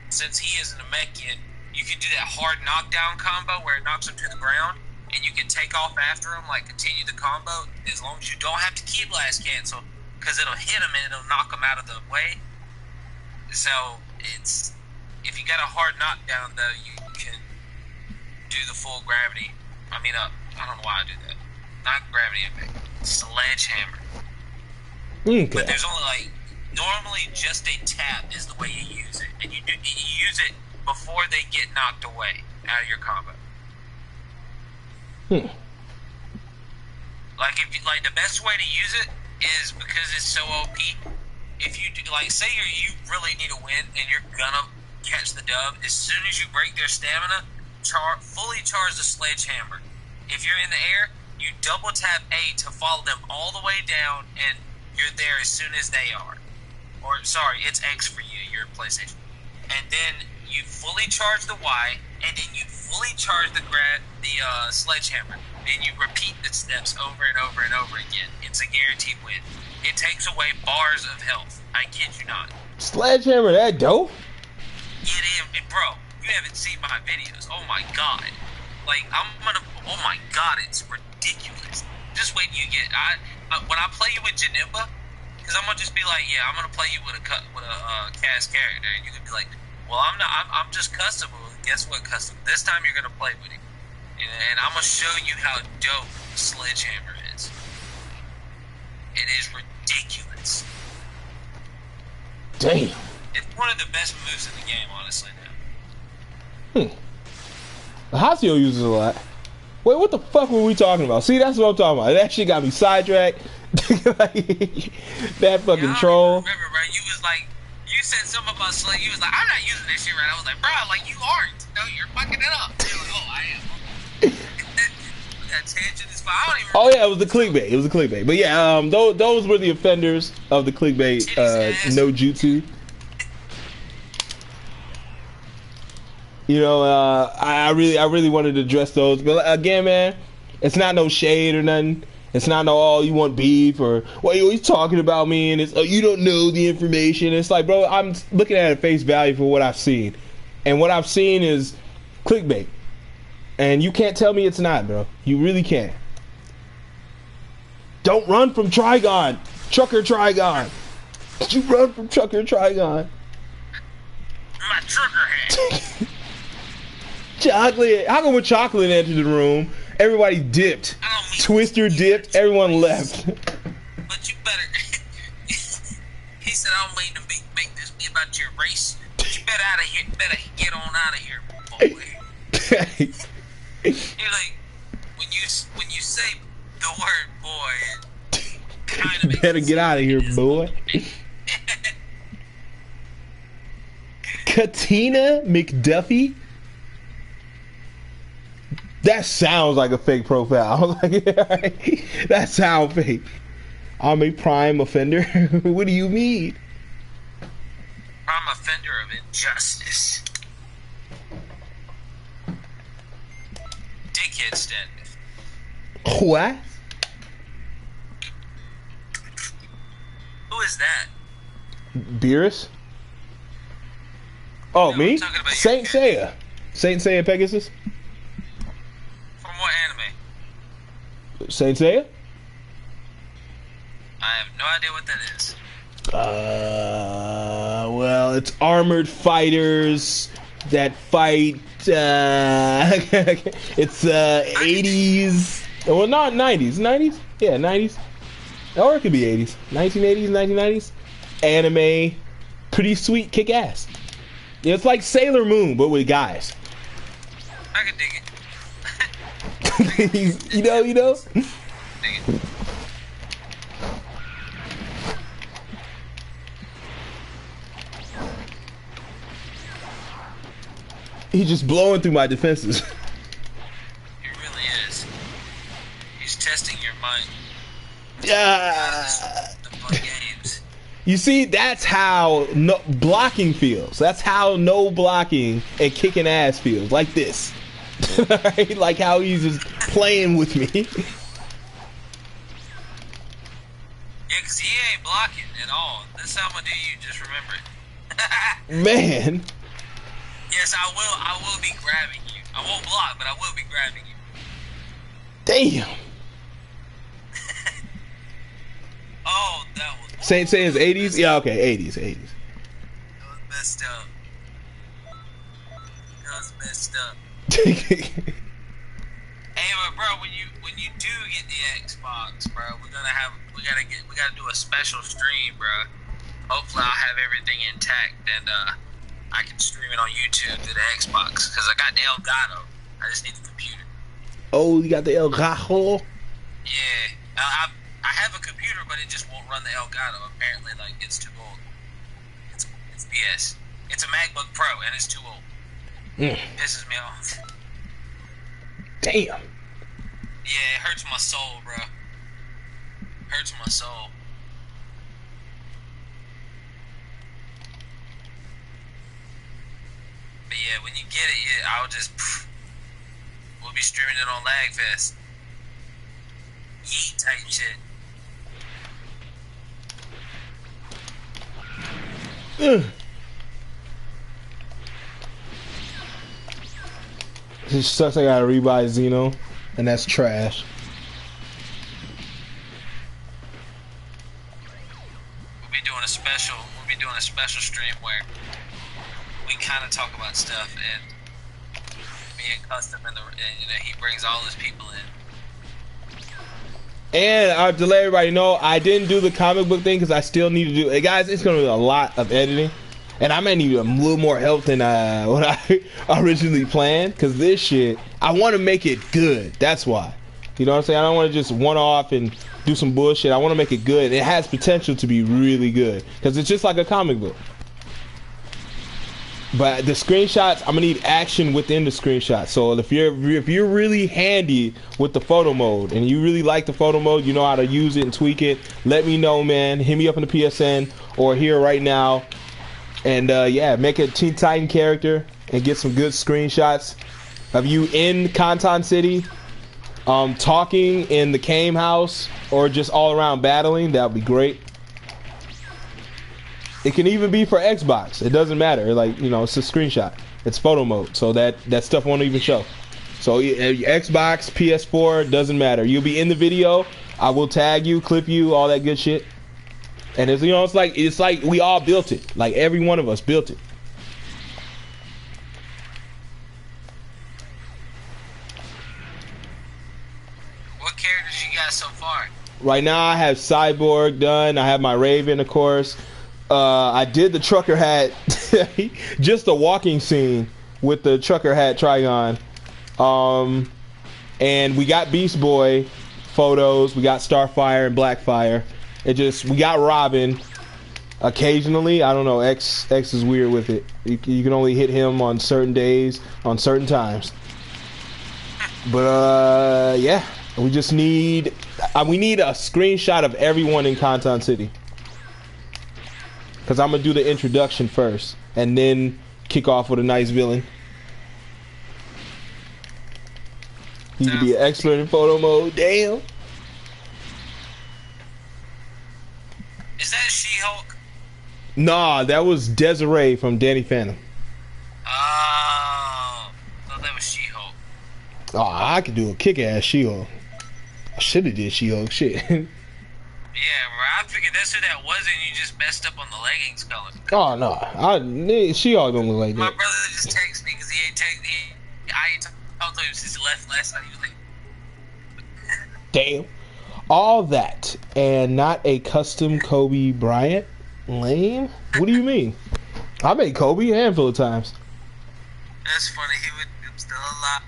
since he is a Namekian, you can do that hard knockdown combo where it knocks him to the ground, and you can take off after him, like continue the combo, as long as you don't have to key blast cancel, because it'll hit him and it'll knock him out of the way. So, if you got a hard knockdown though, you can do the full gravity. I don't know why I do that. Not gravity impact. Sledgehammer. Okay. But there's only normally just a tap is the way you use it, and you use it before they get knocked away out of your combo. Like the best way to use it is because it's so OP. If you do, say you really need a win and you're gonna catch the dub, as soon as you break their stamina, fully charge the Sledgehammer. If you're in the air, you double tap A to follow them all the way down, and you're there as soon as they are. Or sorry, it's X for you, your PlayStation. And then you fully charge the Y, and then you fully charge the Sledgehammer. And you repeat the steps over and over and over again. It's a guaranteed win. It takes away bars of health. I kid you not. Sledgehammer, that dope? It is, bro. You haven't seen my videos. Oh my god. Oh my god, it's ridiculous. Just wait till you get, when I play you with Janemba, because I'm gonna just be like, yeah, I'm gonna play you with a cast character, and you can be like, well, I'm just custom. Well, guess what, custom? This time you're gonna play with him, and I'm gonna show you how dope Sledgehammer is. It is ridiculous. Damn. It's one of the best moves in the game, honestly, now. Hasio uses a lot. Wait, what the fuck were we talking about? See, that's what I'm talking about. That shit got me sidetracked. That fucking troll. Remember, bro, you said something about Slay. You was like, I'm not using this shit right. I was like, bro, you aren't. No, you're fucking it up. You're like, oh, I am. That tangent is fine. I don't even remember. Oh yeah, it was the clickbait. It was the clickbait. But yeah, those were the offenders of the clickbait. No Jutsu. You know, I really wanted to address those. But again, man, it's not no shade or nothing. It's not no, oh, you want beef or, well, you always talking about me and it's, oh, you don't know the information. It's like, bro, I'm looking at it face value for what I've seen. And what I've seen is clickbait. And you can't tell me it's not, bro. You really can't. Don't run from Trigon. Trucker Trigon. You run from Trucker Trigon. My trucker hat. Chocolate. How come when Chocolate entered the room, everybody dipped? Twister dipped, everyone left. But you better. He said, I don't mean to make this be about your race. But you better out of here. Better get on out of here, boy. You're like, when you say the word boy, it kind of better get out of here, boy. Katina McDuffie. That sounds like a fake profile. I was like, that sounds fake. I'm a prime offender. What do you mean? Prime offender of injustice. Dickhead status. What? Who is that? Beerus? Oh, No, me? I'm talking about Saint Seiya. Saint Seiya Pegasus? From what anime? Saint Seiya? I have no idea what that is. Well, it's armored fighters that fight, it's, 80s, well, not 90s, 90s? Yeah, 90s, or it could be 80s, 1980s, 1990s, anime, pretty sweet, kick-ass. It's like Sailor Moon, but with guys. I can dig it. you know? Dig it. He's just blowing through my defenses. He really is. He's testing your mind. Yeah. The fun games. You see, that's how no blocking feels. That's how no blocking and kicking ass feels. Like this. Right? Like how he's just playing with me. Yeah, because he ain't blocking at all. That's how I'm gonna do you. Just remember it. Man. Yes, I will be grabbing you. I won't block, but I will be grabbing you. Damn. Oh, that was... Saint Seiya's 80s? Yeah, okay, 80s. That was messed up. That was messed up. Hey, but bro, when you do get the Xbox, bro, we gotta do a special stream, bro. Hopefully, I'll have everything intact and I can stream it on YouTube to the Xbox because I got the Elgato. I just need the computer. Oh, you got the Elgato? Yeah, I have a computer, but it just won't run the Elgato. Apparently, like it's too old. It's BS. It's a MacBook Pro and it's too old. Pisses me off. Damn. Yeah, it hurts my soul, bro. Hurts my soul. But yeah, when you get it, I'll just... We'll be streaming it on LAGFEST. Yeet type shit. It sucks I gotta rebuy Xeno, and that's trash. We'll be doing a special stream where we kind of talk about stuff, and me and Custom, and he brings all his people in. And I have to let everybody know, I didn't do the comic book thing because I still need to do it. Hey guys, it's going to be a lot of editing. And I may need a little more help than what I originally planned. Because this shit, I want to make it good. That's why. You know what I'm saying? I don't want to just one-off and do some bullshit. I want to make it good. It has potential to be really good. Because it's just like a comic book. But the screenshots, I'm gonna need action within the screenshot. So if you're really handy with the photo mode and you really like the photo mode, you know how to use it and tweak it, let me know, man. Hit me up in the PSN or here right now. And yeah, make a Teen Titan character and get some good screenshots of you in Kantan City, talking in the Kame house, or just all around battling, that would be great. It can even be for Xbox. It doesn't matter. Like, you know, it's a screenshot. It's photo mode, so that stuff won't even show. So Xbox, PS4, doesn't matter. You'll be in the video. I will tag you, clip you, all that good shit. And it's, you know, it's like we all built it. Like every one of us built it. What characters you got so far? Right now I have Cyborg done. I have my Raven, of course. I did the trucker hat, just a walking scene with the trucker hat Trigon. And we got Beast Boy photos. We got Starfire and Blackfire. We got Robin occasionally. I don't know. X is weird with it. You can only hit him on certain days, on certain times. But yeah, we just need a screenshot of everyone in Kantan City. Because I'm going to do the introduction first, and then kick off with a nice villain. He could be an expert in photo mode. Damn. Is that She-Hulk? Nah, that was Desiree from Danny Phantom. Oh, I thought that was She-Hulk. Oh, I could do a kick-ass She-Hulk. I should have did She-Hulk. Shit. Yeah, bro. I figured that's who that was, and you just messed up on the leggings color. Oh no, She-Hulk don't look like that. My brother just texted me because he ain't texted me. I ain't talked to him since he left last night. He was like, damn. All that and not a custom Kobe Bryant? Lame? What do you mean? I made Kobe a handful of times. that's funny. He was still alive.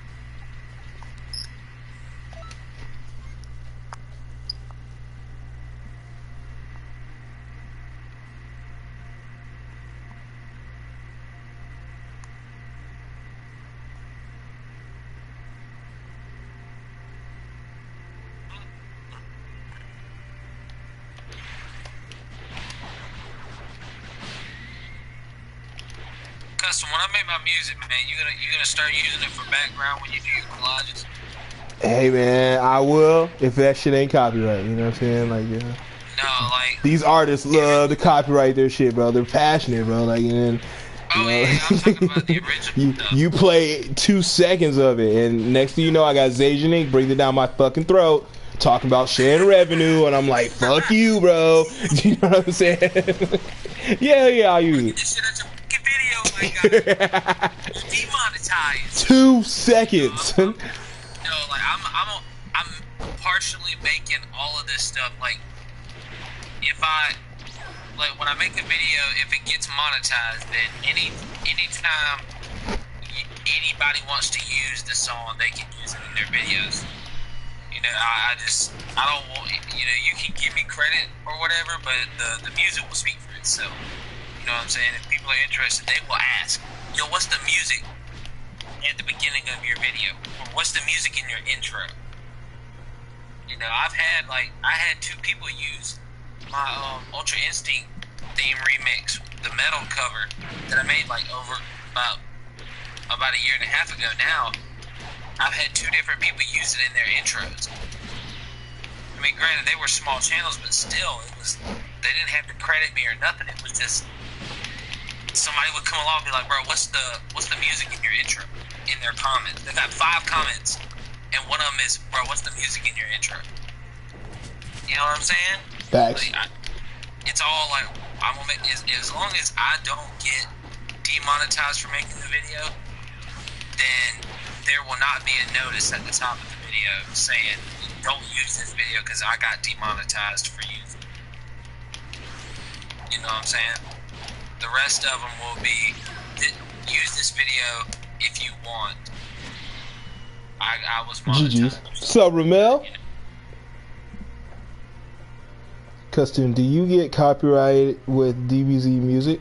Custom, when I make my music, man, you gonna start using it for background when you do your collages? Hey man, I will if that shit ain't copyright. You know what I'm saying? Like, yeah. No, like These artists love to copyright their shit, bro. They're passionate, bro. Like, and oh yeah, I'm talking about the original stuff. you play 2 seconds of it, and next thing you know, I got Zajan Inc. breathing down my fucking throat, talking about sharing revenue, and I'm like, fuck you, bro. You know what I'm saying? yeah, I'll use it. This shit at your fucking video, like, you're demonetized. 2 seconds. No, like I'm partially making all of this stuff. Like, when I make the video, if it gets monetized, then anytime anybody wants to use the song, they can use it in their videos. You know, I don't want, you know, you can give me credit or whatever, but the music will speak for itself. You know what I'm saying? If people are interested, they will ask, yo, what's the music at the beginning of your video? Or what's the music in your intro? You know, I had 2 people use my Ultra Instinct theme remix, the metal cover that I made like over about a year and a half ago now. I've had 2 different people use it in their intros. I mean, granted, they were small channels, but still, they didn't have to credit me or nothing. It was just somebody would come along and be like, bro, what's the music in your intro? In their comments. They got 5 comments, and one of them is, bro, what's the music in your intro? You know what I'm saying? Facts. Like, it's all like, I'm gonna make, as long as I don't get demonetized for making the video, then there will not be a notice at the top of the video saying, don't use this video because I got demonetized for using it. You know what I'm saying? The rest of them will be, use this video if you want. I was monetized. GG's. So, Ramel? Custom, do you get copyrighted with DBZ music?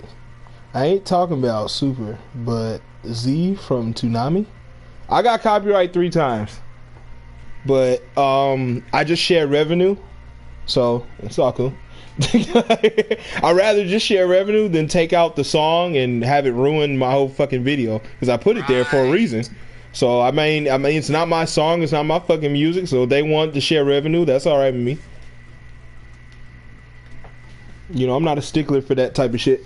I ain't talking about Super, but Z from Toonami? I got copyright 3 times. But I just share revenue, so it's all cool. I'd rather just share revenue than take out the song and have it ruin my whole fucking video, because I put it there for a reason. So I mean, it's not my song, it's not my fucking music. So if they want to share revenue, that's all right with me. You know, I'm not a stickler for that type of shit.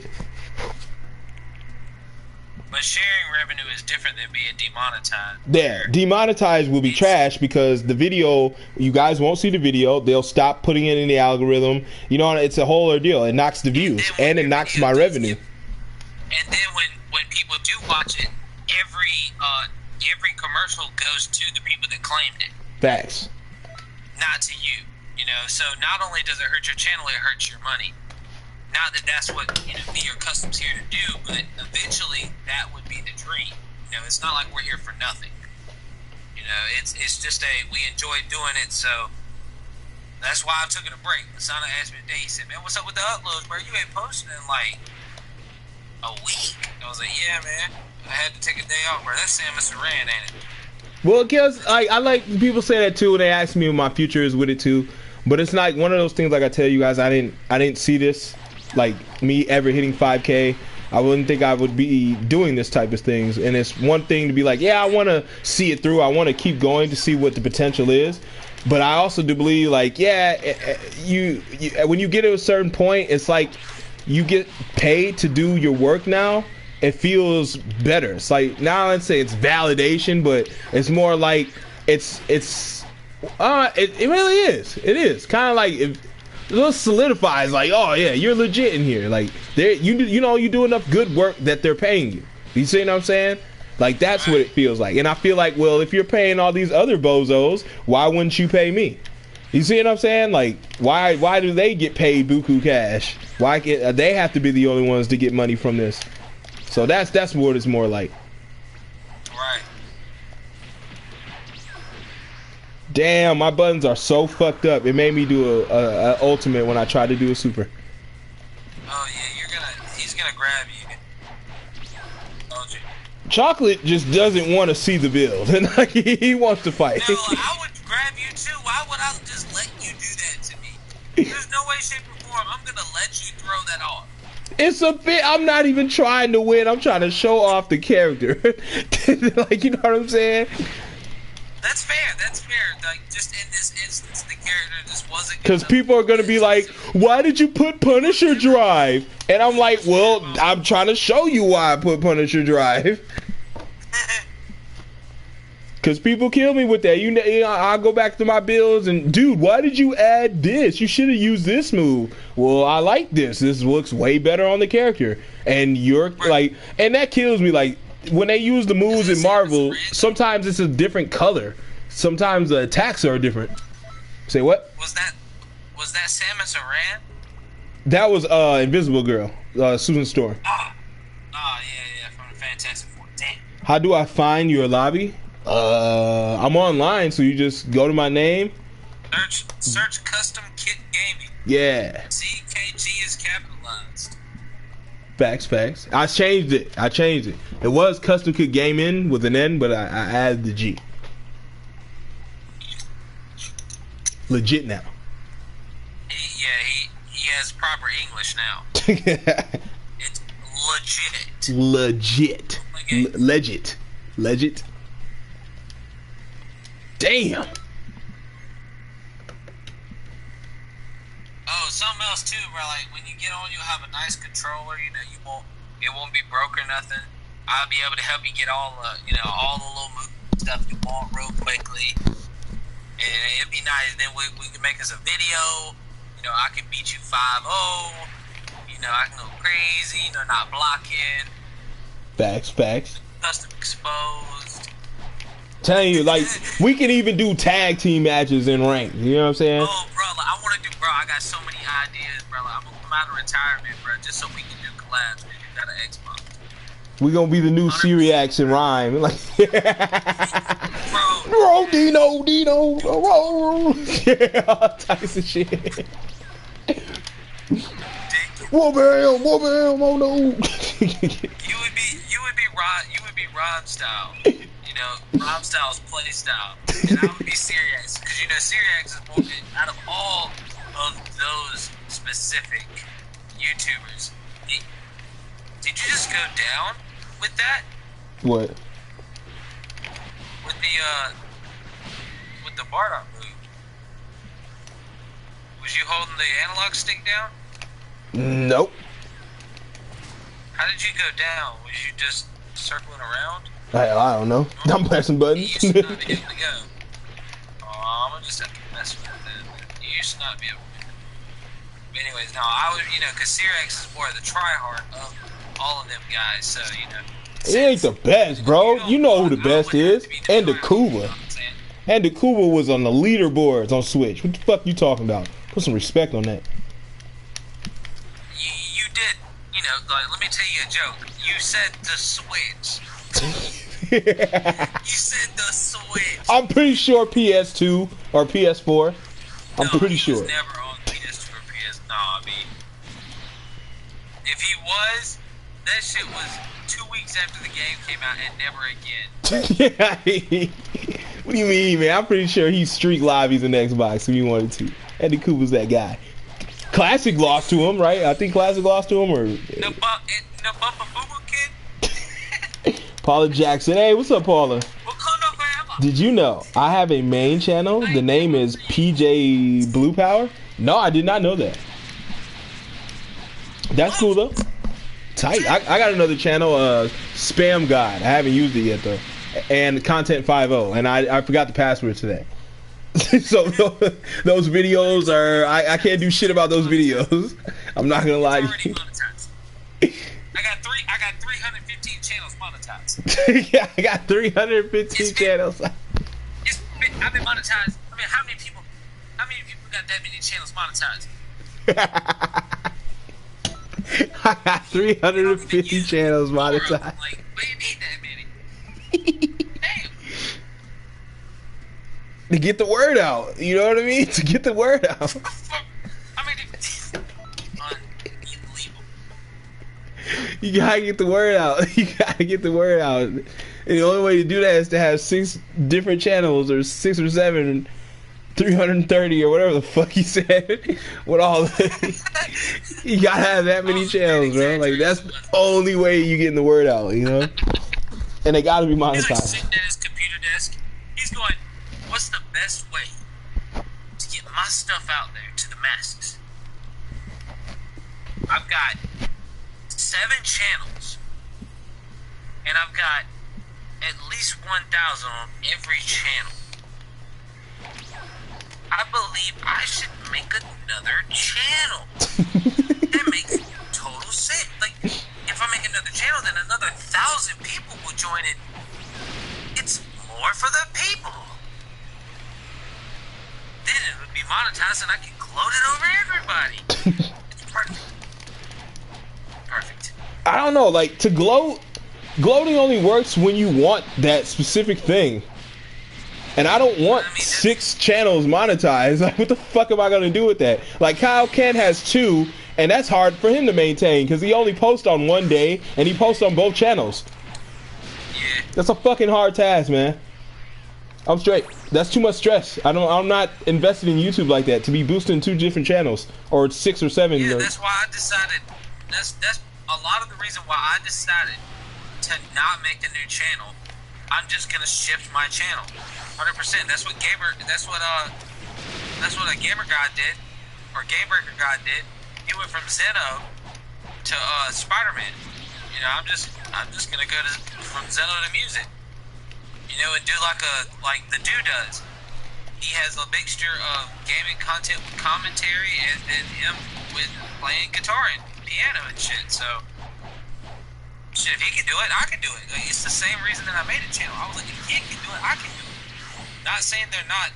But sharing revenue is different than being demonetized. Yeah, demonetized will be trash, because the video, you guys won't see the video. They'll stop putting it in the algorithm. You know, it's a whole ordeal. It knocks the views, and it knocks my revenue. And then when people do watch it, every commercial goes to the people that claimed it. Facts. Not to you. You know, so not only does it hurt your channel, it hurts your money. Not that that's what, you know, me or Custom's here to do, but eventually that would be the dream. You know, it's not like we're here for nothing. You know, it's just we enjoy doing it, so that's why I took it a break. Masana asked me today, he said, man, what's up with the uploads, bro? You ain't posting in like a week. I was like, yeah, man. I had to take a day off, bro. That's Samus Aran, ain't it? Well, because I like, people say that too, and they ask me what my future is with it too. But it's not one of those things, like I tell you guys, I didn't see this, like me ever hitting 5K. I wouldn't think I would be doing this type of things. And it's one thing to be like, yeah, I want to see it through. I want to keep going to see what the potential is. But I also do believe, like, yeah, you when you get to a certain point, it's like you get paid to do your work now. It feels better. It's like, now I'd say it's validation, but it's more like it really is. It is kind of like it just solidifies, like, oh yeah, you're legit in here. Like, you know, you do enough good work that they're paying you. You see what I'm saying? Like, that's what it feels like. And I feel like, well, if you're paying all these other bozos, why wouldn't you pay me? You see what I'm saying? Like, why do they get paid buku cash? Why they have to be the only ones to get money from this? So that's what it's more like. Right. Damn, my buttons are so fucked up. It made me do a ultimate when I tried to do a super. Oh yeah, he's gonna grab you. Told you. Chocolate just doesn't want to see the build, and like he wants to fight. No, I would grab you too. Why would I just let you do that to me? There's no way, shape, or form I'm gonna let you throw that off. It's a bit. I'm not even trying to win. I'm trying to show off the character. Like, you know what I'm saying? That's fair. That's fair. Like, just in this instance, the character just wasn't. Because people are gonna be like, "Why did you put Punisher Drive?" And I'm like, "Well, I'm trying to show you why I put Punisher Drive." Because people kill me with that. You know, I go back to my builds and, dude, why did you add this? You should have used this move. Well, I like this. This looks way better on the character. And you're like, and that kills me. Like, when they use the moves in Marvel, sometimes it's a different color. Sometimes the attacks are different. Say what? Was that Samus Aran? That was Invisible Girl, Susan Storm. Oh, yeah, from the Fantastic Four. Damn. How do I find your lobby? I'm online, so you just go to my name. Search Custom Kit Gaming. Yeah. CKG is capitalized. Facts. I changed it. It was Custom Kit Gaming with an N, but I added the G. Legit now. He has proper English now. It's legit. Legit. Damn. Oh, something else too, bro. Like, when you get on, you'll have a nice controller. You know, it won't be broke or nothing. I'll be able to help you get all the little move stuff you want real quickly. And it'd be nice. Then we can make us a video. You know, I can beat you 5-0. You know, I can go crazy. You know, not blocking. Facts. Custom exposed. Telling you, like, we can even do tag team matches in rank. You know what I'm saying? Oh, bro, like, I got so many ideas, bro. Like, I'm gonna come out of retirement, bro, just so we can do collabs. Man, you got an Xbox. We gonna be the new Syriacs in rhyme, like, bro. Roll Dino, roll. Yeah, all types of shit. Whoa, bam, oh no. You would be Rob style. You know, Rob style's play style, and I would be Syriacs, because you know Syriacs is more out of all of those specific YouTubers. Did you just go down with that? What? With the Bardock move. Was you holding the analog stick down? Nope. How did you go down? Was you just circling around? I don't know. I'm pressing buttons. You used to not be able to go. Oh, I'm gonna just have to mess with it then. You used to not be able to. But anyways, no, I would, because Cyrax is more the try-hard of all of them guys, so, He ain't the best, bro. You know who the best is. And the Kuba. And the Kuba was on the leaderboards on Switch. What the fuck you talking about? Put some respect on that. You did, like, let me tell you a joke. You said the Switch. You said the Switch. I'm pretty sure PS2 or PS4. I'm pretty sure. He was never on PS2 or PS. No, I mean, if he was, that shit was 2 weeks after the game came out and never again. What do you mean, man? I'm pretty sure he's streak lobbies in Xbox if he wanted to. Eddie Cooper's that guy. Classic lost to him, right? I think Classic lost to him, or no Bumpa Boo Boo Kid. Paula Jackson. Hey, what's up, Paula? Did you know I have a main channel? The name is PJ Blue Power. No, I did not know that. That's cool though. Tight. I got another channel, Spam God. I haven't used it yet though. And Content 50, and I forgot the password to that. So those videos are I can't do shit about those videos. I'm not gonna lie to you. I got 315 channels monetized. Yeah, I got 315 channels. I've been monetized. I mean, how many people got that many channels monetized? I got 350 channels monetized. Like, but you need that many. Damn. To get the word out, you know what I mean? To get the word out. I mean, unbelievable. You gotta get the word out. You gotta get the word out. And the only way to do that is to have 6 different channels, or 6 or 7, 330 or whatever the fuck he said. With all the, you gotta have that many channels, bro. Like, that's the only way you getting the word out, And they gotta be monetized. He's like sitting at his computer desk. He's going, what's the best way to get my stuff out there to the masses? I've got 7 channels, and I've got at least 1,000 on every channel. I believe I should make another channel. That makes total sense. Like, if I make another channel, then another 1,000 people will join it. It's more for the people. Then it would be monetized and I can gloat it over everybody. It's perfect. Perfect. I don't know, like, to gloating only works when you want that specific thing. And I don't want 6 channels monetized. Like, what the fuck am I gonna do with that? Like, Kyle Kent has 2, and that's hard for him to maintain because he only posts on one day and he posts on both channels. Yeah. That's a fucking hard task, man. I'm straight. That's too much stress. I'm not invested in YouTube like that to be boosting 2 different channels or 6 or 7. Yeah, that's why I decided. That's a lot of the reason why I decided to not make a new channel. I'm just gonna shift my channel, 100%. That's what a gamer guy did, or Gamebreaker guy did. He went from Zeno to Spider-Man. I'm just gonna go from Zeno to music. And do like the dude does. He has a mixture of gaming content with commentary and him with playing guitar and piano and shit. So, shit, if he can do it, I can do it. Like, it's the same reason that I made a channel. I was like, if he can do it, I can do it. Not saying they're not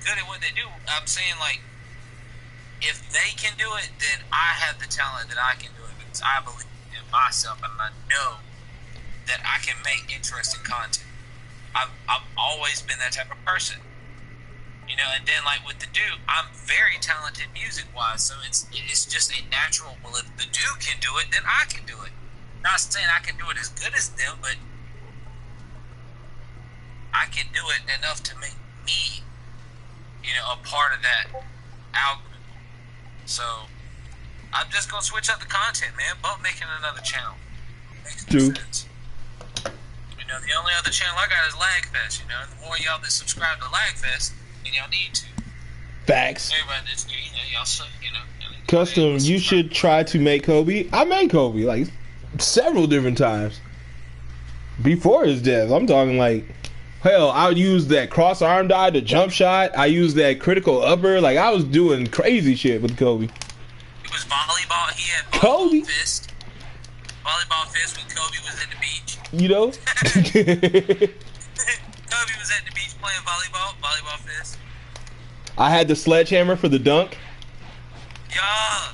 good at what they do. I'm saying, like, if they can do it, then I have the talent that I can do it because I believe in myself and I know that I can make interesting content. I've always been that type of person. And then like with the dude, I'm very talented music-wise, so it's just a natural, well, if the dude can do it, then I can do it. Not saying I can do it as good as them, but I can do it enough to make me, a part of that algorithm. So I'm just gonna switch up the content, man. Bump making another channel. Makes True. sense. You know, the only other channel I got is LAGFEST. You know, the more y'all that subscribe to LAGFEST, then y'all need to. Facts. Everybody that's y'all you know. Custom, you should try to make Kobe. I made Kobe like several different times before his death. I'm talking like, hell, I would use that cross arm dive, the jump shot. I used that critical upper. Like, I was doing crazy shit with Kobe. It was volleyball. He had Kobe fist. Volleyball fist when Kobe was at the beach. You know? Kobe was at the beach playing volleyball fist. I had the sledgehammer for the dunk. Yeah.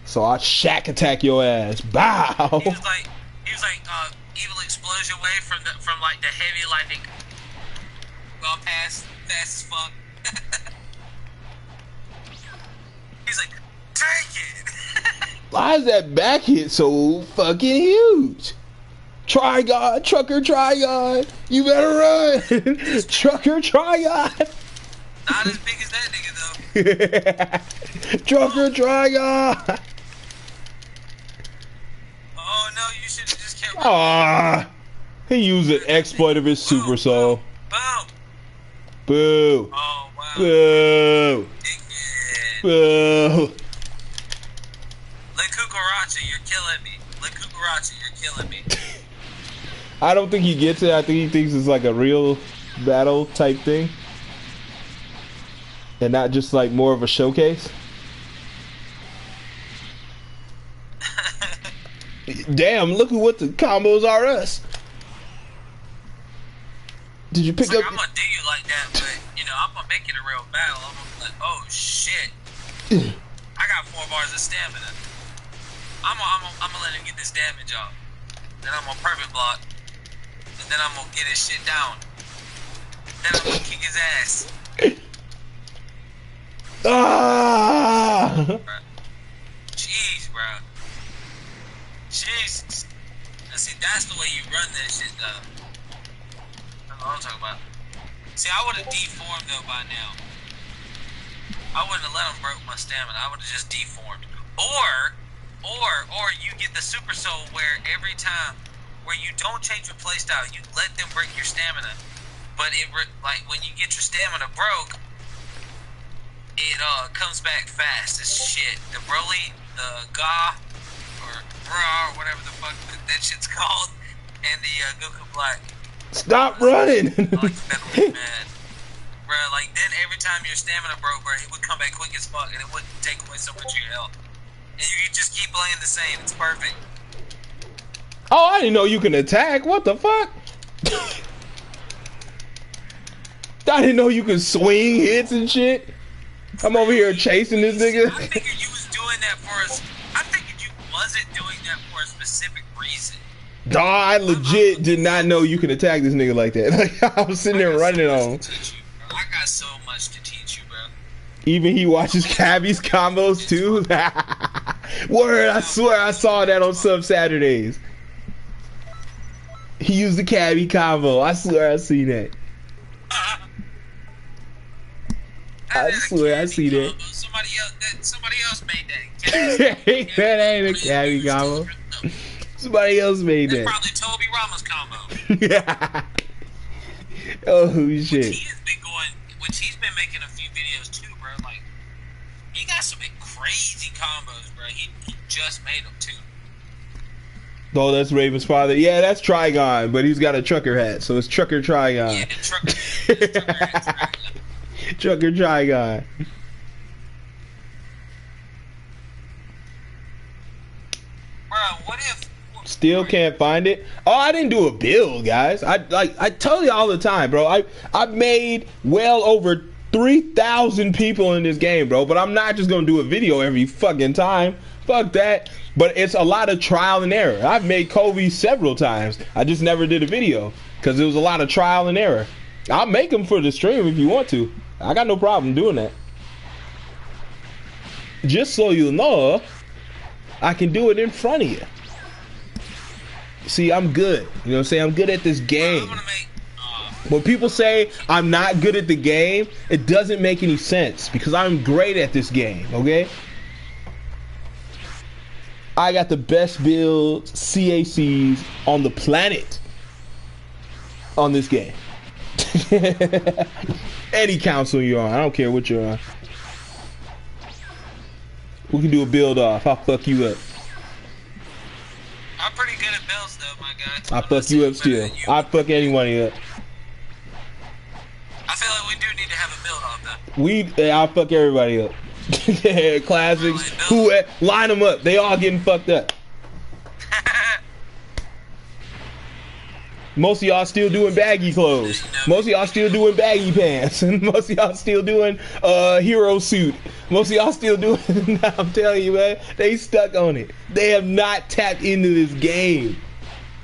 So I shack attack your ass. Bow. He was like evil explosion wave from like the heavy lightning. Gone past fast as fuck. He's like, take it. Why is that back hit so fucking huge? Trigon, trucker Trigon. You better run. Trucker Trigon. Not as big as that nigga though. Trucker Trigon. Oh no, you should have just kept running. Ah, he used an exploit of his super soul. Boom. Boo. Oh wow. Boo. Dickhead. Boo. Kukaracha, you're killing me. Kukaracha, you're killing me. I don't think he gets it. I think he thinks it's like a real battle type thing. And not just like more of a showcase. Damn, look at what the combos are us. Did you pick like, up? I'm gonna do you like that, but you know, I'm gonna make it a real battle. I'm gonna be like, oh shit. I got 4 bars of stamina. I'm gonna let him get this damage off. Then I'm gonna perfect block. And then I'm gonna get his shit down. Then I'm gonna kick his ass. Ah! Jeez, bro. Jesus. Now see, that's the way you run that shit, though. That's what I'm talking about. See, I would have deformed though by now. I wouldn't have let him broke my stamina. I would have just deformed. Or you get the super soul where every time where you don't change your playstyle, you let them break your stamina. But it like when you get your stamina broke, it comes back fast as shit. The Broly, the Ga, or Bra, or whatever the fuck that shit's called, and the Goku Black. Stop running! Man. Bro, like then every time your stamina broke, bro, it would come back quick as fuck, and it wouldn't take away so much of your health. And you could just keep playing the same. It's perfect. Oh, I didn't know you can attack. What the fuck? I didn't know you could swing hits and shit. I'm over here chasing this nigga. I figured you was doing that for us. I figured you wasn't doing that for a specific reason. Dawg, I legit did not know you could attack this nigga like that. Like, I was sitting there running on. I got so much to teach you, bro. Even he watches Cabby's combos too. Word, I swear I saw that on Sub Saturdays. He used the Cabby combo. I swear I seen that. I swear I see that. Somebody else made that. That ain't a Cabby combo. Somebody else made that. Probably Toby Rama's combo. Yeah. Oh shit. Which he's been making a few videos too, bro. Like, he got some crazy combos, bro. He just made them too. Oh, that's Raven's father. Yeah, that's Trigon, but he's got a trucker hat, so it's Trucker Trigon. Yeah, trucker hat. Trucker Trigon. Bro, what if? Still can't find it. Oh, I didn't do a build, guys. I tell you all the time, bro. I made well over 3,000 people in this game, bro. But I'm not just gonna do a video every fucking time. Fuck that. But it's a lot of trial and error. I've made Kobe several times. I just never did a video because it was a lot of trial and error. I'll make them for the stream if you want to. I got no problem doing that. Just so you know, I can do it in front of you. See, I'm good. You know what I'm saying? I'm good at this game. When people say I'm not good at the game, it doesn't make any sense because I'm great at this game, okay? I got the best builds, CACs on the planet on this game. Any console you're on, I don't care what you're on. We can do a build off. I'll fuck you up. I'm pretty good at builds though, my guy. I'll fuck you up still. I'll fuck anyone up. I feel like we do need to have a build off though. I'll fuck everybody up. Classics. Who line them up? They all getting fucked up. Most of y'all still doing baggy clothes. Most of y'all still doing baggy pants. And most of y'all still doing hero suit. Most of y'all still doing. I'm telling you, man, they stuck on it. They have not tapped into this game.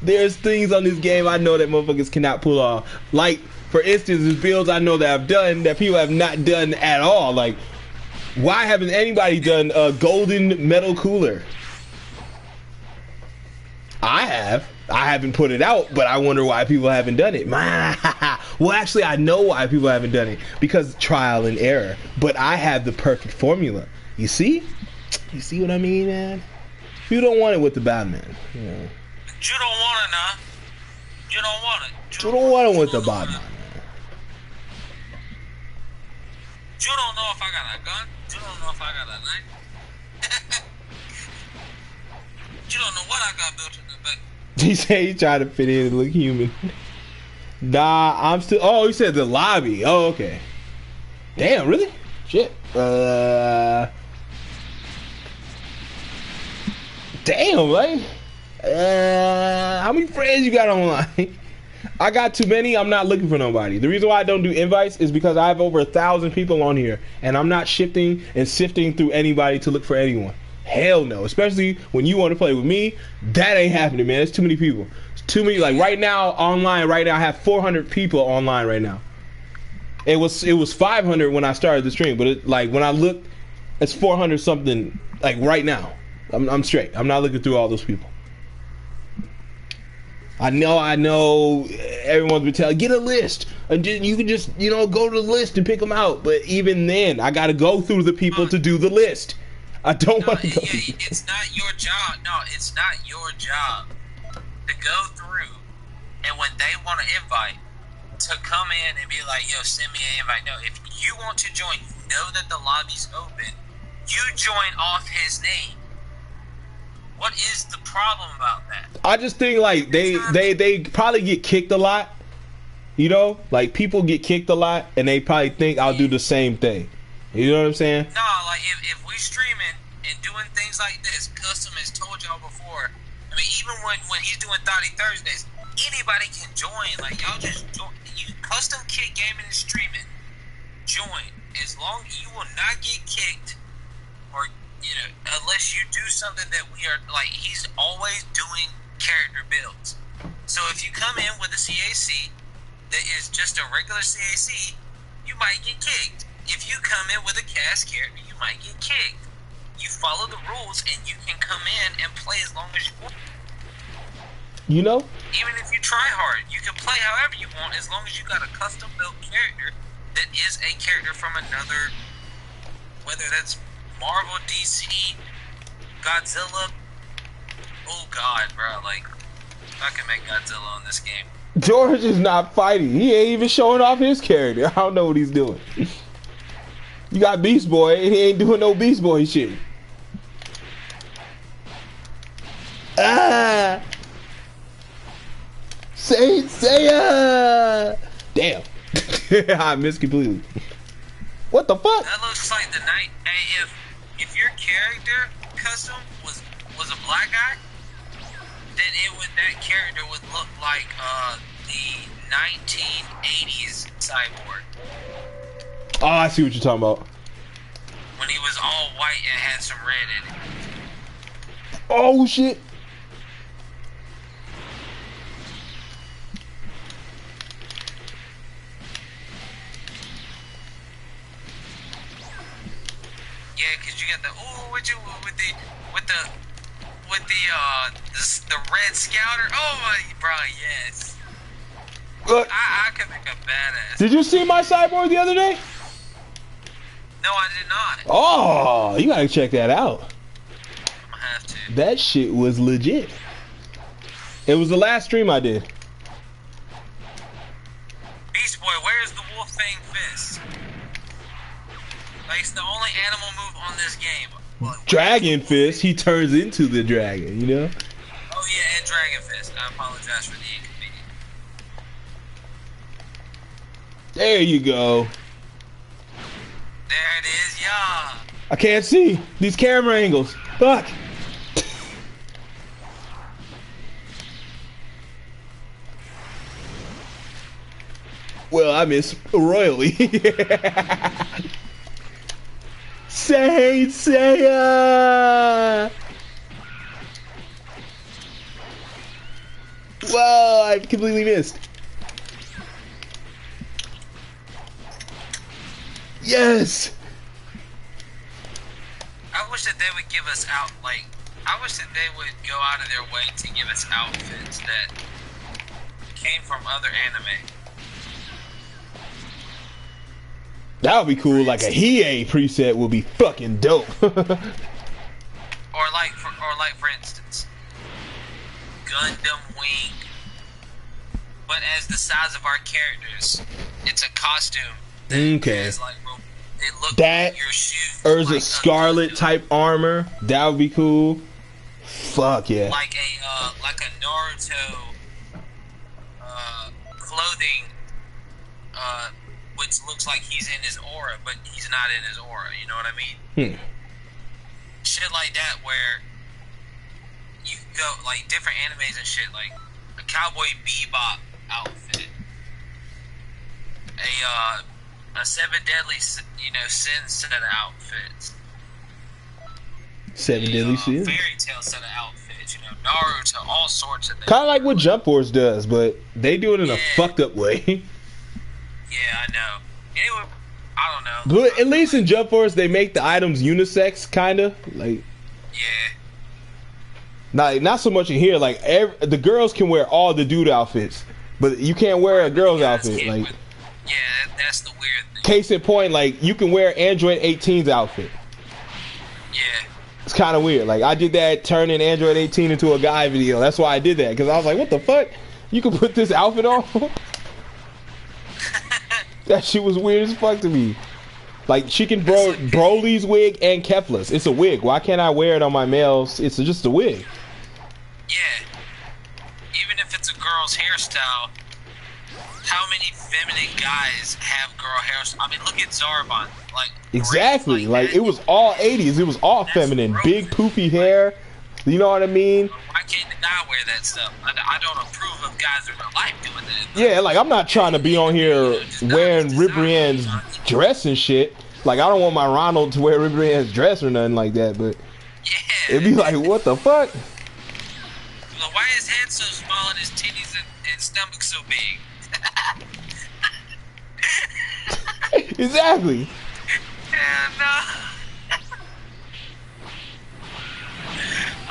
There's things on this game I know that motherfuckers cannot pull off. Like, for instance, there's builds I know that I've done that people have not done at all. Like, why haven't anybody done a golden metal cooler? I have. I haven't put it out, but I wonder why people haven't done it. Well, actually, I know why people haven't done it. Because trial and error. But I have the perfect formula. You see? You see what I mean, man? You don't want it with the Batman. You know. You don't want it, nah. You don't want it. You don't want it with the Batman. You don't know if I got a gun. You don't know if I got a knife. You don't know what I got built in the back. He said he tried to fit in and look human. Nah, I'm still. Oh, he said the lobby. Oh, okay. Damn, really? Shit. Damn, like. How many friends you got online? I got too many. I'm not looking for nobody. The reason why I don't do invites is because I have over 1,000 people on here, and I'm not shifting and sifting through anybody to look for anyone. Hell no. Especially when you want to play with me, that ain't happening, man. It's too many people. It's too many. Like right now, online, right now, I have 400 people online right now. It was 500 when I started the stream, but it, like when I looked, it's 400 something. Like right now, I'm straight. I'm not looking through all those people. I know. Everyone's been telling, get a list, and you can just go to the list and pick them out. But even then, I got to go through the people to do the list. I don't want to go. It's not your job. No, it's not your job to go through, and when they want to invite, to come in and be like, yo, send me an invite. No, if you want to join, you know that the lobby's open. You join off his name. What is the problem about that? I just think like they probably get kicked a lot. You know, like people get kicked a lot, and they probably think I'll do the same thing. You know what I'm saying? No, like if we streaming and doing things like this, Custom has told y'all before. I mean, even when he's doing Thotty Thursdays, anybody can join. Like y'all just join. You Custom Kid Gaming and streaming, join. As long as you will not get kicked, or unless you do something that we are like. He's always doing character builds. So if you come in with a CAC that is just a regular CAC, you might get kicked. If you come in with a cast character, you might get kicked. You follow the rules, and you can come in and play as long as you want. You know? Even if you try hard, you can play however you want, as long as you got a custom-built character that is a character from another, whether that's Marvel, DC, Godzilla. Oh, God, bro. Like, I can make Godzilla in this game. George is not fighting. He ain't even showing off his character. I don't know what he's doing. You got Beast Boy, and he ain't doing no Beast Boy shit. Say damn. I missed completely. What the fuck? That looks like the night. Hey, if your character Custom was a black guy, then that character would look like the 1980s Cyborg. Oh, I see what you're talking about. When he was all white and had some red in it. Oh, shit. Yeah, cause you got the red scouter. Oh my, bro, yes. Look. I could make a badass. Did you see my cyborg the other day? No, I did not. Oh, you gotta check that out. I'm gonna have to. That shit was legit. It was the last stream I did. Beast Boy, where's the wolf fang fist? Like, it's the only animal move on this game. Well, Dragon fist, he turns into the dragon, you know? Oh yeah, and Dragon Fist. I apologize for the inconvenience. There you go. There it is, yeah. I can't see these camera angles. Fuck. Well, I miss royally. Saint Seiya! Whoa, I completely missed. Yes! I wish that they would give us out, like, I wish that they would go out of their way to give us outfits that came from other anime. That would be cool. Like a Hiei preset would be fucking dope. Or like for instance, Gundam Wing. But as the size of our characters, it's a costume. Okay. Like, they look That like your shoes. or Like a Scarlet type armor. That would be cool. Fuck yeah. Like a Naruto clothing, which looks like he's in his aura, but he's not in his aura. You know what I mean? Shit like that, where you can go like different animes and shit, like a Cowboy Bebop outfit, a Seven Deadly, Sin set of outfits. Seven Deadly Sins. Fairy Tail set of outfits, Naruto, all sorts of things. Kind of like what Jump Force does, but they do it in a fucked up way. Yeah, I know. Anyway, I don't know. But at least in Jump Force, they make the items unisex, kind of. Like, yeah. not so much in here. Like, the girls can wear all the dude outfits, but you can't wear a girl's outfit. Like, that's the weird thing. Case in point, like, you can wear Android 18's outfit. Yeah. It's kind of weird. Like, I did that turning Android 18 into a guy video. That's why I did that, because I was like, what the fuck? You can put this outfit on? That shit was weird as fuck to me. Like, she can Broly's wig and Kefla's. It's a wig. Why can't I wear it on my males? It's just a wig. Yeah. Even if it's a girl's hairstyle, how many feminine guys have girl hairstyles? I mean, look at Zarbon. Like, exactly. Like it was all 80s. It was all feminine. Big poofy hair. You know what I mean? Why can't the guy wear that stuff? I don't approve of guys in real life doing that. Yeah, like I'm not trying to be on here wearing Rip Brienne's dress and shit. Like I don't want my Ronald to wear Rip Brienne's dress or nothing like that, but yeah, it'd be like, what the fuck? Well, why is his head so small and his titties and stomach so big? Exactly. And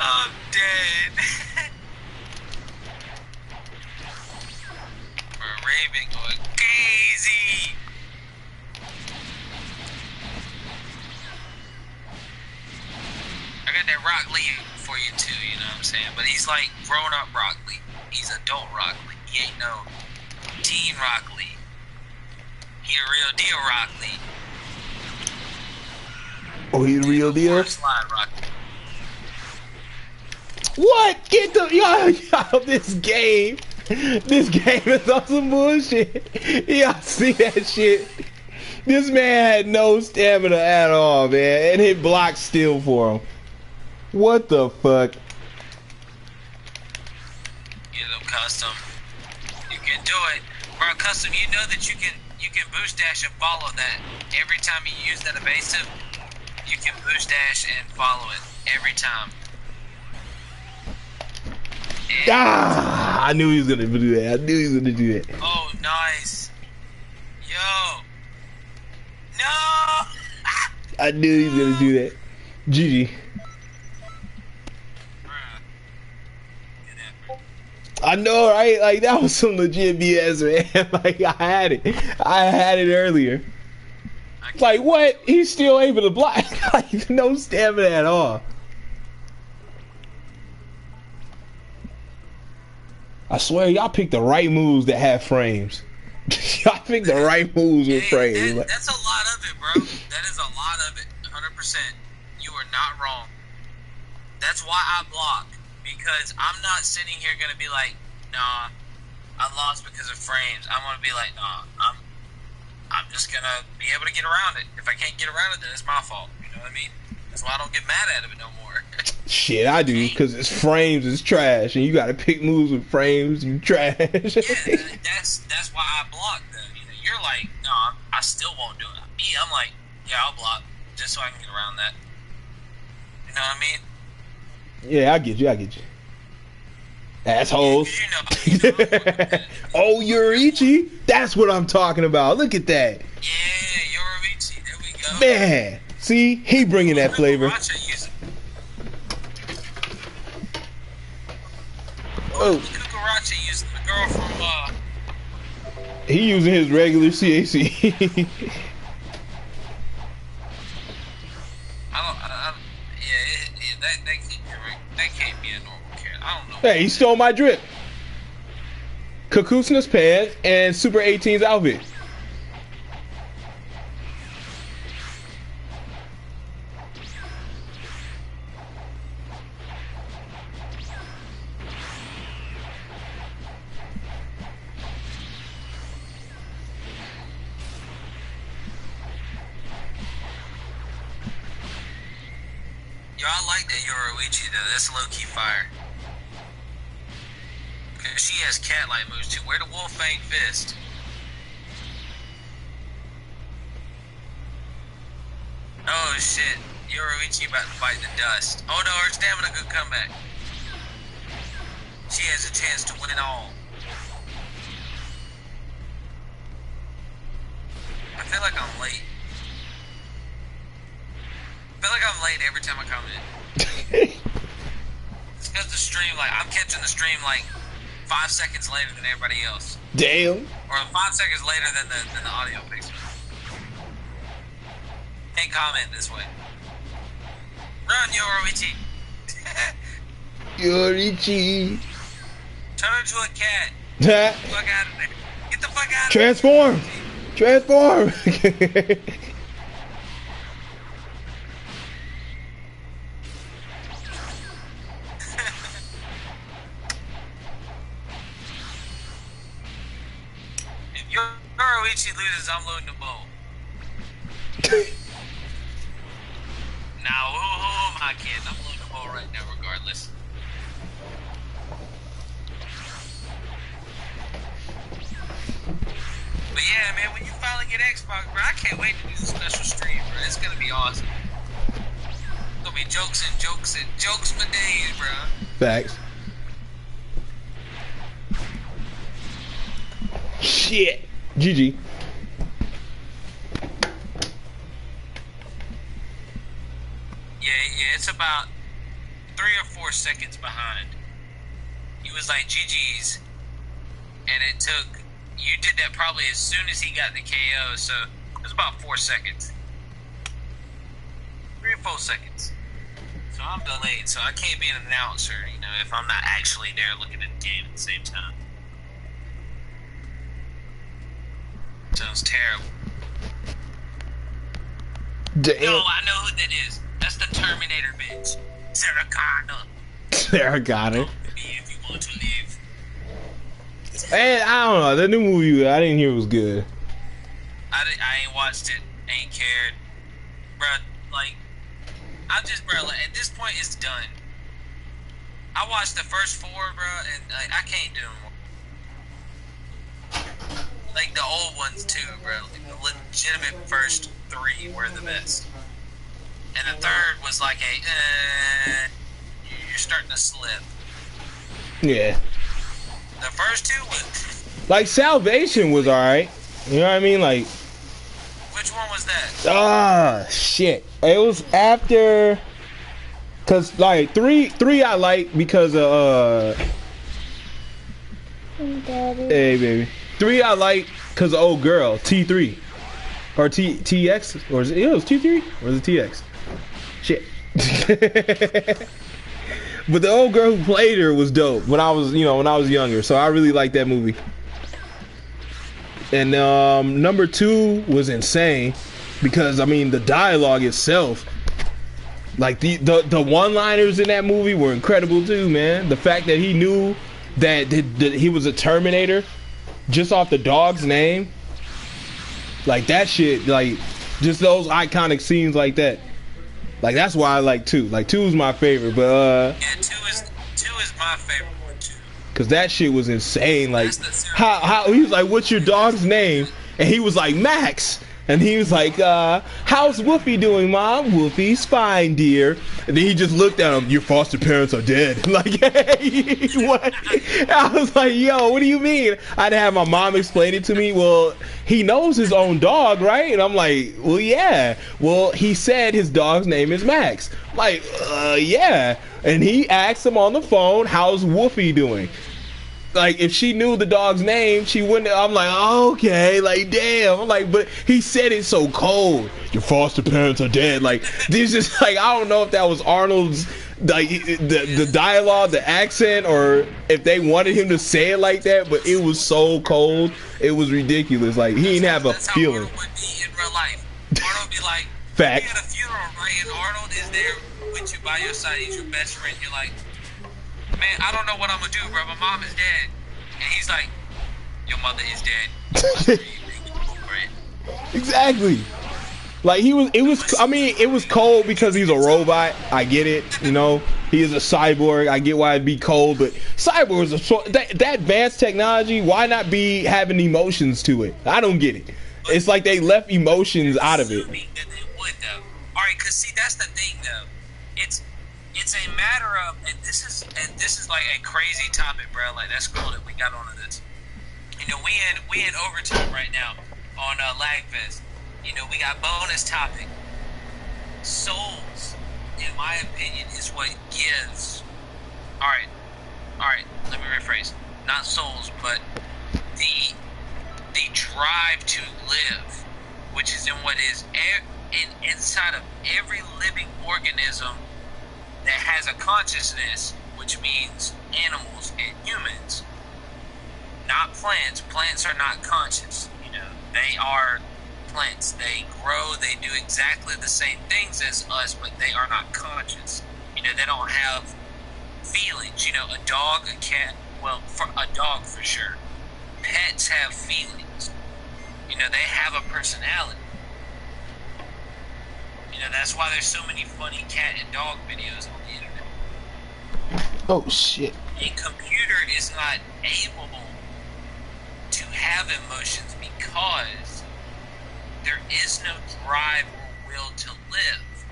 I'm dead. Raven going crazy. I got that Rock Lee for you too, you know what I'm saying? But he's like grown up Rock Lee. He's adult Rock Lee. He ain't no teen Rock Lee. He a real deal Rock Lee. Oh, he the real deal? Slide Rock Lee. What? Get the yo, this game. This game is on some bullshit. Y'all see that shit? This man had no stamina at all, man, and hit block still for him. What the fuck? Get them custom. You can do it, bro. Custom. You know that you can boost dash and follow that every time you use that evasive. You can boost dash and follow it every time. Ah! I knew he was gonna do that. I knew he was gonna do that. Oh, nice. Yo. No. I knew he was gonna do that. GG. I know, right? Like that was some legit BS, man. Like I had it earlier. Like what? He's still able to block. Like no stamina at all. I swear, y'all picked the right moves that have frames. Y'all picked the right moves with frames. That's a lot of it, bro. That is a lot of it. 100%. You are not wrong. That's why I block. Because I'm not sitting here going to be like, nah, I lost because of frames. I'm going to be like, nah, I'm just going to be able to get around it. If I can't get around it, then it's my fault. You know what I mean? That's why I don't get mad at it no more. Shit, I do, because it's frames, it's trash, and you got to pick moves with frames, you trash. Yeah, that's why I block though. You know, you're like, no, I still won't do it. Me, I'm like, yeah, I'll block just so I can get around that. You know what I mean? Yeah, I get you. Assholes. You know, Oh, Yoriichi? That's what I'm talking about. Look at that. Yeah, Yoriichi. There we go. Man, see, he bringing that flavor. Oh, Kakarot using the girl from he using his regular CAC. That can't be a normal cat. I don't know. Hey, he stole my drip. Kakusna's pants and Super 18's outfit. Yo, I like that Yoriichi though. That's low-key fire. Cause she has cat-like moves too. Where the Wolf Fang Fist? Oh shit. Yoriichi about to bite the dust. Oh no, her stamina could come back. She has a chance to win it all. I feel like I'm late. I feel like I'm late every time I come in. It's because the stream, like, I'm catching the stream like 5 seconds later than everybody else. Damn. Or 5 seconds later than the audio picks up. Can't comment this way. Run, Yoriichi. Yoriichi. Turn into a cat. Get the fuck out of there. Get the fuck out of there. Transform. Transform. If Yoriichi loses, I'm loading the bowl. Now, who am I kidding? I'm loading the bowl right now, regardless. But yeah, man, when you finally get Xbox, bro, I can't wait to do the special stream, bro. It's gonna be awesome. It's gonna be jokes for days, bro. Facts. Shit. GG. Yeah, it's about 3 or 4 seconds behind. He was like GG's, and it took. You did that probably as soon as he got the KO, so it was about 4 seconds. 3 or 4 seconds. So I'm delayed, so I can't be an announcer, you know, if I'm not actually there looking at the game at the same time. Sounds terrible. Damn. No, I know who that is. That's the Terminator bitch. Sarah Connor. Sarah Connor. If you want to live. Hey, I don't know. The new movie I didn't hear was good. I ain't watched it. Ain't cared. Bruh, like, like, at this point, it's done. I watched the first 4, bruh, and like, I can't do them more. Like, the old ones, too, bro. Like, the legitimate first 3 were the best. And the third was like you're starting to slip. Yeah. The first 2 was... Like, Salvation was alright. You know what I mean? Like... Which one was that? Shit. It was after... Because, like, 3 I like because of, Daddy. Hey, baby. 3 I like because of old girl, T3. Or TX? Or is it was T3? Or is it TX? Shit. But the old girl who played her was dope when I was younger. So I really liked that movie. And number 2 was insane because I mean the dialogue itself, like the one-liners in that movie were incredible too, man. The fact that he knew that he was a Terminator just off the dog's name, like that shit, like just those iconic scenes like that. Like that's why I like 2. Like 2 is my favorite, but yeah, 2 is my favorite one too. Cause that shit was insane. Like how he was like, "What's your dog's name?" And he was like, "Max." And he was like, "How's Woofy doing, Mom?" "Woofy's fine, dear." And then he just looked at him. "Your foster parents are dead." Like, hey, what? I was like, "Yo, what do you mean?" I'd have my mom explain it to me. Well, he knows his own dog, right? And I'm like, "Well, yeah." "Well, he said his dog's name is Max." I'm like, yeah. And he asked him on the phone, "How's Woofy doing?" Like, if she knew the dog's name, she wouldn't. I'm like, oh, okay, like, damn. I'm like, but he said it so cold. "Your foster parents are dead." Like, this is like, I don't know if that was Arnold's, like, the dialogue, the accent, or if they wanted him to say it like that. But it was so cold, it was ridiculous. Like, he didn't have a feeling. Arnold would be in real life. Arnold would be like, fact. "You at a funeral, right? And Arnold is there with you by your side. He's your best friend. You're like, man, I don't know what I'm gonna do, bro. My mom is dead." And he's like, "Your mother is dead." Exactly. Like it was cold because he's a robot. I get it, you know. He is a cyborg. I get why it'd be cold, but cyborgs are that advanced technology. Why not be having emotions to it? I don't get it. It's like they left emotions out of it. That they would, though. All right, cause see, that's the thing, though. It's a matter of, and this is like a crazy topic, bro. Like, that's cool that we got onto this. You know, we in overtime right now on LAGFEST. You know, we got bonus topic. Souls, in my opinion, is what gives. All right. Let me rephrase. Not souls, but the drive to live, which is in what is inside of every living organism that has a consciousness, which means animals and humans, not plants. Plants are not conscious. You know, they are plants. They grow. They do exactly the same things as us, but they are not conscious. You know, they don't have feelings. You know, a dog, a cat. Well, for a dog for sure. Pets have feelings. You know, they have a personality. You know, that's why there's so many funny cat and dog videos on the internet. Oh, shit. A computer is not able to have emotions because there is no drive or will to live.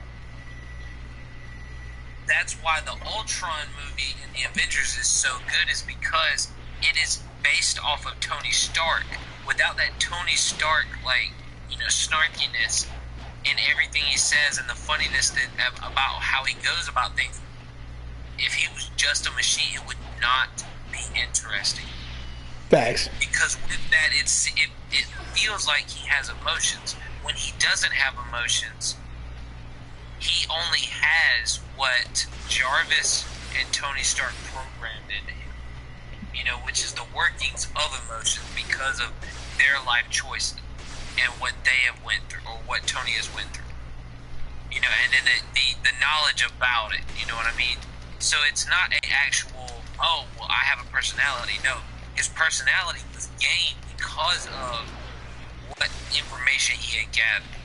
That's why the Ultron movie in the Avengers is so good, is because it is based off of Tony Stark. Without that Tony Stark, like, you know, snarkiness in everything he says and the funniness about how he goes about things, if he was just a machine, it would not be interesting. Facts. Because with that, it feels like he has emotions. When he doesn't have emotions, he only has what Jarvis and Tony Stark programmed into him. You know, which is the workings of emotions because of their life choices and what they have went through, or what Tony has went through. You know, and then the knowledge about it, you know what I mean? So it's not an actual, oh, well, I have a personality. No, his personality was gained because of what information he had gathered.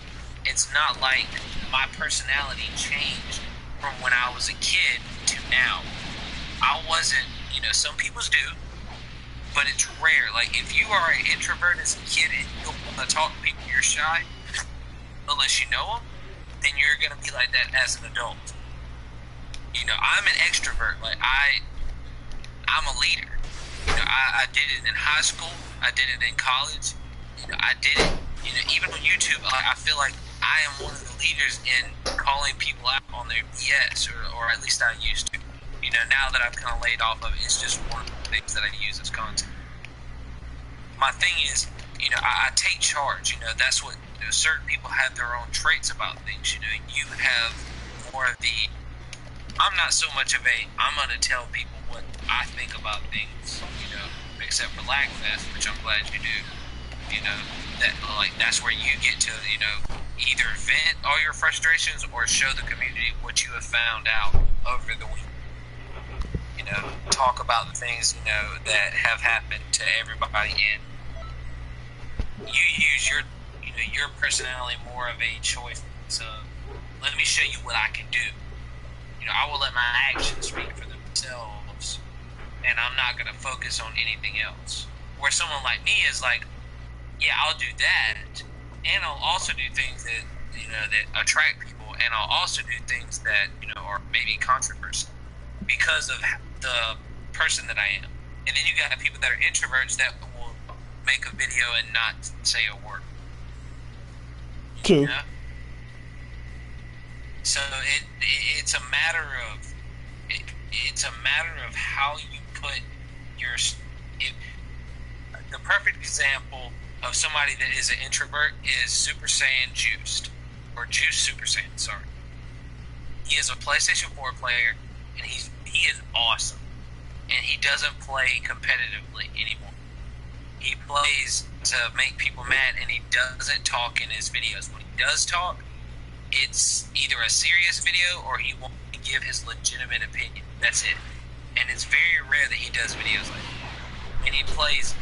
It's not like my personality changed from when I was a kid to now. I wasn't, you know, some people's do, but it's rare. Like, if you are an introvert as a kid and you don't want to talk to people, you're shy, unless you know them, then you're going to be like that as an adult. You know, I'm an extrovert. Like, I'm a leader. You know, I did it in high school. I did it in college. You know, I did it, you know, even on YouTube. I feel like I am one of the leaders in calling people out on their BS, or at least I used to. You know, now that I've kind of laid off of it, it's just one of the things that I use as content. my thing is, you know, I take charge. You know, that's what, you know, certain people have their own traits about things. You know, you have more of the, I'm not so much of a, I'm going to tell people what I think about things, you know, except for LAGFEST, which I'm glad you do. You know, that, like, that's where you get to, you know, either vent all your frustrations or show the community what you have found out over the week. You know, talk about the things, you know, that have happened to everybody, and you use your, you know, your personality more of a choice. So let me show you what I can do. You know, I will let my actions speak for themselves, and I'm not going to focus on anything else. Where someone like me is like, yeah, I'll do that, and I'll also do things that, you know, that attract people, and I'll also do things that, you know, are maybe controversial because of the person that I am. And then you got people that are introverts that will make a video and not say a word. True. You know? So it's a matter of how you put your. The perfect example of somebody that is an introvert is Super Saiyan Juiced, or Juice Super Saiyan. Sorry, he is a PlayStation 4 player, and he is awesome, and he doesn't play competitively anymore. He plays to make people mad, and he doesn't talk in his videos. When he does talk, it's either a serious video or he won't give his legitimate opinion. That's it. And it's very rare that he does videos like that. And he plays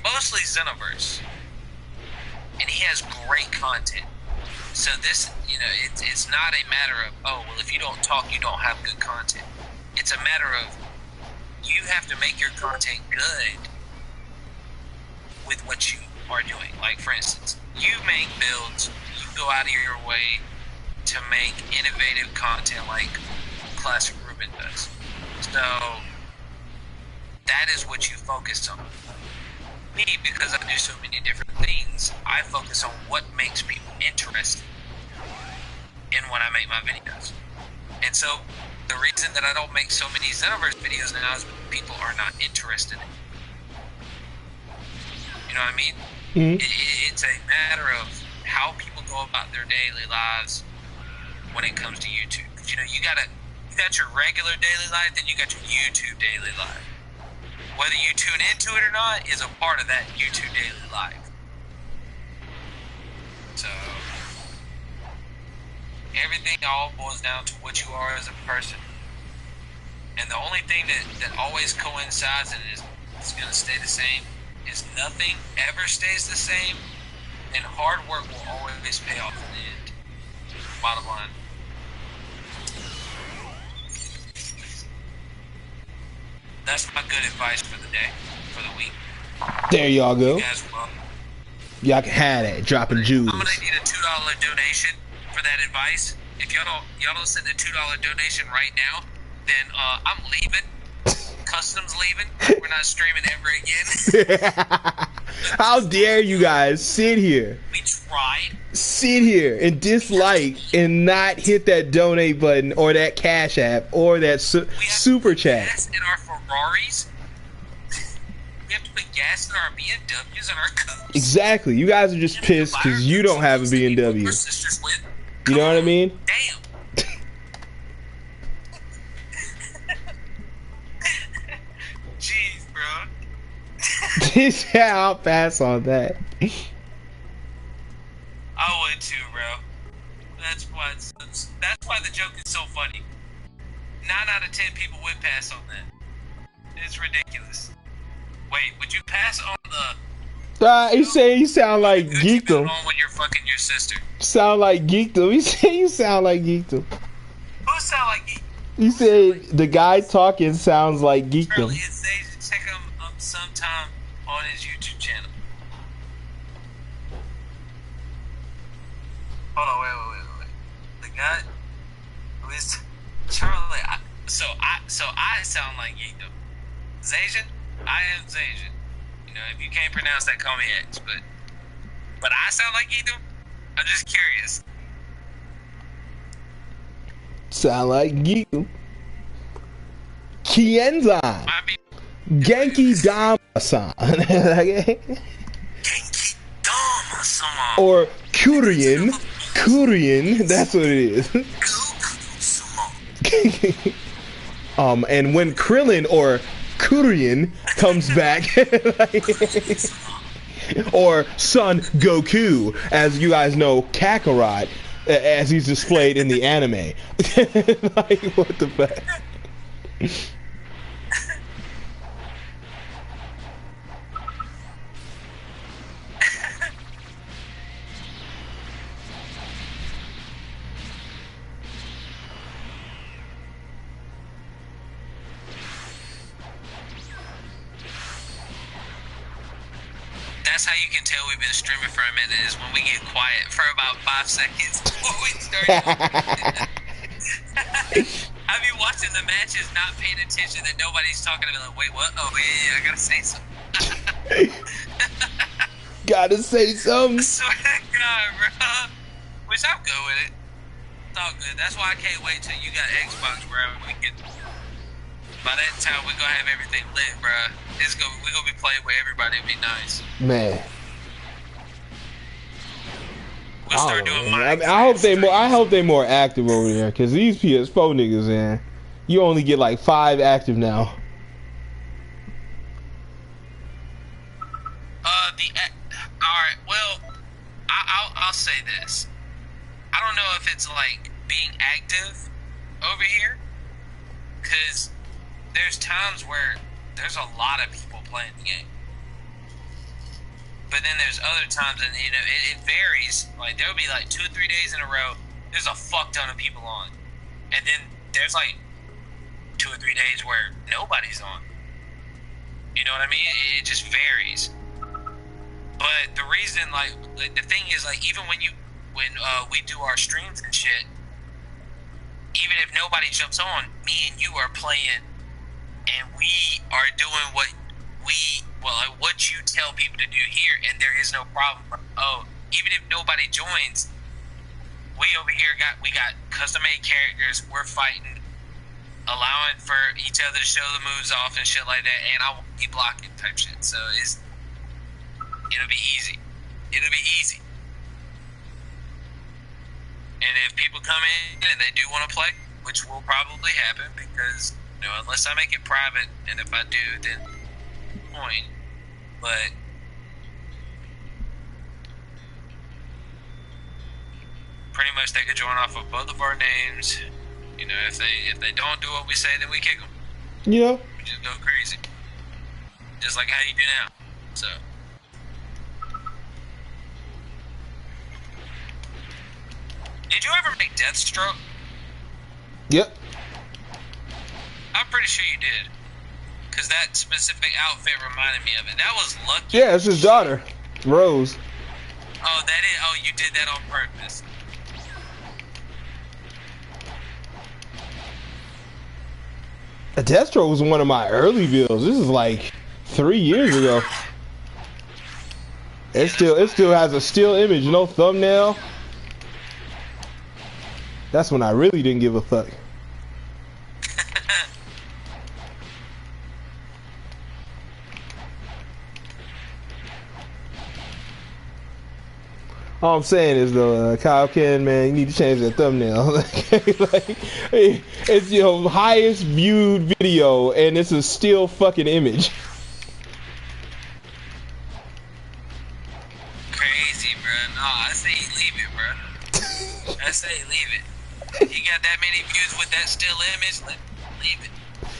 mostly Xenoverse. And he has great content. So this, you know, it's not a matter of, oh, well, if you don't talk, you don't have good content. It's a matter of you have to make your content good with what you are doing. Like, for instance, you make builds, you go out of your way to make innovative content like Classic Ruben does. So that is what you focus on. Me, because I do so many different things, I focus on what makes people interested in when I make my videos. And so the reason that I don't make so many Xenoverse videos now is because people are not interested in it. You know what I mean? Mm-hmm. It's a matter of how people go about their daily lives when it comes to YouTube. Because, you know, you got your regular daily life, then you got your YouTube daily life. Whether you tune into it or not is a part of that YouTube daily life. So everything all boils down to what you are as a person. And the only thing that always coincides and is going to stay the same is nothing ever stays the same, and hard work will always pay off in the end. Bottom line. That's my good advice for the day, for the week. There y'all go. You guys will. Y'all can have that. Dropping jewels. I'm gonna need a $2 donation for that advice. If y'all don't send a $2 donation right now, then I'm leaving. Customs leaving. We're not streaming ever again. How dare you guys sit here? We tried. Sit here and dislike and not hit that donate button or that Cash App or that super chat. Gas in our Ferraris. We have to put gas in our BMWs and our Cubs. Exactly. You guys are just pissed because you don't have a BMW. You know what I mean? Damn. Jeez, bro. Yeah, I'll pass on that. I would too, bro. That's why the joke is so funny. 9 out of 10 people would pass on that. It's ridiculous. Wait, would you pass on the? You say you sound like geekdom. On when you're fucking your sister. Sound like geekdom. You say you sound like geekdom. Who sound like geekdom? You said the guy talking sounds like geekdom. Charlie, check him up sometime on his YouTube channel. Hold on, wait. The guy who is Charlie. So I sound like geekdom. Zajan, I am Zajan. You know, if you can't pronounce that, call me X. But I sound like geekdom. I'm just curious. Sound like geekdom. Kienzan. Genki Dama-san. Genki Dama-sama. Or Kurian. Kurian, that's what it is. And when Krillin or Kurian comes back, or Son Goku, as you guys know, Kakarot, as he's displayed in the anime. Like, what the fuck? That's how you can tell we've been streaming for a minute, is when we get quiet for about 5 seconds before we start. I be watching the matches, not paying attention that nobody's talking to me, like, wait, what? Oh, yeah, I gotta say something. Gotta say something. I swear to God, bro. Which I'm good with it. It's all good. That's why I can't wait till you got Xbox, bro. We can. By that time, we're gonna have everything lit, bro. We're gonna be playing with everybody. It'd be nice. Man. We'll start doing I hope they more active over there, cause these PS4 niggas, man, you only get like 5 active now. Alright, well, I'll say this. I don't know if it's like being active over here, cause there's times where there's a lot of people playing the game. But then there's other times, and you know, it varies. Like, there'll be like 2 or 3 days in a row, there's a fuck ton of people on. And then there's like 2 or 3 days where nobody's on. You know what I mean? It just varies. But the reason, like the thing is, like, even when we do our streams and shit, even if nobody jumps on, me and you are playing, and we are doing what you tell people to do here, and there is no problem. Oh, even if nobody joins, we over here got custom made characters. We're fighting, allowing for each other to show the moves off and shit like that, and I won't be blocking type shit. So it'll be easy. It'll be easy. And if people come in and they do want to play, which will probably happen, because, you know, unless I make it private, and if I do, then point. But pretty much they could join off of both of our names. You know, if they don't do what we say, then we kick them. Yeah. We just go crazy, just like how you do now. So. Did you ever make Deathstroke? Yep. I'm pretty sure you did. Because that specific outfit reminded me of it. That was lucky. Yeah, it's his daughter, Rose. Oh, that is. Oh, you did that on purpose. Deathstroke was one of my early builds. This is like 3 years ago. It still has a still image, no thumbnail. That's when I really didn't give a fuck. All I'm saying is, though, Kyle Ken, man, you need to change that thumbnail. Like, it's your highest viewed video, and it's a still fucking image. Crazy, bro. No, I say leave it, bro. I say leave it. You got that many views with that still image, leave it.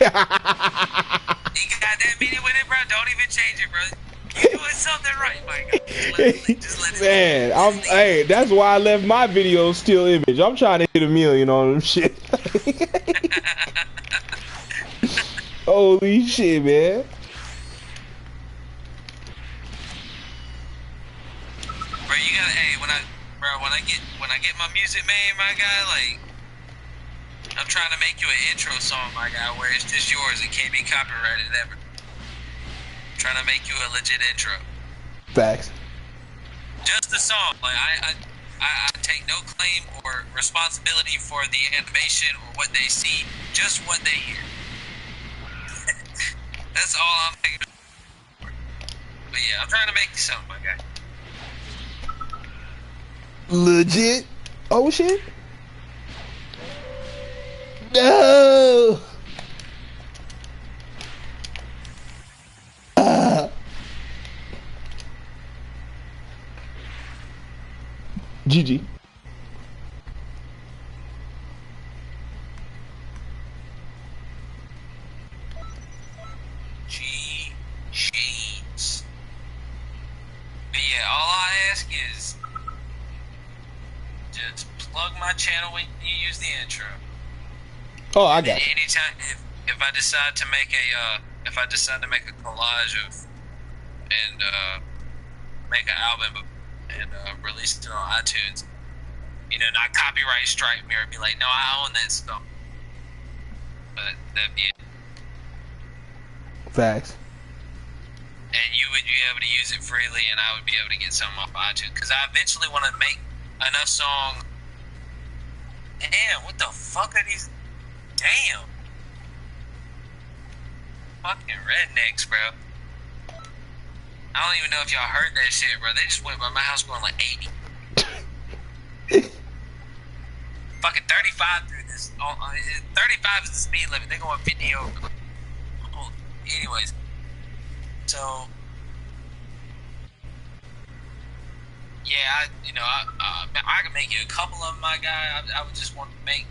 You got that many with it, bro. Don't even change it, bro. You're doing something right, Mike. Just let it Man, hey, that's why I left my video still image. I'm trying to hit 1 million on them shit. Holy shit, man. Bro, you gotta, hey, when I get my music made, my guy, like, I'm trying to make you an intro song, my guy, where it's just yours. It can't be copyrighted ever. Trying to make you a legit intro. Facts. Just the song. Like, I take no claim or responsibility for the animation or what they see, just what they hear. That's all I'm thinking. But yeah, I'm trying to make you something, my guy. Legit? Oh shit? No! GG. Jeez. But yeah, all I ask is just plug my channel when you use the intro. Oh, I got it. Anytime if I decide to make a collage of and make an album and release it on iTunes, not copyright strike me or be like, no, I own that stuff. But that'd be it. Facts. And you would be able to use it freely, and I would be able to get some off iTunes. Because I eventually want to make enough songs. Damn, what the fuck are these? Damn. Fucking rednecks, bro. I don't even know if y'all heard that shit, bro. They just went by my house going like 80. Fucking 35 through this. 35 is the speed limit. They're going 50 over. Anyways. So, yeah, I can make you a couple of them, my guy. I would just want to make,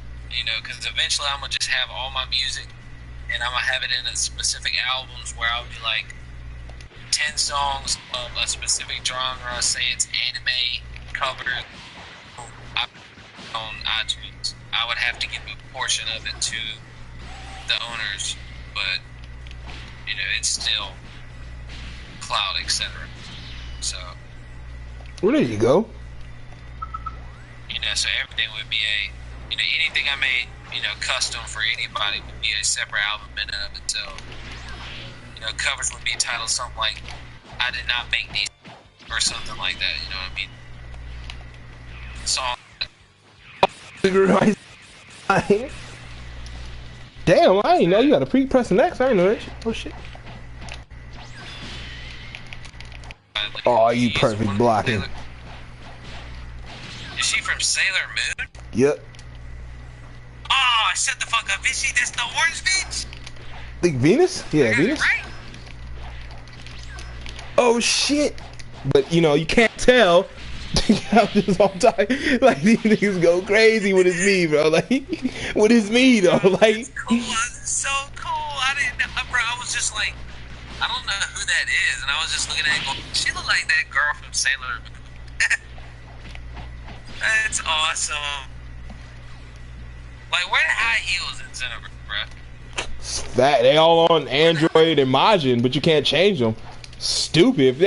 because eventually I'm going to just have all my music, and I'm going to have it in a specific albums where I'll be like 10 songs of a specific genre, say it's anime, cover, on iTunes. I would have to give a portion of it to the owners, but, it's still cloud, etc. So, well, there you go. So everything would be anything I made, custom for anybody would be a separate album in and of itself. Covers would be titled something like, I did not make these, or something like that, you know what I mean? Song. Damn, I didn't know you got a pre-press next. I didn't know that shit. Oh shit. Oh, you perfect blocking. Is she from Sailor Moon? Yep. Oh, shut the fuck up. Is she just the orange bitch? Think Venus? Yeah, Venus. Right? Oh shit. But you can't tell. I'm just all time. Like these niggas go crazy when it's me, bro. Like when it's me though. Like it's cool. It's so cool. I didn't know, bro. I was just like, I don't know who that is, and I was just looking at it going, she look like that girl from Sailor Moon. That's awesome. Like, where the high heels in Xenoverse, bro? That they all on Android and Majin, but you can't change them. Stupid.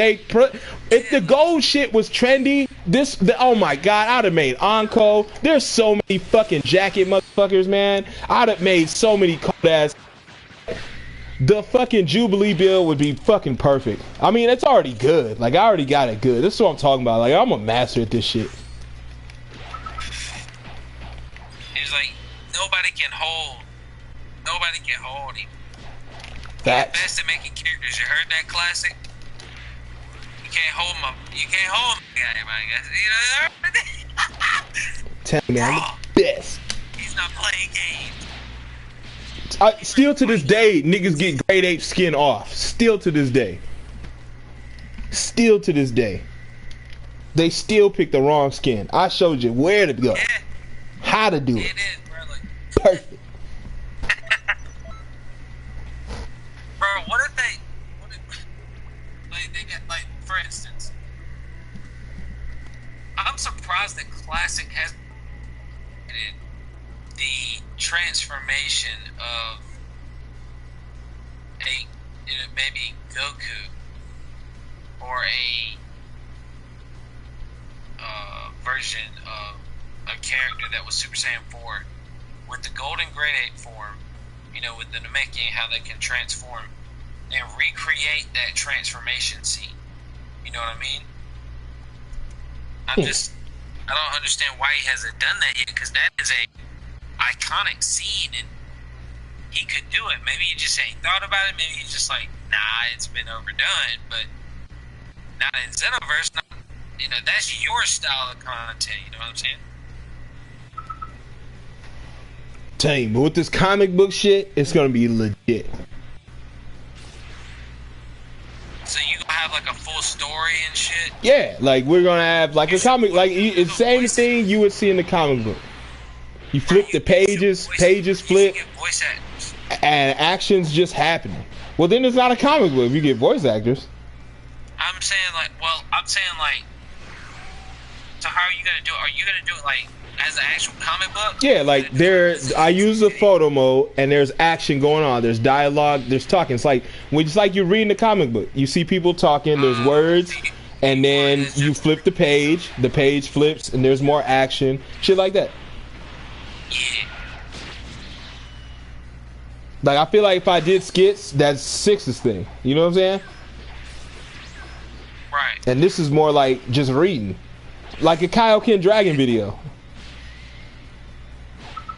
If the gold shit was trendy, oh my god, I'd have made Anko. There's so many fucking jacket motherfuckers, man. I'd have made so many cold ass. The fucking Jubilee build would be fucking perfect. I mean, it's already good. Like, I already got it good. This is what I'm talking about. Like, I'm a master at this shit. It's like, nobody can hold him. Facts. Best at making characters. You heard that classic? You can't hold him. Tell me, I'm the best. He's not playing games. Still to this day, niggas get grade 8 skin off. Still to this day. Still to this day. They still pick the wrong skin. I showed you where to go. Yeah. How to do it. It is, bro. Like, Perfect. bro, what if they get, like, for instance, I'm surprised that Classic has the transformation of maybe Goku or a version of a character that was Super Saiyan 4 with the Golden Grade 8 form, with the Namekian, how they can transform and recreate that transformation scene. You know what I mean? I don't understand why he hasn't done that yet, because that is a iconic scene, and he could do it. Maybe you just ain't thought about it. Maybe you just like, nah, it's been overdone. But not in Xenoverse. Not, you know, that's your style of content. You know what I'm saying? Tell you, but with this comic book shit, it's gonna be legit. So you gonna have like a full story and shit? Yeah, like we're gonna have like a comic, like it's the same thing you would see in the comic book. You flip the pages, pages flip, and actions just happen. Well, then it's not a comic book if you get voice actors. I'm saying like, so how are you gonna do it? Are you gonna do it like as an actual comic book? Yeah, like I use the photo mode and there's action going on. There's dialogue, there's talking. It's like you're reading the comic book. You see people talking, there's words, and then you flip the page flips, and there's more action, shit like that. Yeah. Like I feel like if I did skits, that's Six's thing. You know what I'm saying? Right. And this is more like just reading, like a Kaioken Dragon video.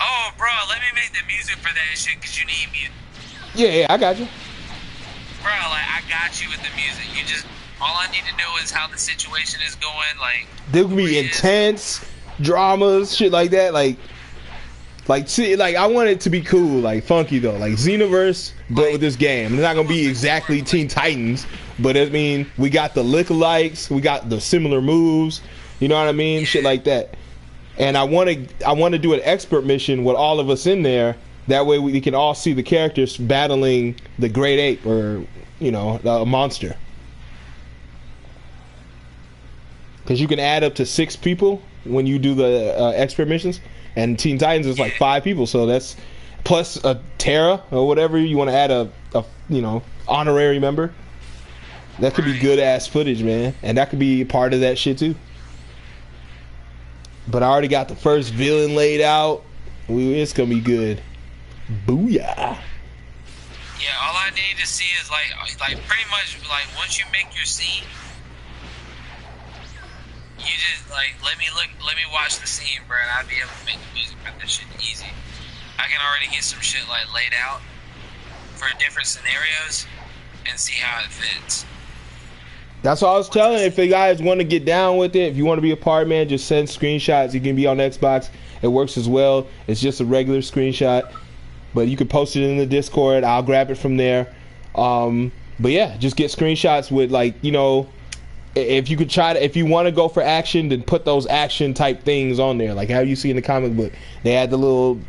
Oh, bro, let me make the music for that shit because you need music. Yeah, I got you. Bro, like, I got you with the music. You just, all I need to know is how the situation is going. Like, there could be intense dramas, shit like that. Like, see, like, I want it to be cool, like, funky though. Like, Xenoverse, but with this game. It's not gonna be exactly Teen Titans, but I mean, we got the lookalikes, we got the similar moves, you know what I mean? Yeah. Shit like that. And I want to do an expert mission with all of us in there. That way we can all see the characters battling the great ape or, you know, a monster. Because you can add up to 6 people when you do the expert missions. And Teen Titans is like 5 people. So that's plus a Terra or whatever. You want to add a you know, honorary member. That could be good ass footage, man. And that could be part of that shit too. But I already got the first villain laid out. It's gonna be good. Booyah. Yeah, all I need to see is like pretty much like once you make your scene, you just like let me watch the scene, bro, and I'll be able to make the music for this shit easy. I can already get some shit like laid out for different scenarios and see how it fits. That's what I was telling. If you guys want to get down with it, if you want to be a part, man, just send screenshots. You can be on Xbox. It works as well. It's just a regular screenshot, but you can post it in the Discord. I'll grab it from there. But yeah, just get screenshots with, like, you know, if you could try to, if you want to go for action, then put those action type things on there, like how you see in the comic book. They had the little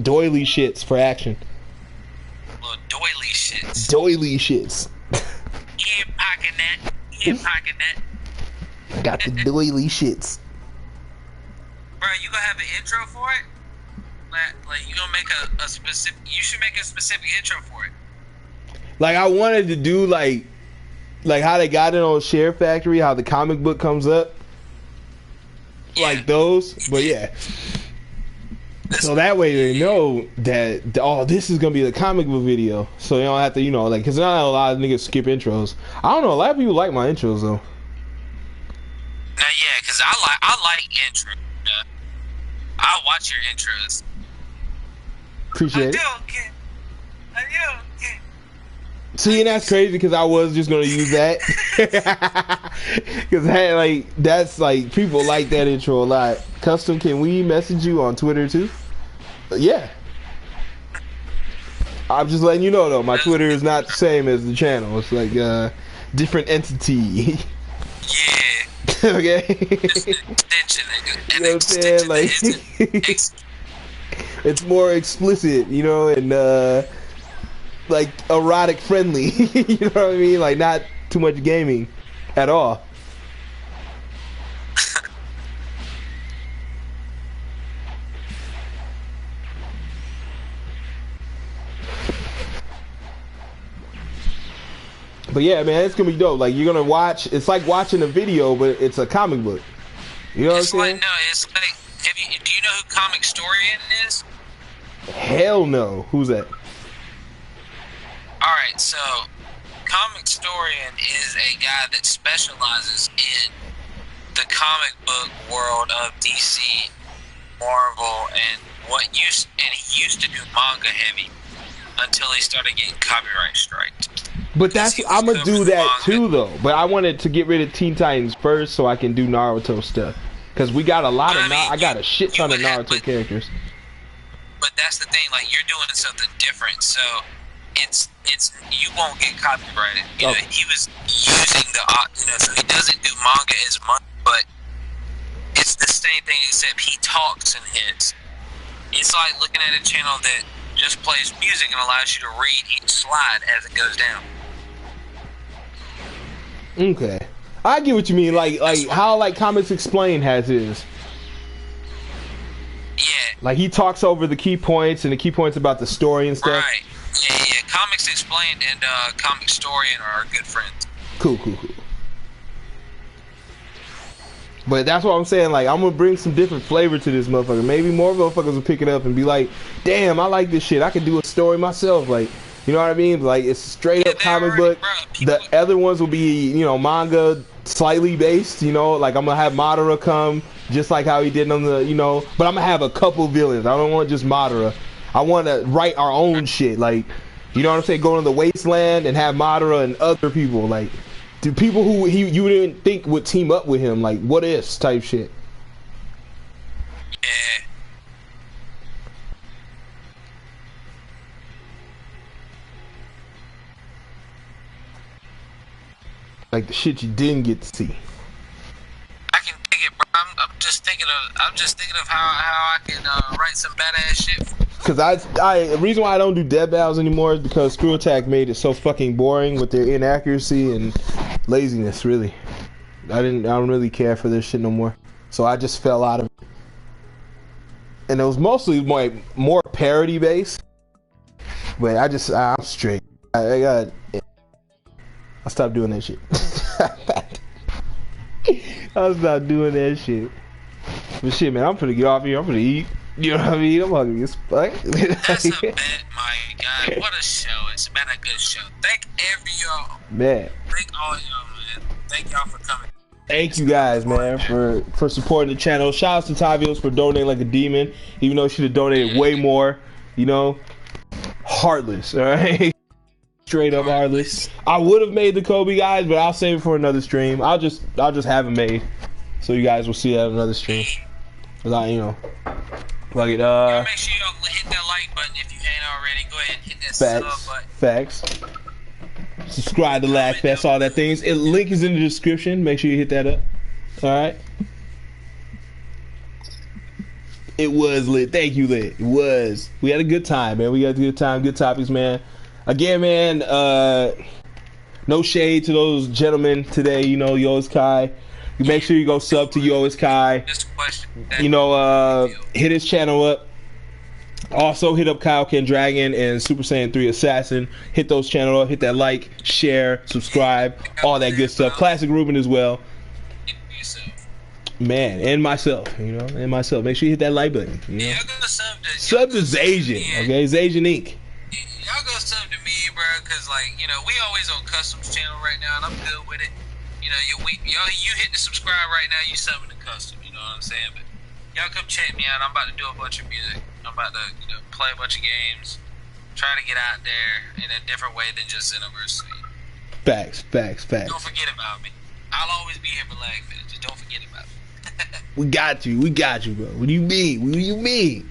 doily shits for action. Little doily shits. Doily shits. Yeah, pocket that. I got the doily shits. Bro, you gonna have an intro for it? Like you gonna make a specific? You should make a specific intro for it. Like I wanted to do like how they got it on Share Factory, how the comic book comes up, like those. But yeah. So that way they know that, oh, this is gonna be the comic book video, so you don't have to, you know, like, because not a lot of niggas skip intros. I don't know, a lot of people like my intros though. Now, yeah, because I like intro. I'll watch your intros. Appreciate it. See, and that's crazy because I was just gonna use that, because like that's like people like that intro a lot. Custom, can we message you on Twitter too? Yeah. I'm just letting you know though, my Twitter is not the same as the channel. It's like a different entity. Yeah. Okay. It's an extension. You know what I'm saying? Like, it's more explicit, you know, and like erotic friendly. You know what I mean? Like not too much gaming at all. But yeah, man, it's gonna be dope. Like, you're gonna watch. It's like watching a video, but it's a comic book. You know what I'm saying? No, it's like. Do you know who Comic Storian is? Hell no. Who's that? All right, so Comic Storian is a guy that specializes in the comic book world of DC, Marvel, and he used to do manga heavy. until he started getting copyright striked. But that's I'm gonna do that too, though. But I wanted to get rid of Teen Titans first so I can do Naruto stuff. Because we got a lot of I got a shit ton of Naruto characters. But that's the thing, like, you're doing something different, so it's you won't get copyrighted. You know, he was using the so he doesn't do manga as much, but it's the same thing except he talks in his. It's like looking at a channel that just plays music and allows you to read each slide as it goes down. Okay, I get what you mean. Like how like Comics Explained has his. Yeah. Like he talks over the key points and the key points about the story and stuff. Right. Yeah. Comics Explained and Comic Historian are good friends. Cool. But that's what I'm saying. Like I'm gonna bring some different flavor to this motherfucker. Maybe more motherfuckers will pick it up and be like, "Damn, I like this shit. I can do a story myself." Like. You know what I mean? Like, it's straight up comic book. The other ones will be, you know, manga slightly based, you know? Like, I'm going to have Madara come just like how he did on the, you know? But I'm going to have a couple villains. I don't want just Madara. I want to write our own shit. Like, you know what I'm saying? Go to the wasteland and have Madara and other people. Like, do people who you didn't think would team up with him. Like, what ifs type shit. Yeah. Like the shit you didn't get to see. I can dig it, bro. I'm just thinking of how I can write some badass shit. Cause the reason why I don't do dead battles anymore is because Screw Attack made it so fucking boring with their inaccuracy and laziness. Really, I don't really care for this shit no more. So I just fell out of it. And it was mostly more parody based. But I'm straight. I stopped doing that shit. I'll stop doing that shit. But shit, man, I'm finna get off here. I'm finna eat. You know what I mean? I'm hungry as fuck. That's a bet, my God. What a show. It's been a good show. Thank every y'all. Man. Thank all y'all, man. Thank y'all for coming. Thank you guys, man, for supporting the channel. Shout out to Tavios for donating like a demon. Even though she should have donated way more. You know? Heartless, alright? Straight up heartless. I would have made the Kobe guys, but I'll save it for another stream. I'll just have it made, so you guys will see that in another stream. Cause you know, like it. Make sure you hit that like button if you ain't already. Go ahead and hit that sub button. Facts. Subscribe to LAGFEST, all that things. Link is in the description. Make sure you hit that up. All right. It was lit. Thank you, lit. It was. We had a good time, man. We had a good time. Good topics, man. Again, man, no shade to those gentlemen today, you know, Yo's Kai. Make sure you go sub to Yo's Kai. You know, hit his channel up. Also, hit up Kyle Ken Dragon and Super Saiyan 3 Assassin. Hit those channels up. Hit that like, share, subscribe, all that good stuff. Classic Ruben as well. Man, and myself, you know, and myself. Make sure you hit that like button. You know? Sub to Zasian, okay? Zasian Inc. Y'all go sub to me, bro, because, like, you know, we always on Customs channel right now, and I'm good with it. You know, you hit the subscribe right now, you subbing to Custom, you know what I'm saying? But y'all come check me out. I'm about to do a bunch of music. I'm about to, you know, play a bunch of games, try to get out there in a different way than just Xenoverse. Facts. Don't forget about me. I'll always be here for LAGFEST. Just don't forget about me. We got you, bro. What do you mean?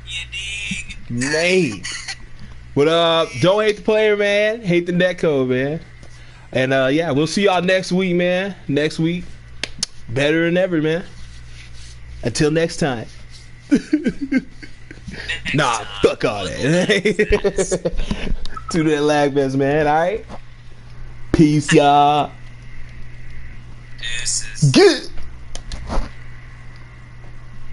You dig? Man. But don't hate the player, man. Hate the netcode, man. And yeah, we'll see y'all next week, man. Next week, better than ever, man. Until next time. Fuck all that. To that LAGFEST, man. All right. Peace, y'all. This is good.